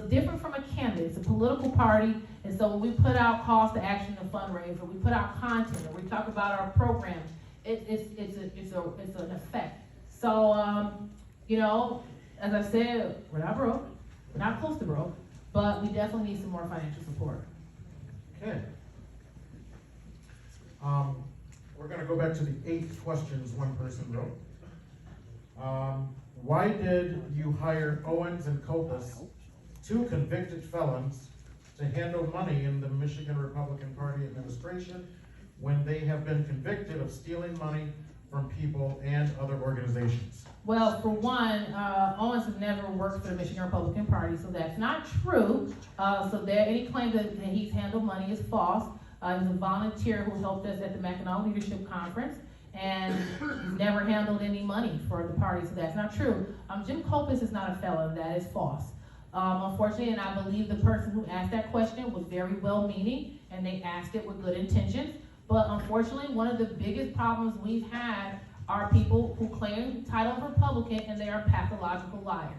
different from a candidate. It's a political party, and so when we put out calls to action and fundraise, or we put out content, or we talk about our program, it's an effect. So as I said, we're not broke, we're not close to broke, but we definitely need some more financial support. Okay. We're going to go back to the 8 questions one person wrote. Why did you hire Owens and Copas, 2 convicted felons, to handle money in the Michigan Republican Party administration when they have been convicted of stealing money from people and other organizations? Well, for one, Owens has never worked for the Michigan Republican Party, so that's not true. So any claim that he's handled money is false. He was a volunteer who helped us at the Mackinac Leadership Conference, and he's never handled any money for the party, so that's not true. Jim Kopis is not a felon, that is false. Unfortunately, and I believe the person who asked that question was very well-meaning, and they asked it with good intentions, but unfortunately, one of the biggest problems we've had are people who claim the title of Republican and they are pathological liars.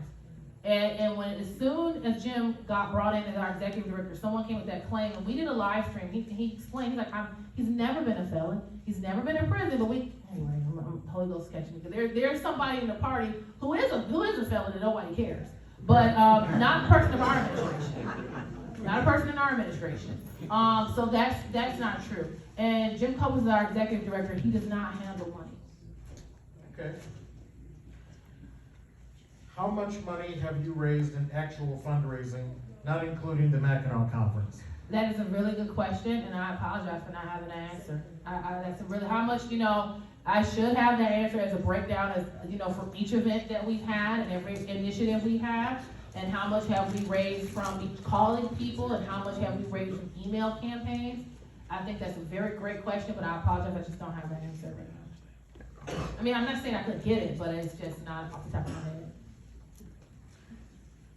And when, as soon as Jim got brought in as our executive director, someone came with that claim, and we did a live stream. He explained, he's like, he's never been a felon, he's never been in prison, but anyway, I'm Holy Ghost catching me, because there's somebody in the party who is a felon and nobody cares. But not a person of our administration. Not a person in our administration. So that's not true. And Jim Kopis is our executive director. He does not handle money. Okay. How much money have you raised in actual fundraising, not including the Mackinac Conference? That is a really good question, and I apologize for not having an answer. That's a really, how much, I should have that answer as a breakdown as, for each event that we've had and every initiative we have, and how much have we raised from calling people, and how much have we raised from email campaigns. I think that's a very great question, but I apologize, I just don't have that answer right now. I mean, I'm not saying I couldn't get it, but it's just not off the top of my head.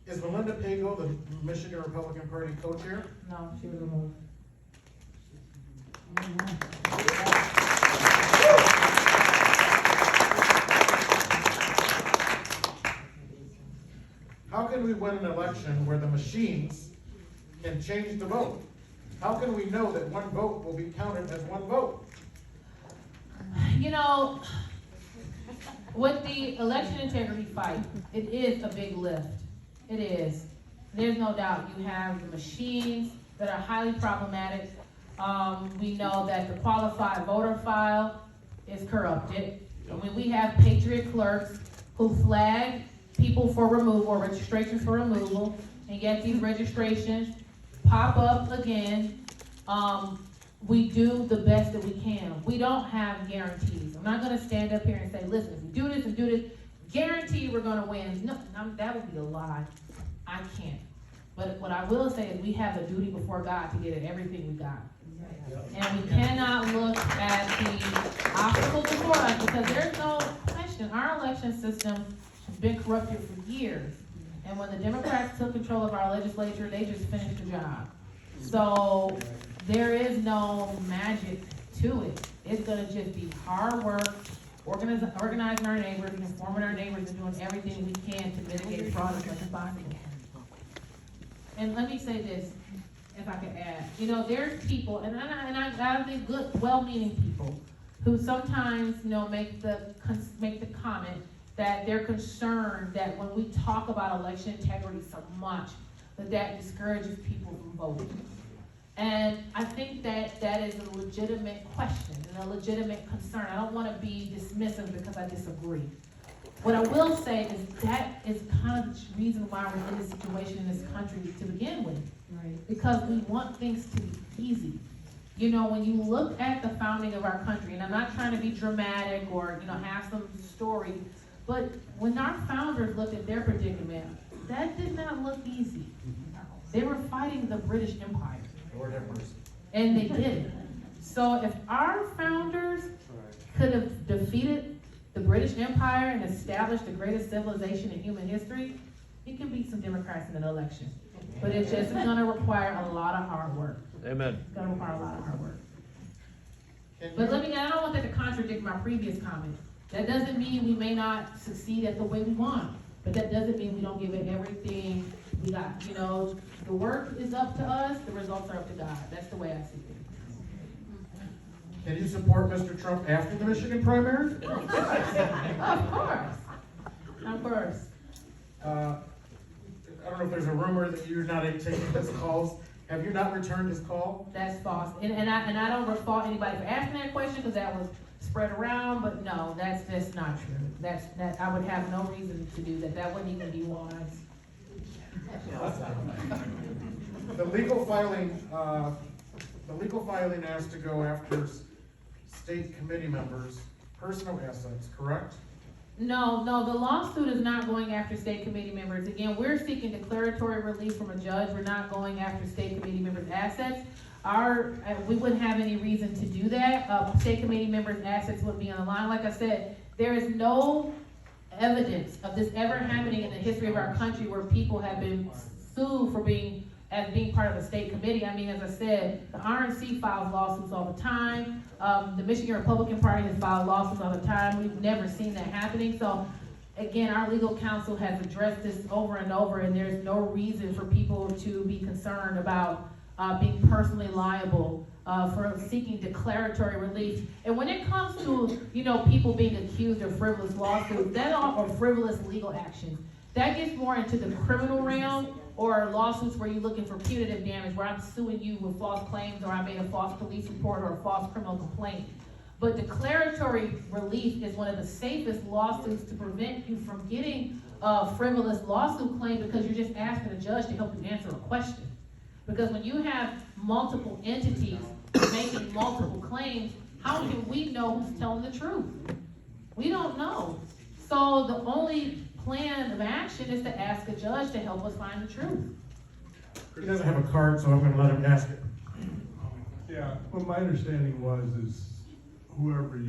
Is Melinda Pago the Michigan Republican Party co-chair? No, she was removed. How can we win an election where the machines can change the vote? How can we know that one vote will be counted as one vote? With the election integrity fight, it is a big lift. It is. There's no doubt. You have the machines that are highly problematic. We know that the qualified voter file is corrupted. I mean, we have patriot clerks who flag people for removal, or registrations for removal, and yet these registrations pop up again. We do the best that we can. We don't have guarantees. I'm not gonna stand up here and say, listen, if we do this and do this, guarantee we're gonna win. No, that would be a lie. I can't. But what I will say is we have a duty before God to get at everything we got. And we cannot look at the obstacles before us, because there's no question. Our election system has been corrupted for years. And when the Democrats took control of our legislature, they just finished the job. So there is no magic to it. It's gonna just be hard work, organizing our neighbors, informing our neighbors, and doing everything we can to mitigate fraud as much as possible. And let me say this, if I could add, there's people, and I think good, well-meaning people, who sometimes, make the comment that they're concerned that when we talk about election integrity so much, that discourages people from voting. And I think that is a legitimate question and a legitimate concern. I don't want to be dismissive because I disagree. What I will say is that is kind of the reason why we're in this situation in this country to begin with. Right. Because we want things to be easy. When you look at the founding of our country, and I'm not trying to be dramatic or, have some story, but when our founders looked at their predicament, that did not look easy. They were fighting the British Empire. And they did. So if our founders could have defeated the British Empire and established the greatest civilization in human history, it can beat some Democrats in an election. But it's just going to require a lot of hard work. Amen. It's going to require a lot of hard work. But I don't want that to contradict my previous comment. That doesn't mean we may not succeed at the way we want, but that doesn't mean we don't give it everything we got. The work is up to us, the results are up to God. That's the way I see it. Can you support Mr. Trump after the Michigan primary? Of course. Of course. I don't know if there's a rumor that you're not taking his calls. Have you not returned his call? That's false. And I don't fault anybody for asking that question, because that was spread around, but no, that's not true. That I would have no reason to do that. That wouldn't even be wise. The legal filing has to go after state committee members' personal assets, correct? No, the lawsuit is not going after state committee members. Again, we're seeking declaratory relief from a judge. We're not going after state committee members' assets. we wouldn't have any reason to do that. State committee members' assets would be on the line. Like I said, there is no evidence of this ever happening in the history of our country where people have been sued for being part of a state committee. I mean, as I said, the RNC files lawsuits all the time. The Michigan Republican Party has filed lawsuits all the time. We've never seen that happening. So again, our legal counsel has addressed this over and over, and there's no reason for people to be concerned about being personally liable for seeking declaratory relief. And when it comes to, people being accused of frivolous lawsuits, or frivolous legal actions, that gets more into the criminal realm, or lawsuits where you're looking for punitive damage, where I'm suing you with false claims, or I made a false police report or a false criminal complaint. But declaratory relief is one of the safest lawsuits to prevent you from getting a frivolous lawsuit claim, because you're just asking a judge to help you answer a question. Because when you have multiple entities making multiple claims, how can we know who's telling the truth? We don't know. So the only plan of action is to ask a judge to help us find the truth. He doesn't have a card, so I'm gonna let him ask it. Yeah, what my understanding is whoever I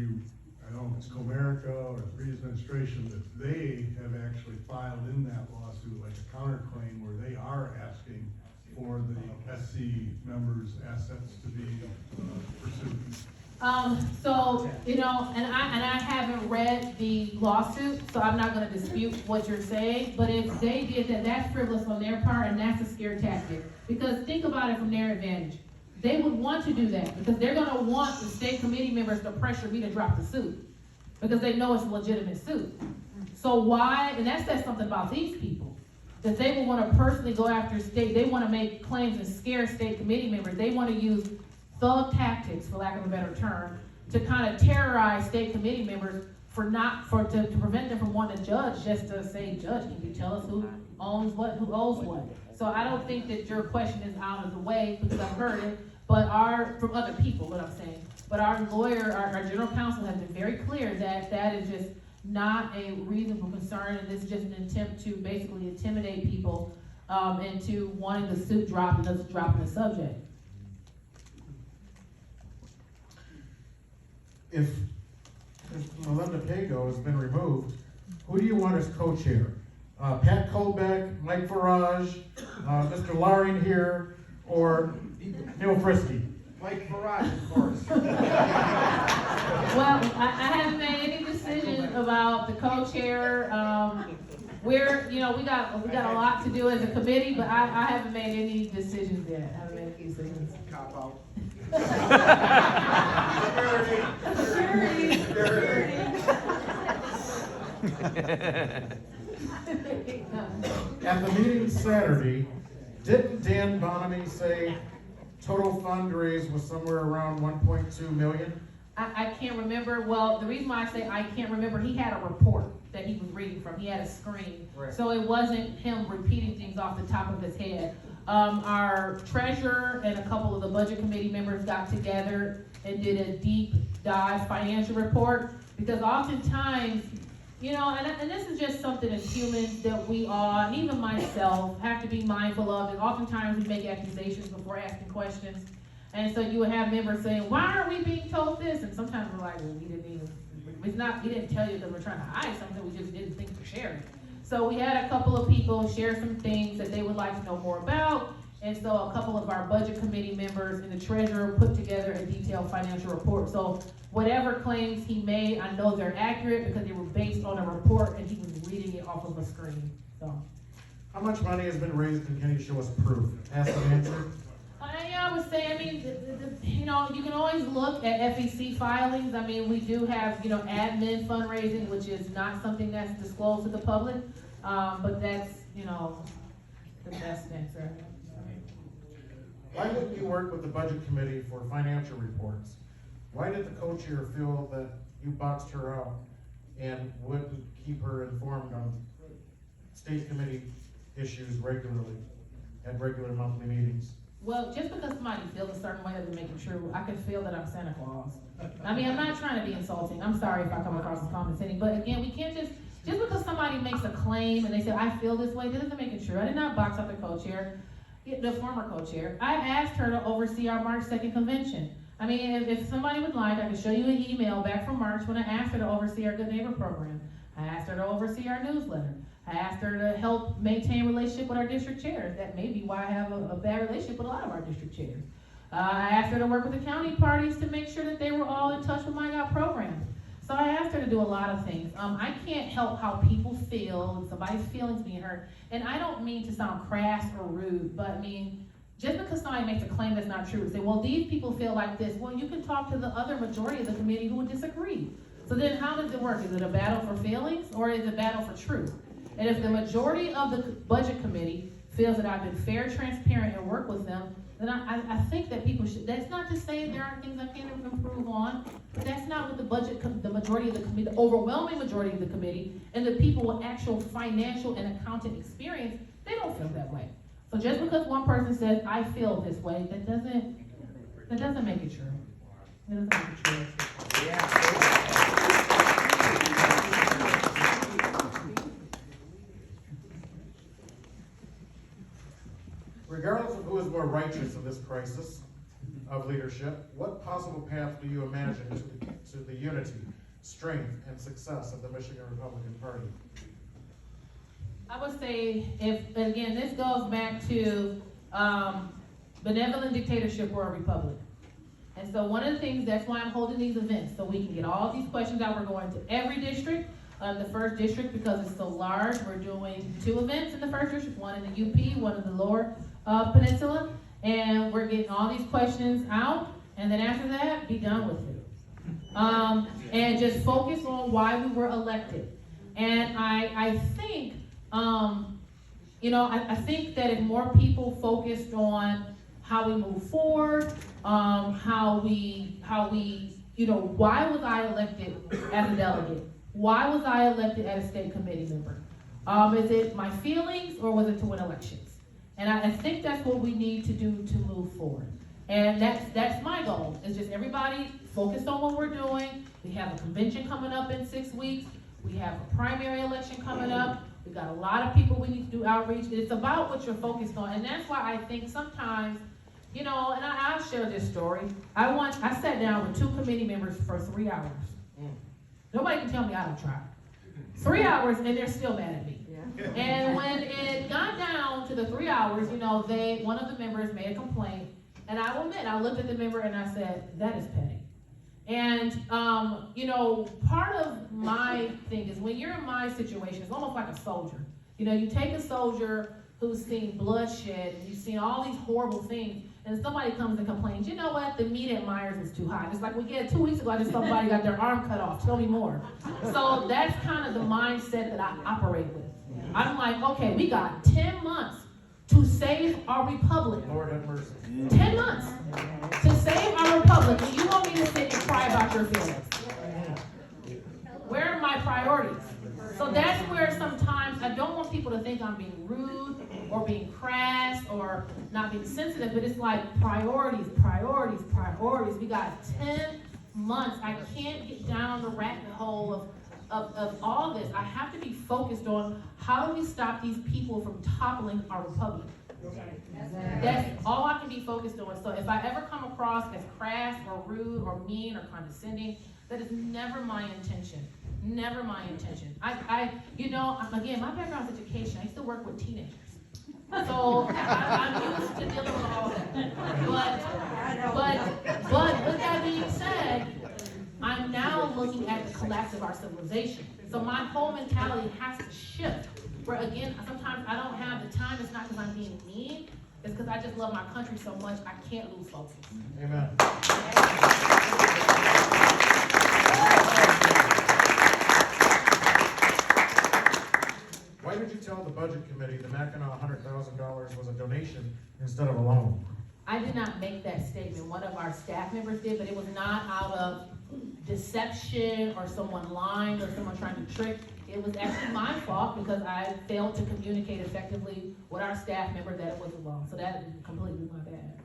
don't know if it's Comerica or the administration, that they have actually filed in that lawsuit like a counterclaim where they are asking for the SC members' assets to be pursued. And I haven't read the lawsuit, so I'm not gonna dispute what you're saying, but if they did that, that's frivolous on their part, and that's a scare tactic. Because think about it from their advantage. They would want to do that, because they're gonna want the state committee members to pressure me to drop the suit, because they know it's a legitimate suit. So why, and that says something about these people, that they will wanna personally go after they wanna make claims and scare state committee members. They wanna use thug tactics, for lack of a better term, to kind of terrorize state committee members to prevent them from wanting to judge, just to say, Judge, can you tell us who owns what, who owes what? So I don't think that your question is out of the way, because I've heard it, but from other people, what I'm saying. But our lawyer, our general counsel has been very clear that that is just not a reasonable concern, and it's just an attempt to basically intimidate people into wanting the suit dropped and us dropping the subject. If Melinda Pago has been removed, who do you want as co-chair? Pat Colbeck, Mike Farage, Mr. Laring here, or Neil Frisky? Mike Farage, of course. Well, I haven't made any decision about the co-chair. We got a lot to do as a committee, but I haven't made any decisions yet. I haven't made any decisions. Cop out. At the meeting Saturday, didn't Dan Bonamy say total fundraise was somewhere around 1.2 million? I can't remember. Well, the reason why I say I can't remember, he had a report that he was reading from. He had a screen. Right. So it wasn't him repeating things off the top of his head. Our treasurer and a couple of the budget committee members got together and did a deep dive financial report, because oftentimes, and this is just something as humans that we all, and even myself, have to be mindful of, and oftentimes we make accusations before asking questions. And so you would have members saying, why aren't we being told this? And sometimes we're like, well, we didn't tell you because we're trying to hide something, we just didn't think to share it. So we had a couple of people share some things that they would like to know more about. And so a couple of our budget committee members and the treasurer put together a detailed financial report. So whatever claims he made, I know they're accurate because they were based on a report and he was reading it off of a screen, so. How much money has been raised, and can you show us proof? Ask and answer. Yeah, I would say, you can always look at FEC filings. I mean, we do have, admin fundraising, which is not something that's disclosed to the public, but that's, the best answer. Why wouldn't you work with the budget committee for financial reports? Why did the co-chair feel that you boxed her out and wouldn't keep her informed on state committee issues regularly at regular monthly meetings? Well, just because somebody feels a certain way doesn't make it true. I can feel that I'm Santa Claus. I mean, I'm not trying to be insulting. I'm sorry if I come across as condescending, but again, we can't just because somebody makes a claim and they say, I feel this way, that doesn't make it true. I did not box out the co-chair. the former co-chair, I asked her to oversee our March 2nd convention. I mean, if somebody would like, I can show you an email back from March when I asked her to oversee our Good Neighbor program. I asked her to oversee our newsletter. I asked her to help maintain relationship with our district chairs. That may be why I have a bad relationship with a lot of our district chairs. I asked her to work with the county parties to make sure that they were all in touch with MiGOP programs. So I asked her to do a lot of things. I can't help how people feel, and somebody's feelings being hurt. And I don't mean to sound crass or rude, but I mean, just because somebody makes a claim that's not true, say, well, these people feel like this. Well, you can talk to the other majority of the committee who would disagree. So then how does it work? Is it a battle for feelings or is it a battle for truth? And if the majority of the budget committee feels that I've been fair, transparent, and work with them, then I think that people should, that's not to say there aren't things I can improve on, but that's not what the majority of the committee, the overwhelming majority of the committee, and the people with actual financial and accounting experience, they don't feel that way. So just because one person says, I feel this way, that doesn't make it true. It doesn't make it true. Regardless of who is more righteous in this crisis of leadership, what possible path do you imagine to the unity, strength, and success of the Michigan Republican Party? I would say, if again, this goes back to benevolent dictatorship or a republic. And so one of the things, that's why I'm holding these events, so we can get all these questions out. We're going to every district. The first district, because it's so large, we're doing 2 events in the first district, one in the UP, one in the lower peninsula, and we're getting all these questions out, and then after that, be done with it. And just focus on why we were elected. And I think, I think that if more people focused on how we move forward, how we, why was I elected as a delegate? Why was I elected as a state committee member? Is it my feelings or was it to win elections? And I think that's what we need to do to move forward. And that's my goal. It's just everybody focused on what we're doing. We have a convention coming up in 6 weeks. We have a primary election coming up. We've got a lot of people we need to do outreach. It's about what you're focused on. And that's why I think sometimes, and I'll share this story. I sat down with 2 committee members for 3 hours. Nobody can tell me I don't try. 3 hours and they're still mad at me. Yeah. And when it got down to the 3 hours, one of the members made a complaint, and I will admit, I looked at the member and I said, that is petty. And, part of my thing is when you're in my situation, it's almost like a soldier. You take a soldier who's seen bloodshed and you've seen all these horrible things, and somebody comes and complains, you know what, the meat at Myers is too hot. It's like, 2 weeks ago, I just somebody got their arm cut off. Tell me more. So that's kind of the mindset that I operate with. I'm like, okay, we got 10 months to save our republic. Lord have mercy. 10 months to save our republic, and you want me to sit and cry about your feelings. Where are my priorities? So that's where sometimes I don't want people to think I'm being rude or being crass or not being sensitive, but it's like priorities. We got 10 months. I can't get down the rabbit hole of all this. I have to be focused on how do we stop these people from toppling our republic. That's all I can be focused on. So if I ever come across as crass or rude or mean or condescending, that is never my intention. Never my intention. Again, my background is education. I used to work with teenagers. So I'm used to dealing with all that. But with that being said, I'm now looking at the collapse of our civilization. So my whole mentality has to shift. Where again, sometimes I don't have the time. It's not because I'm being mean. It's because I just love my country so much, I can't lose focus. Amen. Why did you tell the budget committee the Mackinac $100,000 was a donation instead of a loan? I did not make that statement. One of our staff members did, but it was not out of deception or someone lying or someone trying to trick. It was actually my fault because I failed to communicate effectively with our staff member that it was a loan. So that is completely my bad.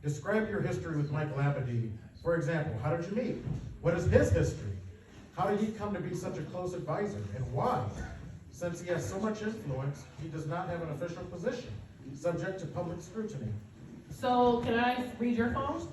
Describe your history with Mike Labadie. For example, how did you meet? What is his history? How did he come to be such a close advisor, and why? Since he has so much influence, he does not have an official position. subject to public scrutiny. So can I read your phone?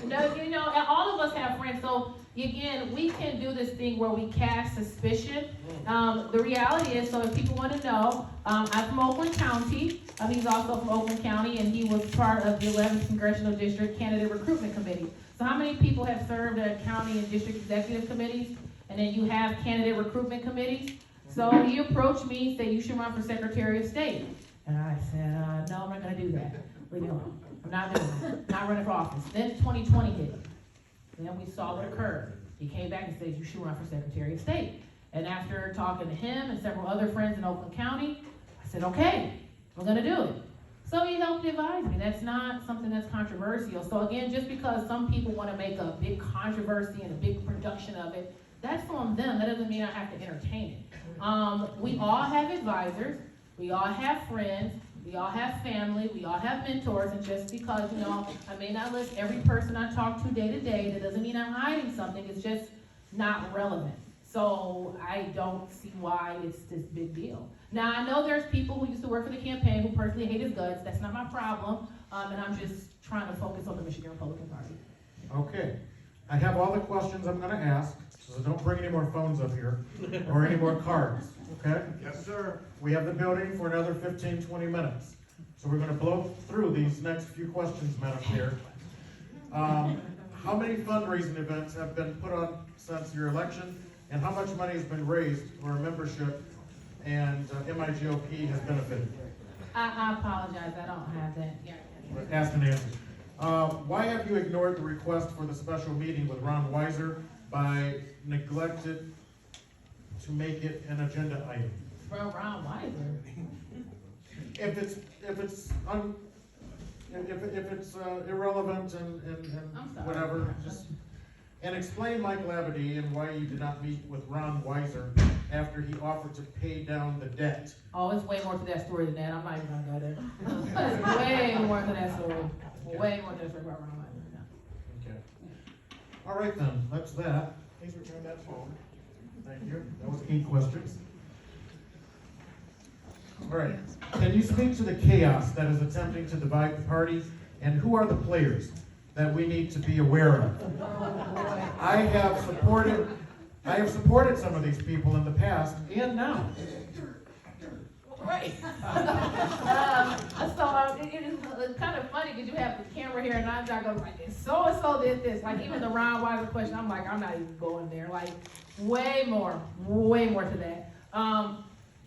No, you know, and all of us have friends. So again, we can do this thing where we cast suspicion. The reality is, so if people want to know, I'm from Oakland County. He's also from Oakland County, and he was part of the 11th Congressional District Candidate Recruitment Committee. So how many people have served at county and district executive committees? And then you have candidate recruitment committees. So he approached me, said, you should run for Secretary of State. And I said, no, I'm not going to do that. Leave me alone. I'm not doing it. Not running for office. Then 2020 hit. Then we saw what occurred. He came back and said, you should run for Secretary of State. And after talking to him and several other friends in Oakland County, I said, okay, we're going to do it. So he helped advise me. That's not something that's controversial. So again, just because some people want to make a big controversy and a big production of it, that's on them. That doesn't mean I have to entertain it. We all have advisors. We all have friends. We all have family. We all have mentors. And just because, you know, I may not list every person I talk to day to day, that doesn't mean I'm hiding something. It's just not relevant. So I don't see why it's this big deal. Now, I know there's people who used to work for the campaign who personally hate his guts. That's not my problem. And I'm just trying to focus on the Michigan Republican Party. Okay. I have all the questions I'm going to ask, so don't bring any more phones up here or any more cards, okay? Yes, sir. We have the building for another 15, 20 minutes. So we're going to blow through these next few questions, Madam Chair. How many fundraising events have been put on since your election, and how much money has been raised for membership and MiGOP has benefited? I apologize, I don't have that. Yeah. Asked and answered. Why have you ignored the request for the special meeting with Ron Weiser by neglected to make it an agenda item? Bro, Ron Weiser. If it's irrelevant and I'm sorry. whatever, just and explain Mike Labadie and why you did not meet with Ron Weiser after he offered to pay down the debt. Oh, it's way more to that story than that. I'm not even gonna go there. It's way more to that story. Way more to that story about Ron Weiser. No. Okay. All right then, that's that. Please return that phone. Thank you. That was 8 questions. All right. Can you speak to the chaos that is attempting to divide the party, and who are the players that we need to be aware of? I have supported some of these people in the past and now. Right. It's kind of funny because you have the camera here and I'm not going like this. So did this. Like even the Ron Weiser question, I'm like, I'm not even going there. Like way more to that.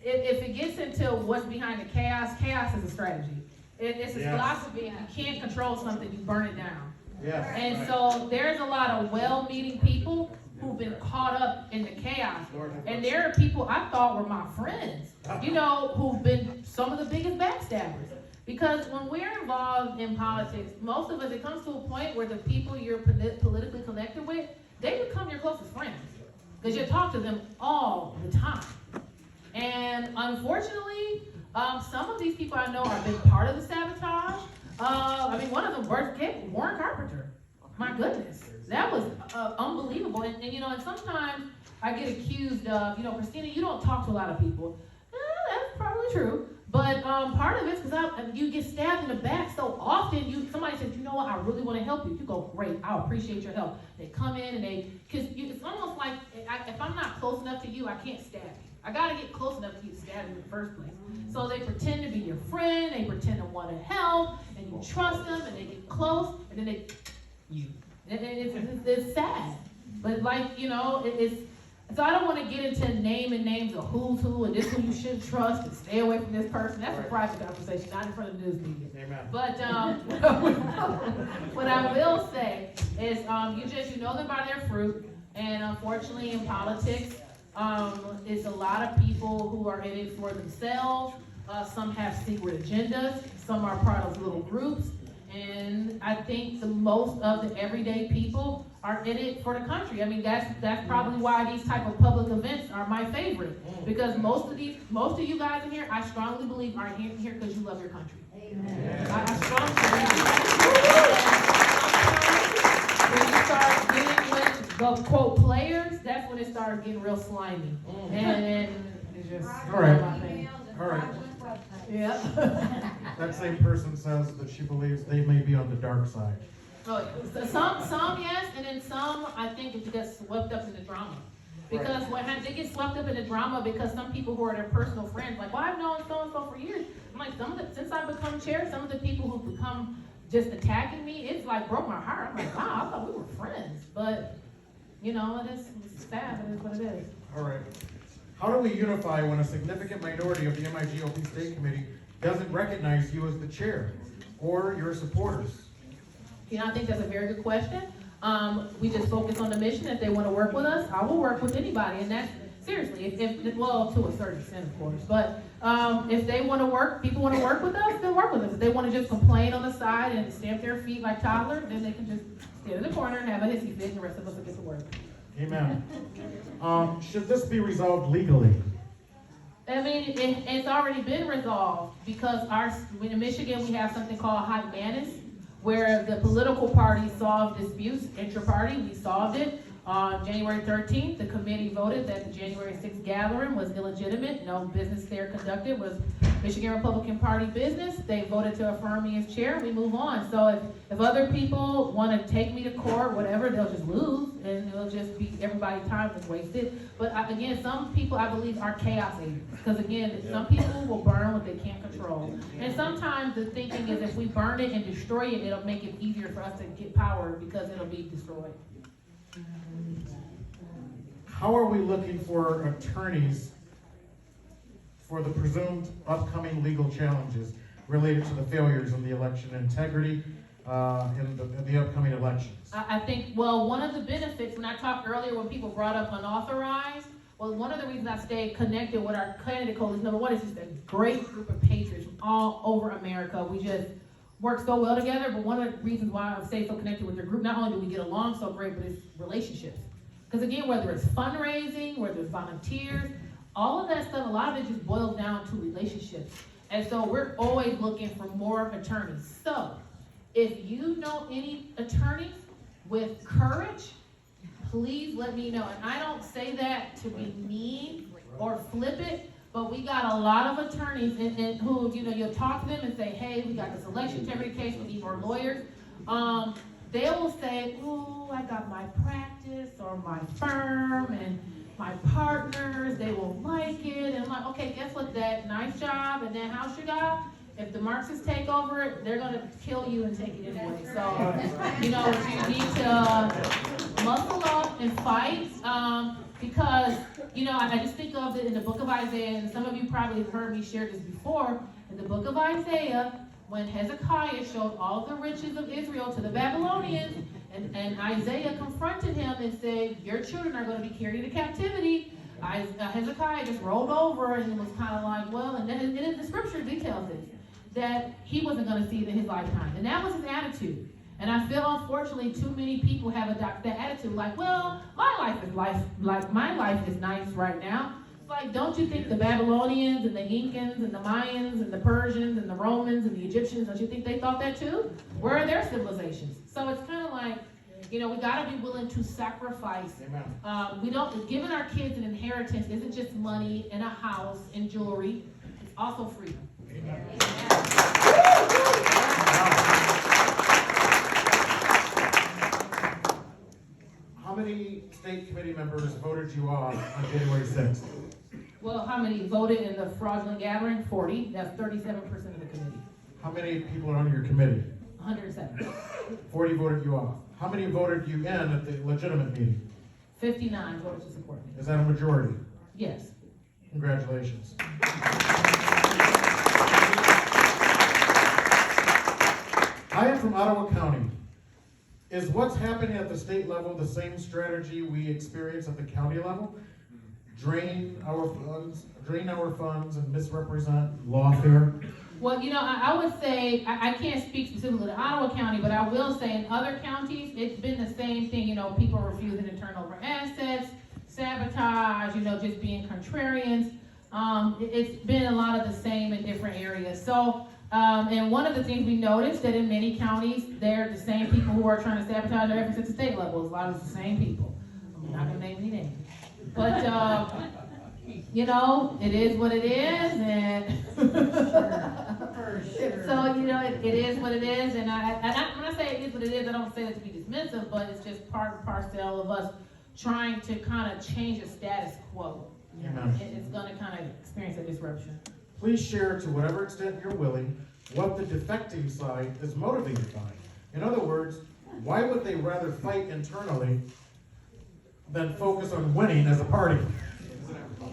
If it gets into what's behind the chaos is a strategy. It's a philosophy. If you can't control something, you burn it down. Yes. And right. So there's a lot of well-meaning people who've been caught up in the chaos. And there are people I thought were my friends, you know, who've been some of the biggest backstabbers. Because when we're involved in politics, most of us, it comes to a point where the people you're politically connected with, they become your closest friends. Because you talk to them all the time. And unfortunately, some of these people I know have been part of the sabotage. One of them, Warren Carpenter. My goodness, that was unbelievable. And you know, and sometimes I get accused of, you know, Kristina, you don't talk to a lot of people. That's probably true. But part of it's because you get stabbed in the back so often. Somebody says, you know what, I really want to help you. You go, great, I appreciate your help. They come in and it's almost like if I'm not close enough to you, I can't stab you. I gotta get close enough to you to stab you in the first place. So they pretend to be your friend, they pretend to want to help, and you trust them, and they get close, and then it's sad. But like, you know, so I don't want to get into naming names of who's who and this who you should trust and stay away from this person. That's a private conversation, not in front of the news media. Amen. But what I will say is you know them by their fruit, and unfortunately in politics, it's a lot of people who are in it for themselves. Some have secret agendas. Some are part of little groups. And I think the most of the everyday people are in it for the country. I mean, that's probably why these type of public events are my favorite. Because most of you guys in here, I strongly believe are here because you love your country. Amen. I strongly believe. When you start getting with the quote players, that's when it starts getting real slimy. And it's just all right. Emails and All right. fraudulent Yeah. That same person says that she believes they may be on the dark side. Oh, so some yes, and then some I think it gets swept up in the drama. Because they get swept up in the drama because some people who are their personal friends, like, well, I've known so and so for years. I'm like, since I've become chair, some of the people who've become just attacking me, it's like broke my heart. I'm like, wow, I thought we were friends, but you know, it's sad. It is what it is. All right. How do we unify when a significant minority of the MiGOP State Committee doesn't recognize you as the chair or your supporters? You know, I think that's a very good question. We just focus on the mission. If they want to work with us, I will work with anybody. And that's, seriously, if well, to a certain extent, of course. But if they want to work, people want to work with us, then work with us. If they want to just complain on the side and stamp their feet like toddlers, then they can just stand in the corner and have a hissy fit, and the rest of us will get to work. Amen. Should this be resolved legally? I mean, it's already been resolved because in Michigan, we have something called high manus, where the political parties solve disputes intra-party. We solved it. On January 13th, the committee voted that the January 6th gathering was illegitimate. No business there conducted was Michigan Republican Party business. They voted to affirm me as chair. We move on. So if other people want to take me to court, whatever, they'll just lose, and it'll just be everybody's time is wasted. But again, some people I believe are chaos agents, because again, some people will burn what they can't control. And sometimes the thinking is if we burn it and destroy it, it'll make it easier for us to get power because it'll be destroyed. How are we looking for attorneys for the presumed upcoming legal challenges related to the failures in the election integrity in the upcoming elections? I think, well, one of the benefits, when I talked earlier when people brought up unauthorized, well, one of the reasons I stayed connected with our candidate coalition, number one, is just a great group of patriots from all over America. We just work so well together, but one of the reasons why I stay so connected with the group, not only do we get along so great, but it's relationships. Because again, whether it's fundraising, whether it's volunteers, all of that stuff, a lot of it just boils down to relationships. And so we're always looking for more attorneys. So if you know any attorneys with courage, please let me know. And I don't say that to be mean or flip it, but we got a lot of attorneys who, you know, you'll talk to them and say, hey, we got this election integrity case, we need more lawyers. They will say, ooh, I got my practice or my firm and my partners, they will like it. And I'm like, okay, guess what, that nice job and that house you got, if the Marxists take over it, they're gonna kill you and take it anyway. So, you know, you need to muscle up and fight, because, you know, I just think of it in the book of Isaiah, and some of you probably have heard me share this before. In the book of Isaiah, when Hezekiah showed all the riches of Israel to the Babylonians, and Isaiah confronted him and said, your children are going to be carried into captivity, Hezekiah just rolled over and was kind of like, well, and then the scripture details this, that he wasn't going to see it in his lifetime. And that was his attitude. And I feel, unfortunately, too many people have adopted that attitude, like, well, my life is nice right now. It's like, don't you think the Babylonians and the Incans and the Mayans and the Persians and the Romans and the Egyptians, don't you think they thought that too? Where are their civilizations? So it's kind of like, you know, we got to be willing to sacrifice. Giving our kids an inheritance isn't just money and a house and jewelry. It's also freedom. Amen. How many state committee members voted you off on January 6th? Well, how many voted in the fraudulent gathering? 40. That's 37% of the committee. How many people are on your committee? 107. 40 voted you off. How many voted you in at the legitimate meeting? 59 voted to support me. Is that a majority? Yes. Congratulations. I am from Ottawa County. Is what's happening at the state level the same strategy we experience at the county level? Drain our funds and misrepresent lawfare? Well, you know, I would say, I can't speak specifically to Ottawa County, but I will say in other counties, it's been the same thing. You know, people refusing to turn over assets, sabotage, you know, just being contrarians. It's been a lot of the same in different areas. So, and one of the things we noticed that in many counties, they're the same people who are trying to sabotage their efforts at the state level. A lot of the same people. I'm not going to name any names. But you know, it is what it is, and so, you know, it is what it is, and when I say it is what it is, I don't say that to be dismissive, but it's just part and parcel of us trying to kind of change the status quo. Amen. It's gonna kind of experience a disruption. Please share, to whatever extent you're willing, what the defecting side is motivated by. In other words, why would they rather fight internally than focus on winning as a party?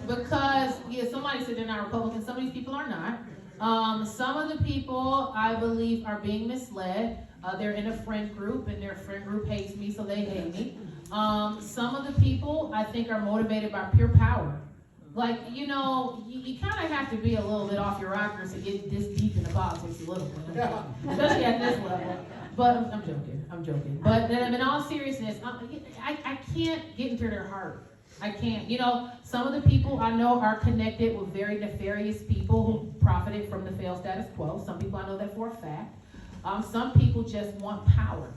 Because, yeah, somebody said they're not Republicans, some of these people are not. Some of the people, I believe, are being misled. They're in a friend group, and their friend group hates me, so they hate me. Some of the people, I think, are motivated by pure power. Like, you know, you kind of have to be a little bit off your rockers to get this deep into politics a little bit. Especially at this level. But I'm joking. But in all seriousness, I can't get into their heart. I can't. You know, some of the people I know are connected with very nefarious people who profited from the failed status quo. Some people I know that for a fact. Some people just want power.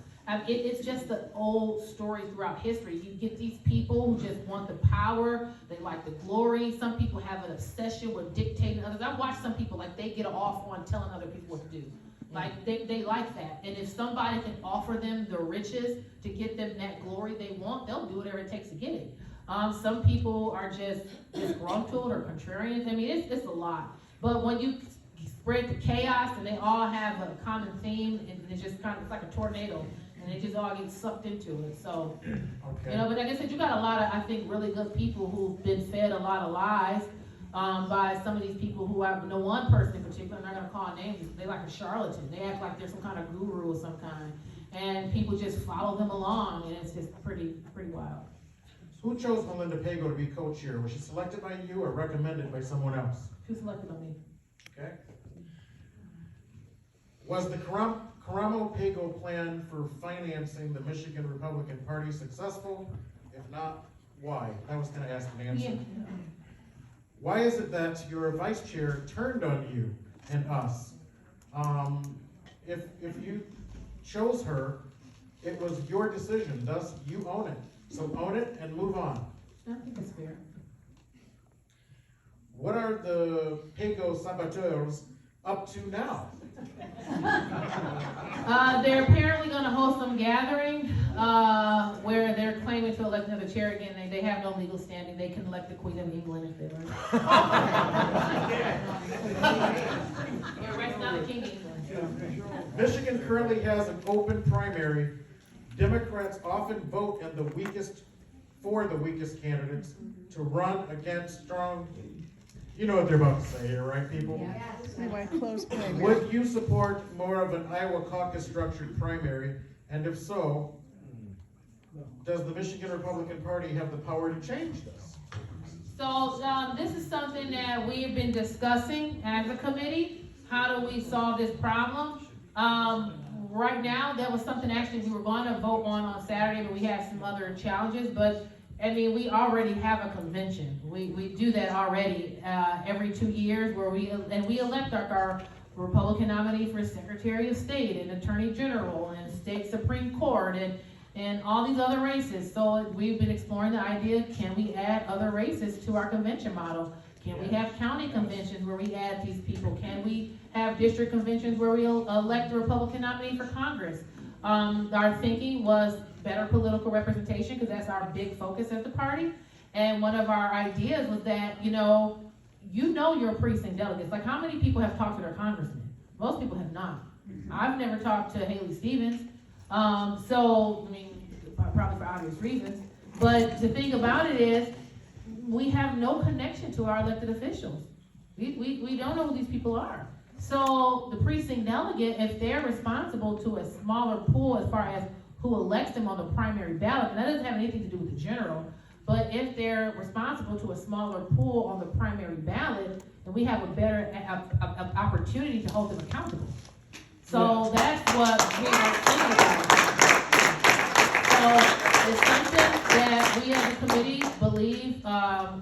It's just the old story throughout history. You get these people who just want the power, they like the glory. Some people have an obsession with dictating others. I've watched some people, like, they get off on telling other people what to do. Like, they like that. And if somebody can offer them the riches to get them that glory they want, they'll do whatever it takes to get it. Some people are just disgruntled or contrarians. I mean, it's a lot. But when you spread the chaos and they all have a common theme, and it's just kind of, it's like a tornado. And they just all get sucked into it. So, Okay. you know, but like I said, you got a lot of, I think, really good people who've been fed a lot of lies by some of these people who I know one person in particular, I'm not going to call names, they like a charlatan. They act like they're some kind of guru of some kind. And people just follow them along, and it's just pretty wild. Who chose Melinda Pago to be co-chair? Was she selected by you or recommended by someone else? Who selected on me? Okay. Was the Karamo-Pago plan for financing the Michigan Republican Party successful? If not, why? I was going to ask Nancy. Yeah. Why is it that your vice chair turned on you and us? If you chose her, it was your decision, thus you own it. So own it and move on. I think it's fair. What are the Pago saboteurs up to now? They're apparently going to host some gathering where they're claiming to elect another chair again. They have no legal standing. They can elect the Queen of England if they like. Yeah, right now the King of England. Michigan currently has an open primary. Democrats often vote for the weakest candidates to run against strong. You know what they're about to say here, right, people? Yes. Would you support more of an Iowa caucus structured primary? And if so, does the Michigan Republican Party have the power to change this? So this is something that we have been discussing as a committee. How do we solve this problem? Right now, that was something actually we were going to vote on Saturday, but we had some other challenges. But I mean, we already have a convention. We do that already every 2 years, where we elect our Republican nominee for Secretary of State and Attorney General and State Supreme Court and all these other races. So we've been exploring the idea: can we add other races to our convention model? Can we have county conventions where we add these people? Can we have district conventions where we elect a Republican nominee for Congress? Our thinking was better political representation, because that's our big focus as the party. And one of our ideas was that, you know your precinct delegates. Like, how many people have talked to their congressman? Most people have not. I've never talked to Haley Stevens. So, I mean, probably for obvious reasons. But the thing about it is, we have no connection to our elected officials. We don't know who these people are. So the precinct delegate, if they're responsible to a smaller pool as far as who elects them on the primary ballot, and that doesn't have anything to do with the general, but if they're responsible to a smaller pool on the primary ballot, then we have a better opportunity to hold them accountable. So that's what we are thinking about. So it's something that we as a committee believe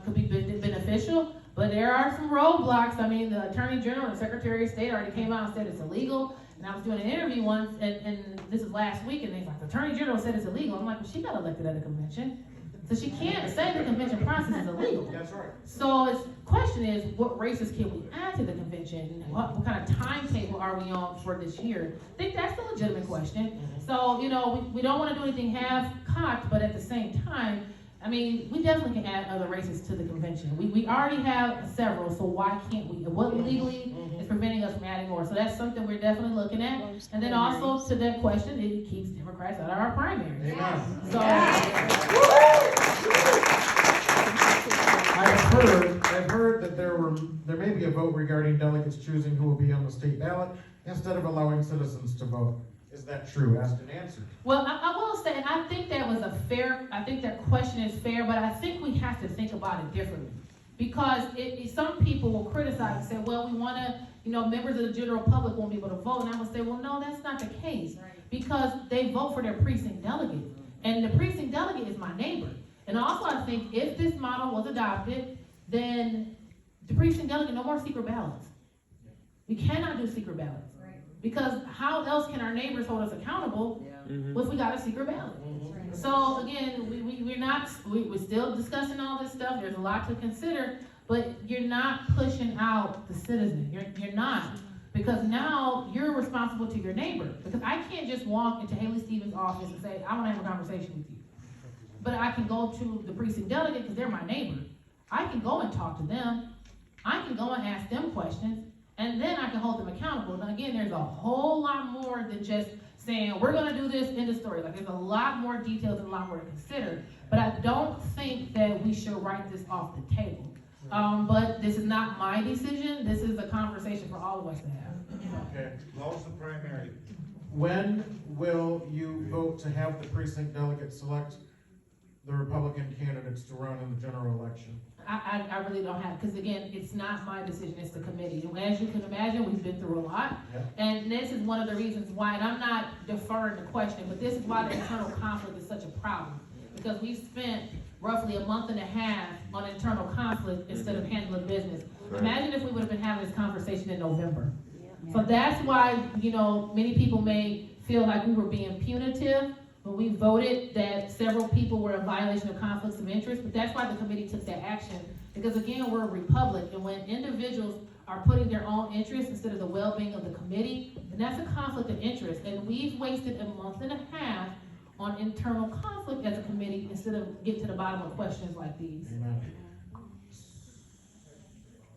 could be beneficial, but there are some roadblocks. I mean, the Attorney General and the Secretary of State already came out and said it's illegal. And I was doing an interview once, and this is last week, and they like, the Attorney General said it's illegal. I'm like, well, she got elected at a convention. So she can't say the convention process is illegal. That's right. So the question is, what races can we add to the convention? What kind of timetable are we on for this year? I think that's a legitimate question. So, we don't want to do anything half-cocked, but at the same time, I mean, we definitely can add other races to the convention. We already have several, so why can't we? What legally is preventing us from adding more? So that's something we're definitely looking at. And then also to that question, it keeps Democrats out of our primaries. Amen. So, I've heard that there may be a vote regarding delegates choosing who will be on the state ballot instead of allowing citizens to vote. Is that true? Asked and answered. well, I will say, I think that question is fair, but I think we have to think about it differently. Because some people will criticize and say, well, we want to, members of the general public won't be able to vote. And I would say, well, no, that's not the case. Because they vote for their precinct delegate. And the precinct delegate is my neighbor. And also, I think if this model was adopted, then the precinct delegate, no more secret ballots. We cannot do secret ballots. Because how else can our neighbors hold us accountable if we got a secret ballot? So again, we're still discussing all this stuff. There's a lot to consider, but you're not pushing out the citizen. You're not. Because now you're responsible to your neighbor. Because I can't just walk into Haley Stevens' office and say, I want to have a conversation with you. But I can go to the precinct delegate because they're my neighbor. I can go and talk to them. I can go and ask them questions. And then I can hold them accountable. Now again, there's a whole lot more than just saying, we're gonna do this in the story. Like there's a lot more details and a lot more to consider. But I don't think that we should write this off the table. But this is not my decision. This is a conversation for all of us to have. Okay. Close the primary. When will you vote to have the precinct delegates select the Republican candidates to run in the general election? I really don't have, because again, it's not my decision, it's the committee. And as you can imagine, we've been through a lot. Yeah. And this is one of the reasons why, and I'm not deferring the question, but this is why the internal conflict is such a problem. Because we spent roughly a month and a half on internal conflict instead of handling business. Right. Imagine if we would have been having this conversation in November. Yeah. So that's why, many people may feel like we were being punitive when we voted that several people were in violation of conflicts of interest, but that's why the committee took that action. Because again, we're a republic, and when individuals are putting their own interests instead of the well-being of the committee, then that's a conflict of interest. And we've wasted a month and a half on internal conflict as a committee instead of getting to the bottom of questions like these. Amen.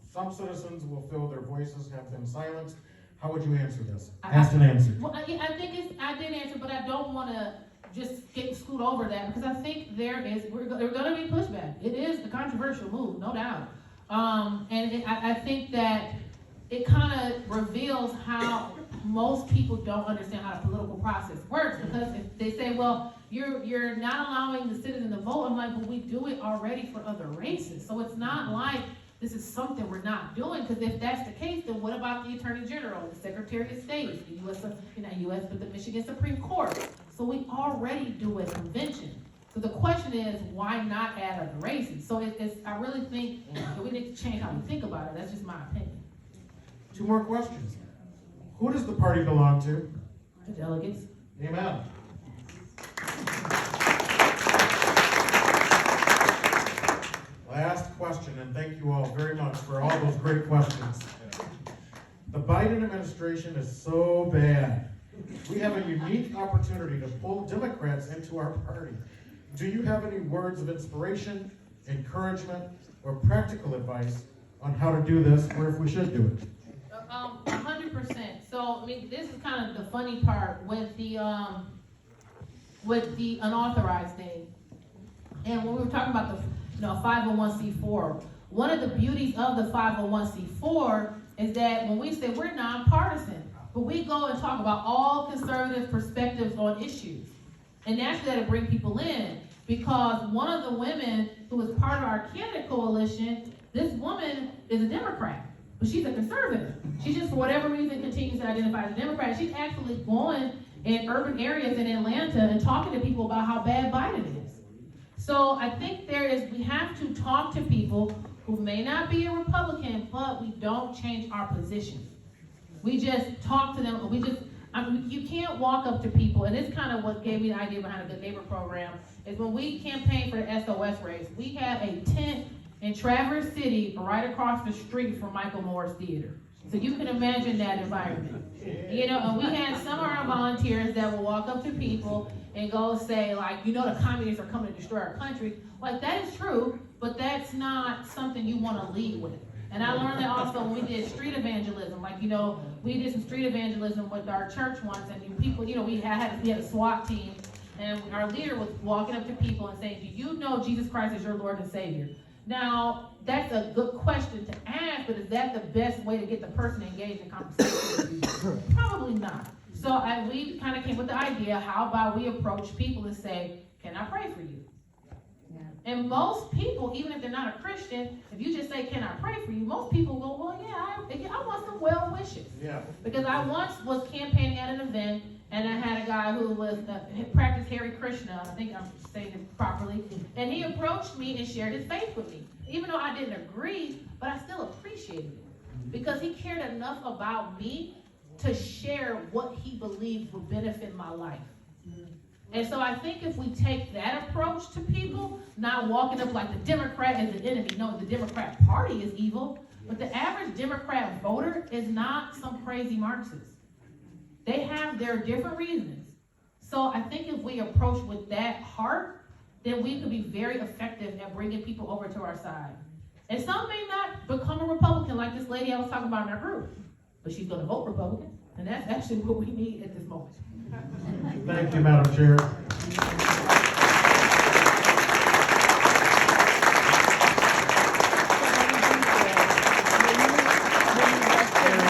Some citizens will feel their voices have been silenced. How would you answer this? Asked and answered. Well, I think I did answer, but I don't want to just scoot over that, because I think we're going to be pushback. It is a controversial move, no doubt. I think that it kind of reveals how most people don't understand how the political process works, because if they say, well, you're not allowing the citizen to vote, I'm like, well, we do it already for other races. So it's not like this is something we're not doing, because if that's the case, then what about the Attorney General, the Secretary of State, but the Michigan Supreme Court? So we already do a convention. So the question is, why not add other races? So I really think that we need to change how we think about it. That's just my opinion. 2 more questions. Who does the party belong to? The delegates. Amen. Last question, and thank you all very much for all those great questions. The Biden administration is so bad. We have a unique opportunity to pull Democrats into our party. Do you have any words of inspiration, encouragement, or practical advice on how to do this, or if we should do it? 100%. So, this is kind of the funny part with the unauthorized thing. And when we were talking about the 501c4, one of the beauties of the 501c4 is that when we say we're nonpartisan, but we go and talk about all conservative perspectives on issues. And naturally that'll bring people in, because one of the women who was part of our candidate coalition, this woman is a Democrat, but she's a conservative. She just, for whatever reason, continues to identify as a Democrat. She's actually going in urban areas in Atlanta and talking to people about how bad Biden is. So I think we have to talk to people who may not be a Republican, but we don't change our position. We just talk to them, I mean, you can't walk up to people, and it's kind of what gave me the idea behind the Good Neighbor program, is when we campaigned for the SOS race, we had a tent in Traverse City right across the street from Michael Moore's Theater. So you can imagine that environment. You know, and we had some of our volunteers that will walk up to people and go say, like, you know, the communists are coming to destroy our country. Like, that is true, but that's not something you want to lead with. And I learned that also when we did street evangelism. Like, you know, we did some street evangelism with our church once, and people, you know, we had a SWAT team, and our leader was walking up to people and saying, do you know Jesus Christ is your Lord and Savior? Now, that's a good question to ask, but is that the best way to get the person engaged in conversation? Probably not. So we kind of came with the idea, how about we approach people and say, can I pray for you? And most people, even if they're not a Christian, if you just say, can I pray for you? Most people go, well, yeah, I want some well wishes. Yeah. Because I once was campaigning at an event, and I had a guy who was practiced Hare Krishna, I think I'm saying it properly, and he approached me and shared his faith with me. Even though I didn't agree, but I still appreciated it. Because he cared enough about me to share what he believed would benefit my life. And so I think if we take that approach to people, not walking up like the Democrat is the enemy. No, the Democrat Party is evil, but the average Democrat voter is not some crazy Marxist. They have their different reasons. So I think if we approach with that heart, then we could be very effective at bringing people over to our side. And some may not become a Republican like this lady I was talking about in our group, but she's going to vote Republican, and that's actually what we need at this moment. Thank you, Madam Chair.